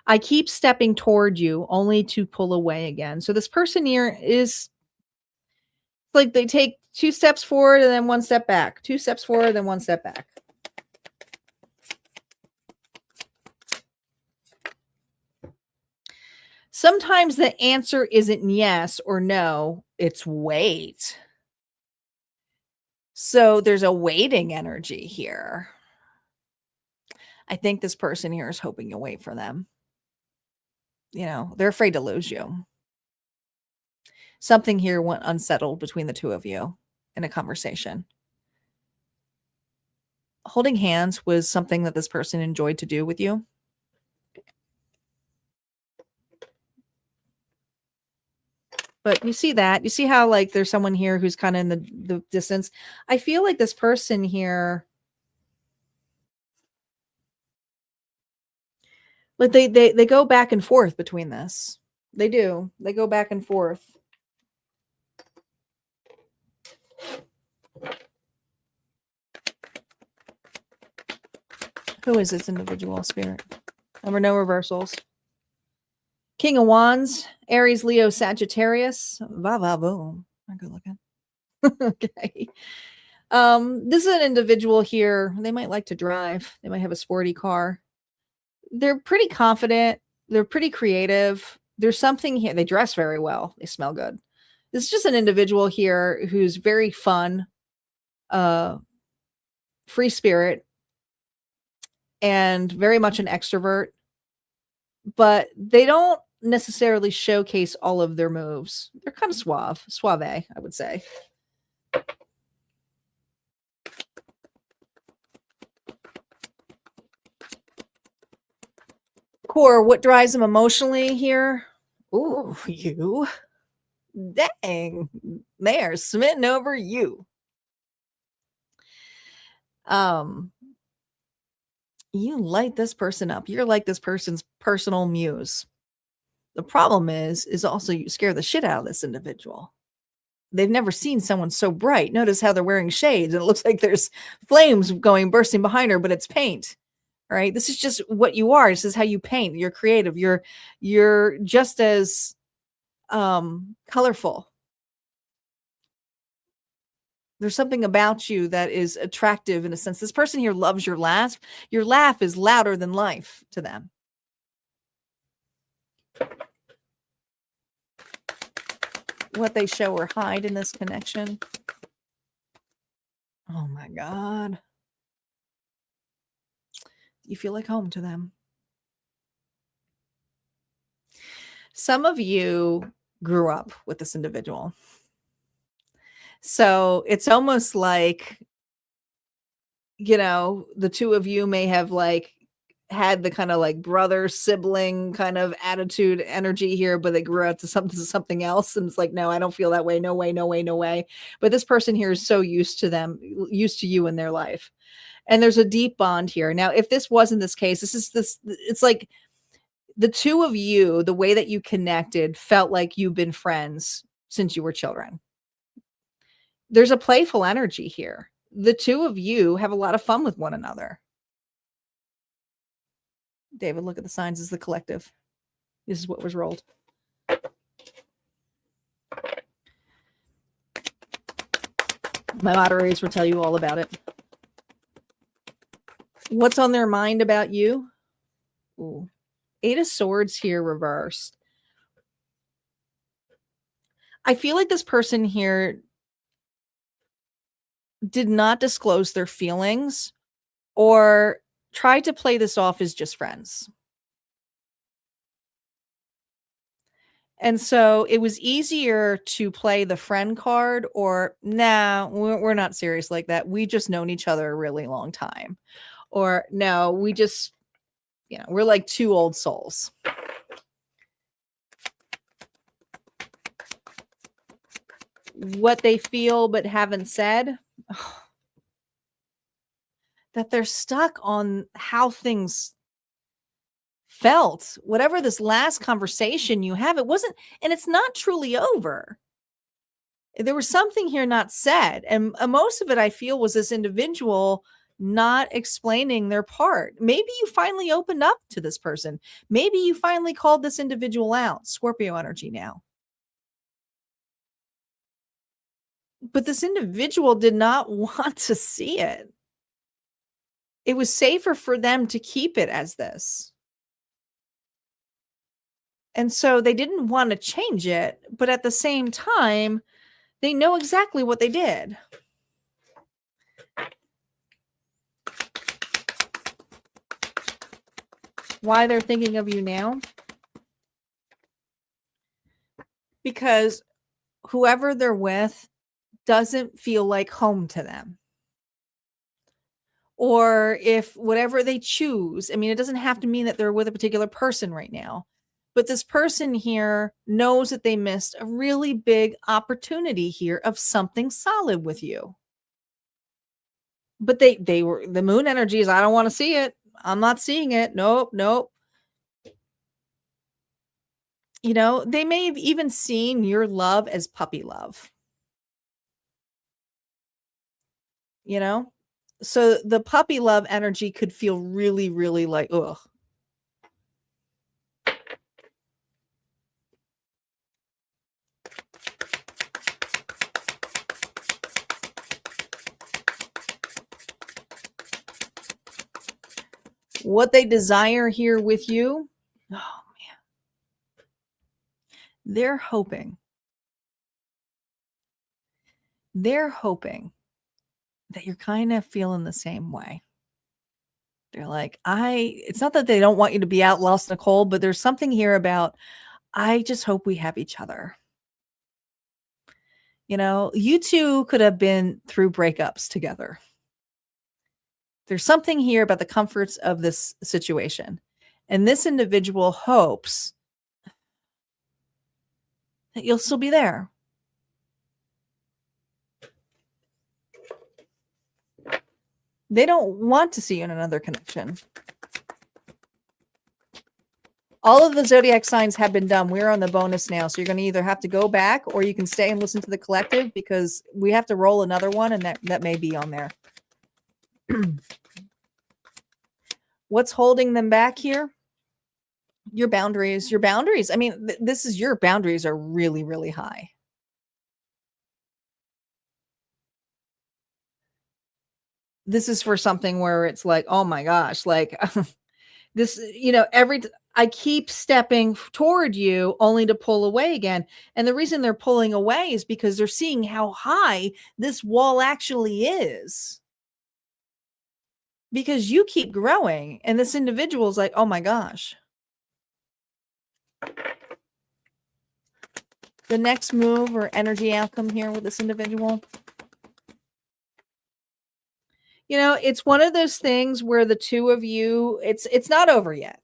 I keep stepping toward you only to pull away again. So this person here is like they take 2 steps forward and then 1 step back. 2 steps forward, then 1 step back. Sometimes the answer isn't yes or no, it's wait. So there's a waiting energy here. I think this person here is hoping you wait for them. You know, they're afraid to lose you. Something here went unsettled between the two of you in a conversation. Holding hands was something that this person enjoyed to do with you. But you see that. You see how, like, there's someone here who's kind of in the distance. I feel like this person here, like they go back and forth between this. They do. They go back and forth. Who is this individual, Spirit? Number no reversals. King of Wands, Aries, Leo, Sagittarius. Va va boom. Not good looking. Okay. This is an individual here. They might like to drive. They might have a sporty car. They're pretty confident. They're pretty creative. There's something here. They dress very well. They smell good. This is just an individual here who's very fun, free spirit, and very much an extrovert. But they don't necessarily showcase all of their moves. They're kind of suave, I would say. Core, what drives them emotionally here? Ooh, you. Dang. They are smitten over you. You light this person up. You're like this person's personal muse. The problem is also you scare the shit out of this individual. They've never seen someone so bright. Notice how they're wearing shades and it looks like there's flames bursting behind her, but it's paint. All right. This is just what you are. This is how you paint. You're creative. You're just as colorful. There's something about you that is attractive in a sense. This person here loves your laugh. Your laugh is louder than life to them. What they show or hide in this connection. Oh my God. You feel like home to them. Some of you grew up with this individual. So it's almost like, you know, the two of you may have like had the kind of like brother sibling kind of attitude energy here, but they grew up to something else. And it's like, no, I don't feel that way. No way, no way, no way. But this person here is so used to you in their life. And there's a deep bond here. Now, if this wasn't this case, it's like the two of you, the way that you connected felt like you've been friends since you were children. There's a playful energy here. The two of you have a lot of fun with one another. David, look at the signs as the collective. This is what was rolled. My moderators will tell you all about it. What's on their mind about you? Ooh. 8 of Swords here reversed. I feel like this person here did not disclose their feelings or tried to play this off as just friends. And so it was easier to play the friend card or, nah, we're not serious like that. We just known each other a really long time. Or no, we just, you know, we're like 2 old souls. what they feel but haven't said, that they're stuck on how things felt. Whatever this last conversation you have, it wasn't, and it's not truly over. There was something here not said. And most of it, I feel, was this individual not explaining their part. Maybe you finally opened up to this person. Maybe you finally called this individual out. Scorpio energy now. But this individual did not want to see it. It was safer for them to keep it as this. And so they didn't want to change it. But at the same time, they know exactly what they did. Why they're thinking of you now? Because whoever they're with doesn't feel like home to them. Or if whatever they choose, I mean, it doesn't have to mean that they're with a particular person right now. But this person here knows that they missed a really big opportunity here of something solid with you. But they were, the moon energy is, I don't want to see it. I'm not seeing it. Nope. You know, they may have even seen your love as puppy love. You know? So the puppy love energy could feel really, really like, ugh. What they desire here with you, oh man, they're hoping that you're kind of feeling the same way. They're like, it's not that they don't want you to be out lost in the cold, but there's something here about, I just hope we have each other. You know, you two could have been through breakups together. There's something here about the comforts of this situation. And this individual hopes that you'll still be there. They don't want to see you in another connection. All of the zodiac signs have been done. We're on the bonus now. So you're going to either have to go back or you can stay and listen to the collective because we have to roll another one and that may be on there. What's holding them back here? Your boundaries. I mean, this is your boundaries are really, really high. This is for something where it's like, oh my gosh, like this, you know, I keep stepping toward you only to pull away again. And the reason they're pulling away is because they're seeing how high this wall actually is. Because you keep growing and this individual is like, oh my gosh. The next move or energy outcome here with this individual. You know, it's one of those things where the two of you, it's not over yet.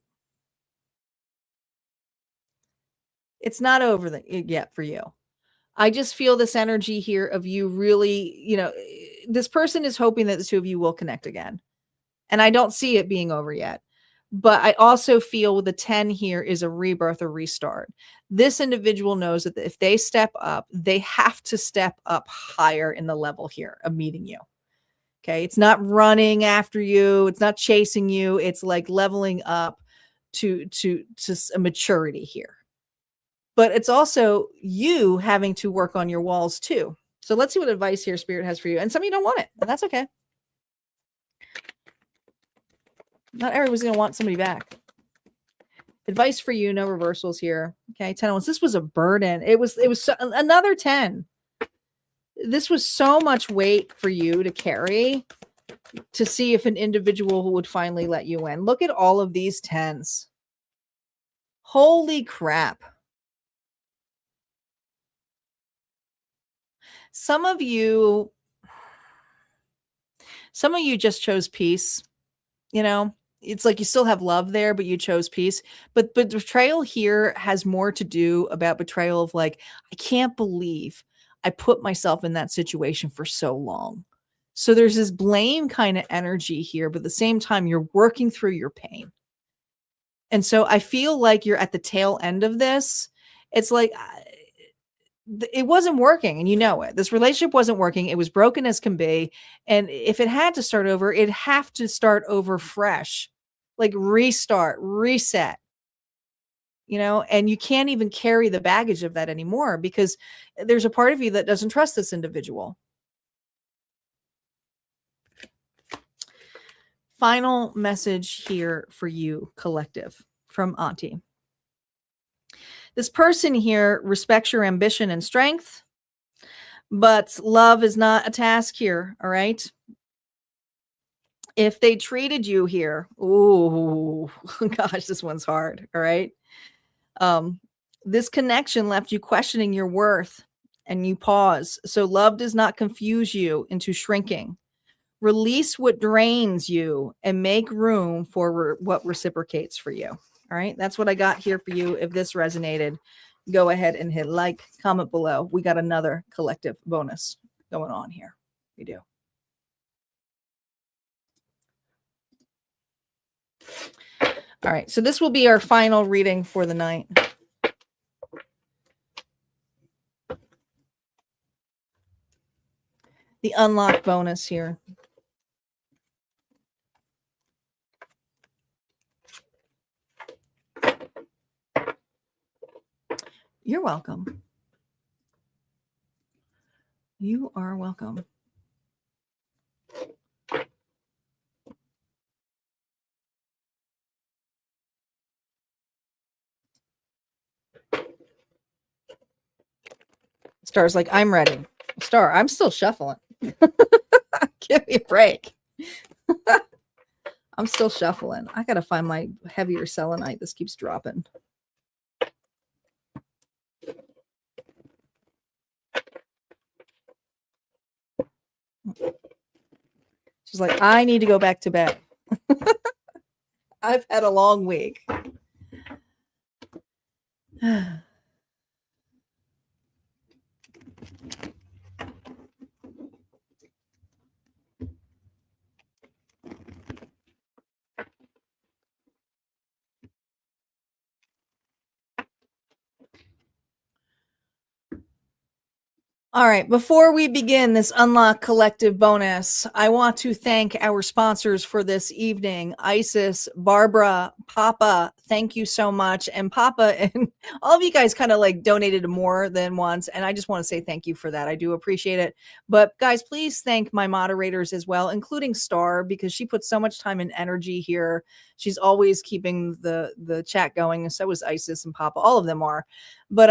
It's not over yet for you. I just feel this energy here of you really, you know, this person is hoping that the two of you will connect again. And I don't see it being over yet. But I also feel the 10 here is a rebirth or restart. This individual knows that if they step up, they have to step up higher in the level here of meeting you. Okay. It's not running after you. It's not chasing you. It's like leveling up to a maturity here. But it's also you having to work on your walls too. So let's see what advice here Spirit has for you. And some of you don't want it, and that's okay. Not everyone's going to want somebody back. Advice for you, no reversals here. Okay, 10 once. This was a burden. It was another 10. This was so much weight for you to carry to see if an individual would finally let you in. Look at all of these 10s. Holy crap. Some of you just chose peace. You know, it's like you still have love there, but you chose peace. But betrayal here has more to do about betrayal of like, I can't believe I put myself in that situation for so long. So there's this blame kind of energy here, but at the same time, you're working through your pain. And so I feel like you're at the tail end of this. It's like it wasn't working, and you know it. This relationship wasn't working. It was broken as can be. And if it had to start over, it'd have to start over fresh, like restart, reset, and you can't even carry the baggage of that anymore because there's a part of you that doesn't trust this individual. Final message here for you, collective, from Auntie. This person here respects your ambition and strength, but love is not a task here, all right? If they treated you here, ooh, gosh, this one's hard, all right? This connection left you questioning your worth, and you pause. So love does not confuse you into shrinking. Release what drains you and make room for what reciprocates for you. All right, that's what I got here for you. If this resonated, go ahead and hit like, comment below. We got another collective bonus going on here. We do. All right, so this will be our final reading for the night. The unlock bonus here. You're welcome. You are welcome. Star's like, I'm ready. Star, I'm still shuffling. Give me a break. I'm still shuffling. I got to find my heavier selenite. This keeps dropping. She's like, I need to go back to bed. I've had a long week. All right, before we begin this Unlock Collective bonus, I want to thank our sponsors for this evening, Isis, Barbara, Papa, thank you so much. And Papa and all of you guys kind of like donated more than once, and I just want to say thank you for that. I do appreciate it. But guys, please thank my moderators as well, including Star, because she puts so much time and energy here. She's always keeping the chat going, and so is Isis and Papa. All of them are. But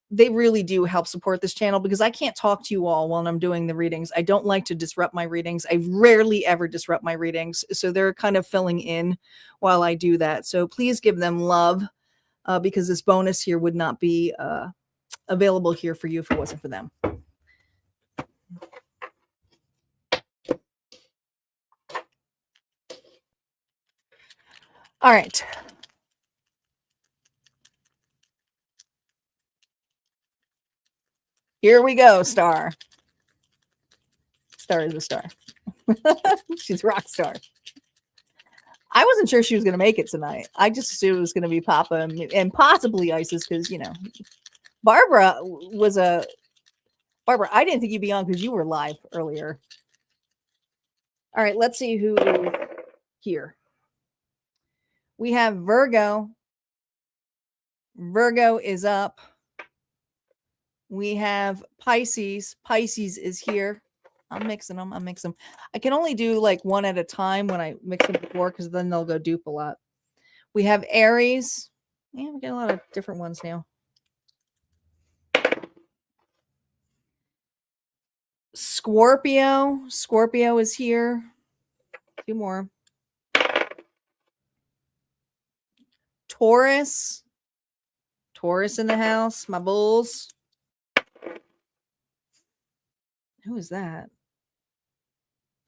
they really do help support this channel because I can't talk to you all while I'm doing the readings. I don't like to disrupt my readings. I rarely ever disrupt my readings. So they're kind of filling in while I do that. So please give them love because this bonus here would not be available here for you if it wasn't for them. All right. Here we go, Star. Star is a star. She's a rock star. I wasn't sure she was going to make it tonight. I just assumed it was going to be Papa and possibly Isis because, Barbara was Barbara, I didn't think you'd be on because you were live earlier. All right, let's see who is here. We have Virgo. Virgo is up. We have Pisces. Pisces is here. I'm mixing them. I can only do like one at a time when I mix them before because then they'll go dupe a lot. We have Aries. Yeah, we get a lot of different ones now. Scorpio. Scorpio is here. Two more. Taurus. Taurus in the house. My bulls. Who is that?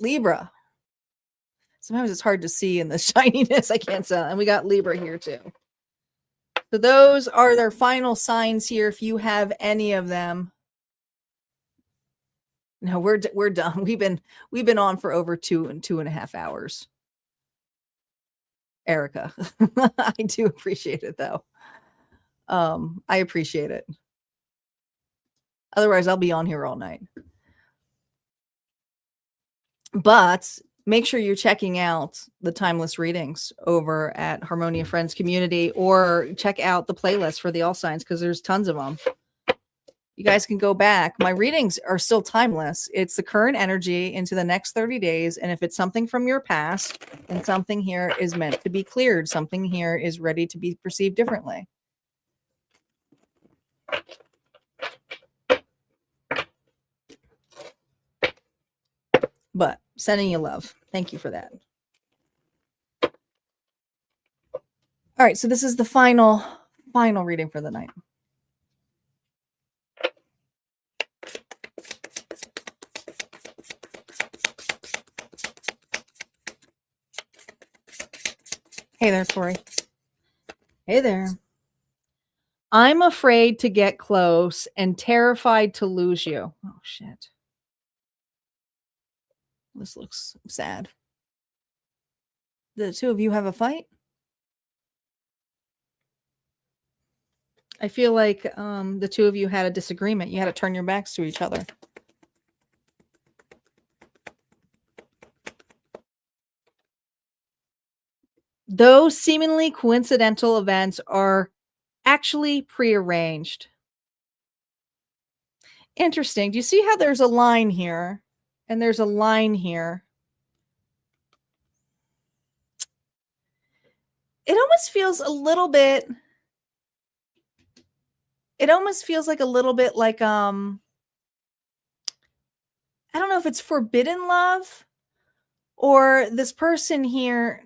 Libra. Sometimes it's hard to see in the shininess. I can't tell. And we got Libra here too. So those are their final signs here if you have any of them. No, we're done. We've been on for over 2.5 hours. Erica, I do appreciate it though. I appreciate it. Otherwise, I'll be on here all night. But make sure you're checking out the timeless readings over at Harmonia Friends Community, or check out the playlist for the all signs, because there's tons of them. You guys can go back. My readings are still timeless. It's the current energy into the next 30 days. And if it's something from your past, then something here is meant to be cleared. Something here is ready to be perceived differently. But sending you love. Thank you for that. All right. So this is the final reading for the night. Hey there, Tori. Hey there. I'm afraid to get close and terrified to lose you. Oh, shit. This looks sad. The two of you have a fight? I feel like the two of you had a disagreement. You had to turn your backs to each other. Those seemingly coincidental events are actually prearranged. Interesting. Do you see how there's a line here and there's a line here? It almost feels a little bit, like I don't know if it's forbidden love, or this person here,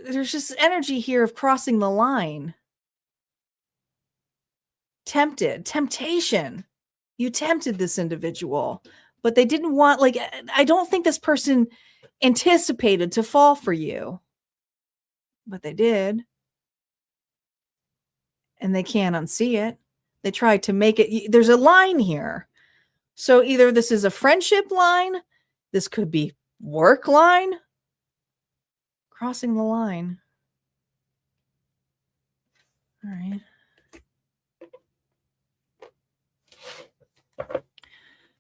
there's just energy here of crossing the line. Temptation. You tempted this individual, but they didn't want, like, I don't think this person anticipated to fall for you, but they did. And they can't unsee it. They tried to make it. There's a line here. So either this is a friendship line, this could be work line, crossing the line. All right.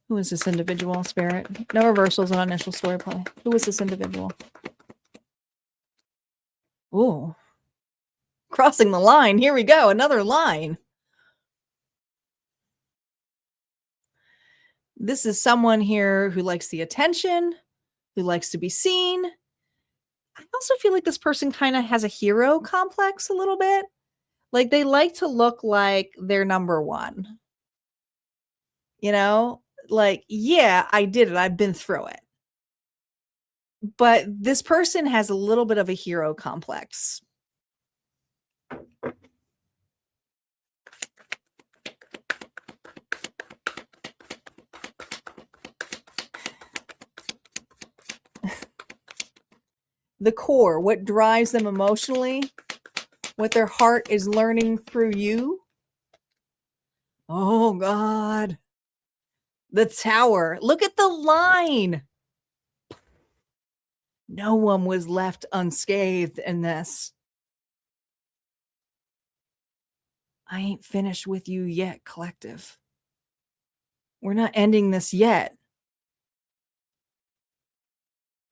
Who is this individual, Spirit? No reversals on initial story play. Who is this individual? Ooh. Crossing the line. Here we go. Another line. This is someone here who likes the attention, who likes to be seen. I also feel like this person kind of has a hero complex a little bit. Like they like to look like they're number one. You know, like, yeah, I did it. I've been through it. But this person has a little bit of a hero complex. The core, what drives them emotionally, what their heart is learning through you. Oh, God. The Tower. Look at the line. No one was left unscathed in this. I ain't finished with you yet, collective. We're not ending this yet.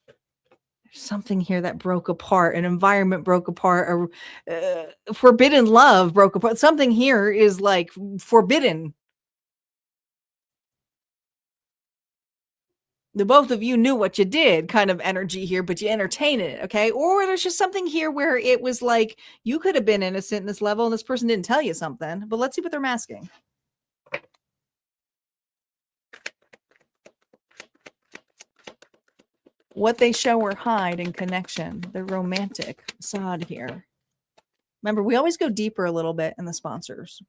There's something here that broke apart. An environment broke apart. Forbidden love broke apart. Something here is like forbidden. The both of you knew what you did kind of energy here, but you entertain it, okay? Or there's just something here where it was like, you could have been innocent in this level and this person didn't tell you something. But let's see what they're masking. What they show or hide in connection. The romantic facade here. Remember, we always go deeper a little bit in the sponsors.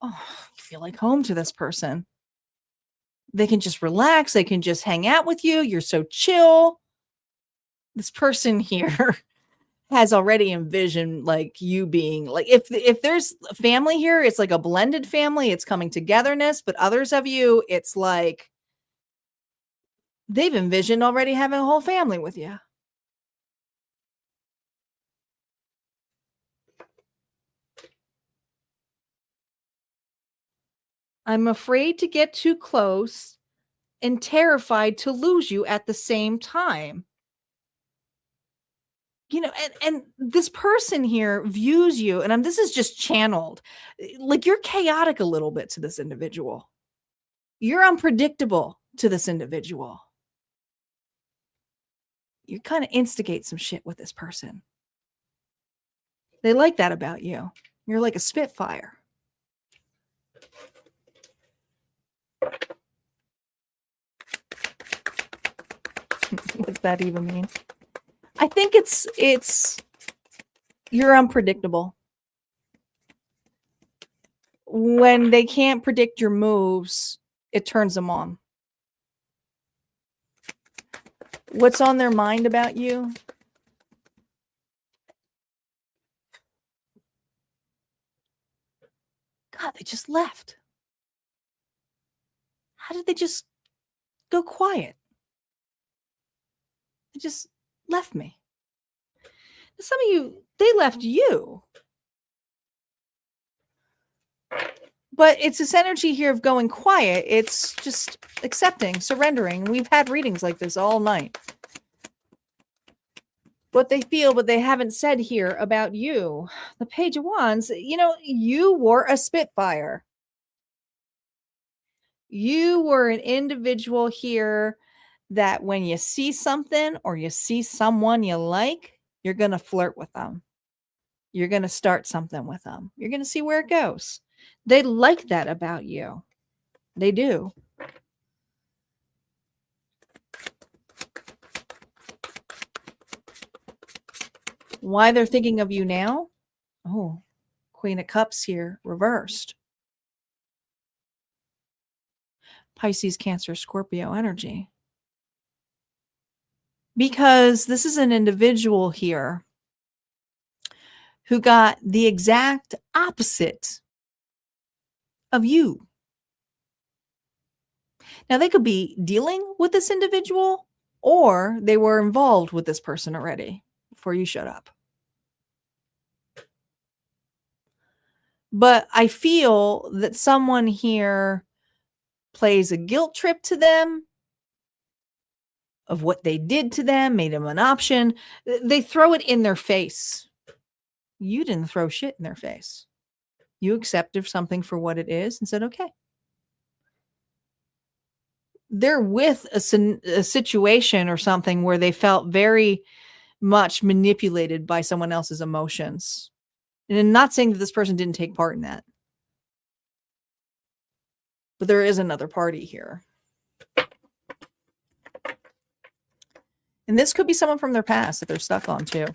Oh, you feel like home to this person. They can just relax. They can just hang out with you. You're so chill. This person here has already envisioned like you being like, if there's a family here, it's like a blended family, it's coming togetherness, but others of you, it's like they've envisioned already having a whole family with you. I'm afraid to get too close and terrified to lose you at the same time. You know, and this person here views you, and this is just channeled, like you're chaotic a little bit to this individual. You're unpredictable to this individual. You kind of instigate some shit with this person. They like that about you. You're like a spitfire. What's that even mean? I think it's you're unpredictable. When they can't predict your moves, it turns them on. What's on their mind about you? God, they just left. How did they just go quiet? They just left me. Some of you, they left you. But it's this energy here of going quiet. It's just accepting, surrendering. We've had readings like this all night. What they feel, but they haven't said here about you. The Page of Wands, you know, you were a spitfire. You were an individual here that when you see something or you see someone you like, you're going to flirt with them. You're going to start something with them. You're going to see where it goes. They like that about you. They do. Why they're thinking of you now? Oh, Queen of Cups here, reversed. Pisces, Cancer, Scorpio energy. Because this is an individual here who got the exact opposite of you. Now, they could be dealing with this individual, or they were involved with this person already before you showed up. But I feel that someone here plays a guilt trip to them of what they did to them, made them an option. They throw it in their face. You didn't throw shit in their face. You accepted something for what it is and said, okay. They're with a situation or something where they felt very much manipulated by someone else's emotions. And I'm not saying that this person didn't take part in that. But there is another party here. And this could be someone from their past that they're stuck on too.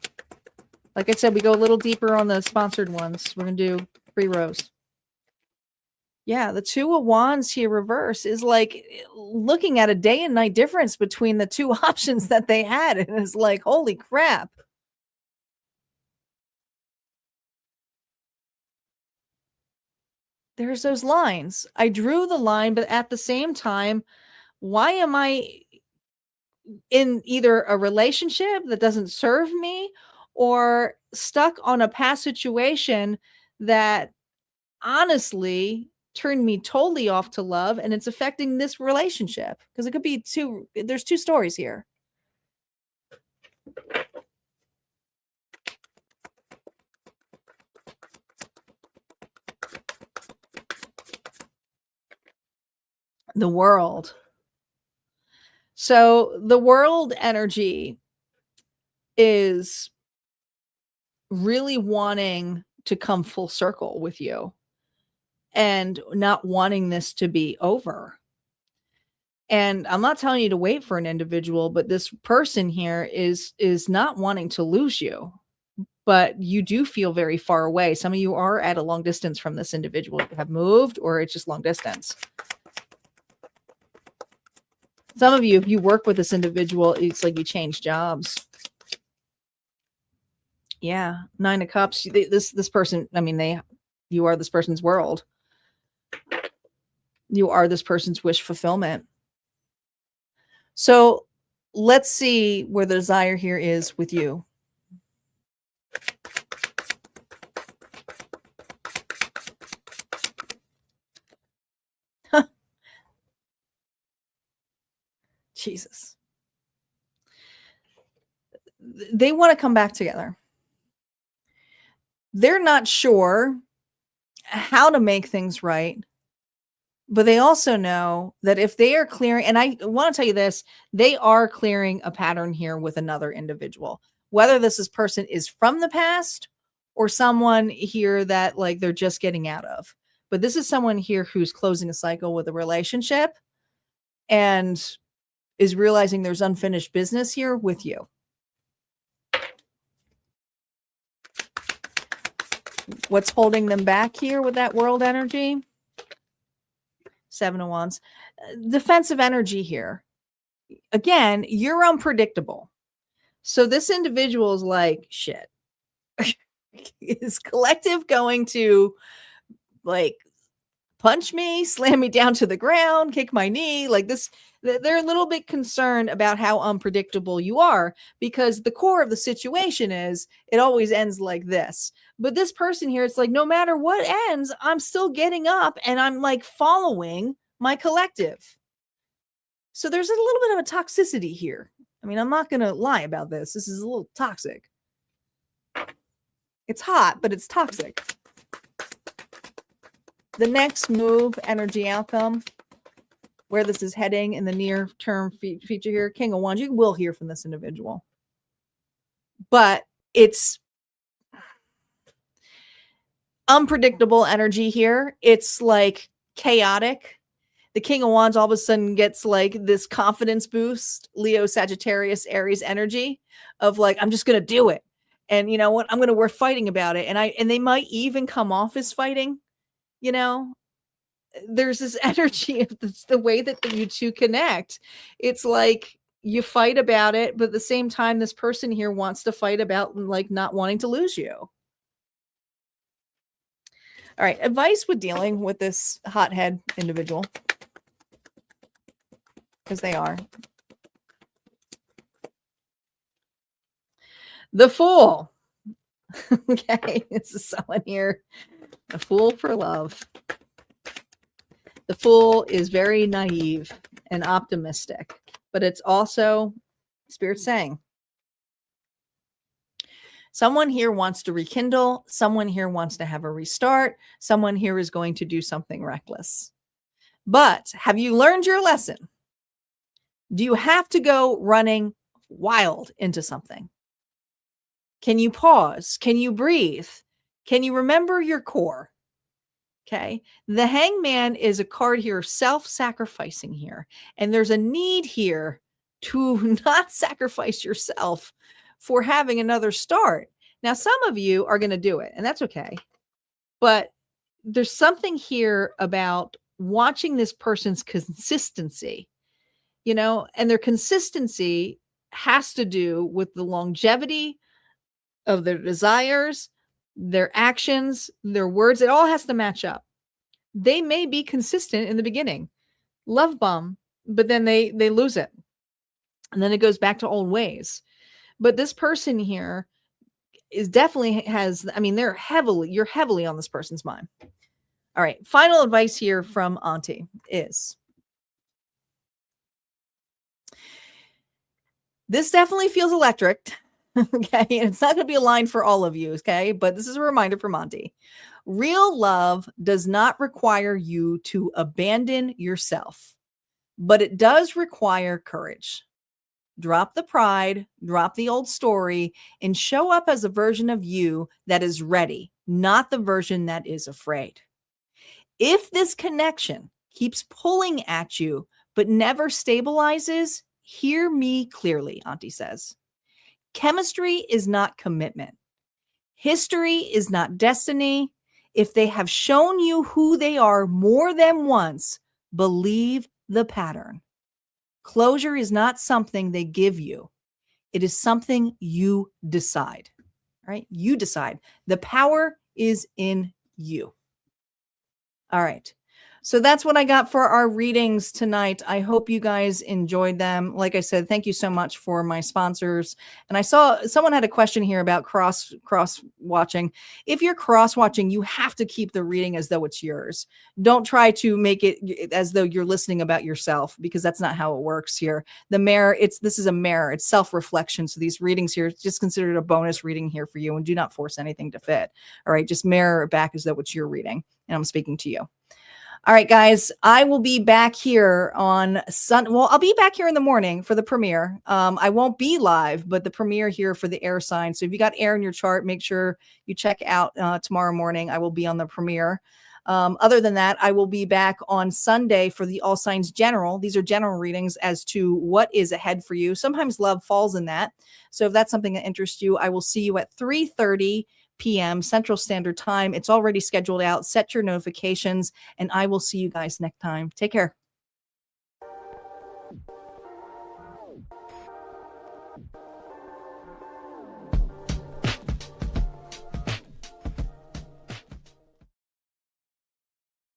Like I said, we go a little deeper on the sponsored ones. We're going to do 3 rows. Yeah, the Two of Wands here reverse is like looking at a day and night difference between the 2 options that they had. And it's like, holy crap. There's those lines. I drew the line, but at the same time, why am I in either a relationship that doesn't serve me or stuck on a past situation that honestly turned me totally off to love, and it's affecting this relationship? Because it could be there's 2 stories here. The World. So the World energy is really wanting to come full circle with you and not wanting this to be over. And I'm not telling you to wait for an individual, but this person here is not wanting to lose you, but you do feel very far away. Some of you are at a long distance from this individual. You have moved, or it's just long distance. Some of you, if you work with this individual, it's like you change jobs. Yeah, 9 of Cups. This person, I mean, you are this person's world. You are this person's wish fulfillment. So let's see where the desire here is with you. Jesus. They want to come back together. They're not sure how to make things right, but they also know that if they are clearing, and I want to tell you this, they are clearing a pattern here with another individual, whether this person is from the past or someone here that like they're just getting out of. But this is someone here who's closing a cycle with a relationship and is realizing there's unfinished business here with you. What's holding them back here with that world energy? 7 of Wands. Defensive energy here. Again, you're unpredictable. So this individual is like, shit. Is collective going to like punch me, slam me down to the ground, kick my knee? Like this, they're a little bit concerned about how unpredictable you are, because the core of the situation is it always ends like this. But this person here, it's like, no matter what ends, I'm still getting up and I'm like following my collective. So there's a little bit of a toxicity here. I mean, I'm not going to lie about this. This is a little toxic. It's hot, but it's toxic. The next move, energy outcome, where this is heading in the near term feature here, King of Wands, you will hear from this individual. But it's unpredictable energy here. It's like chaotic. The King of Wands all of a sudden gets like this confidence boost, Leo, Sagittarius, Aries energy of like, I'm just going to do it. And you know what? I'm going to work fighting about it. And they might even come off as fighting, you know. There's this energy of the way that you two connect. It's like you fight about it, but at the same time, this person here wants to fight about like not wanting to lose you. All right. Advice with dealing with this hothead individual. Because they are. The Fool. Okay. This is someone here. The Fool for love. The Fool is very naive and optimistic, but it's also Spirit saying someone here wants to rekindle. Someone here wants to have a restart. Someone here is going to do something reckless. But have you learned your lesson? Do you have to go running wild into something? Can you pause? Can you breathe? Can you remember your core? Okay. The Hangman is a card here, self-sacrificing here. And there's a need here to not sacrifice yourself for having another start. Now, some of you are going to do it, and that's okay. But there's something here about watching this person's consistency, you know, and their consistency has to do with the longevity of their desires, their actions, their words. It all has to match up. They may be consistent in the beginning, love bomb, but then they lose it. And then it goes back to old ways. But this person here is definitely has, I mean, you're heavily on this person's mind. All right. Final advice here from Auntie is this definitely feels electric. Okay. And it's not going to be a line for all of you. Okay. But this is a reminder from Auntie. Real love does not require you to abandon yourself, but it does require courage. Drop the pride, drop the old story, and show up as a version of you that is ready, not the version that is afraid. If this connection keeps pulling at you, but never stabilizes, hear me clearly, Auntie says. Chemistry is not commitment. History is not destiny. If they have shown you who they are more than once, believe the pattern. Closure is not something they give you. It is something you decide. All right. You decide. The power is in you. All right. So that's what I got for our readings tonight. I hope you guys enjoyed them. Like I said, thank you so much for my sponsors. And I saw someone had a question here about cross watching. If you're cross watching, you have to keep the reading as though it's yours. Don't try to make it as though you're listening about yourself, because that's not how it works here. The mirror, this is a mirror. It's self-reflection. So these readings here, it's just considered a bonus reading here for you, and do not force anything to fit. All right. Just mirror it back as though it's your reading, and I'm speaking to you. All right, guys, I will be back here on Well, I'll be back here in the morning for the premiere. I won't be live, but the premiere here for the air sign. So if you got air in your chart, make sure you check out tomorrow morning. I will be on the premiere. Other than that, I will be back on Sunday for the All Signs General. These are general readings as to what is ahead for you. Sometimes love falls in that. So if that's something that interests you, I will see you at 3:30 p.m. Central Standard Time. It's already scheduled out. Set your notifications, and I will see you guys next time. Take care.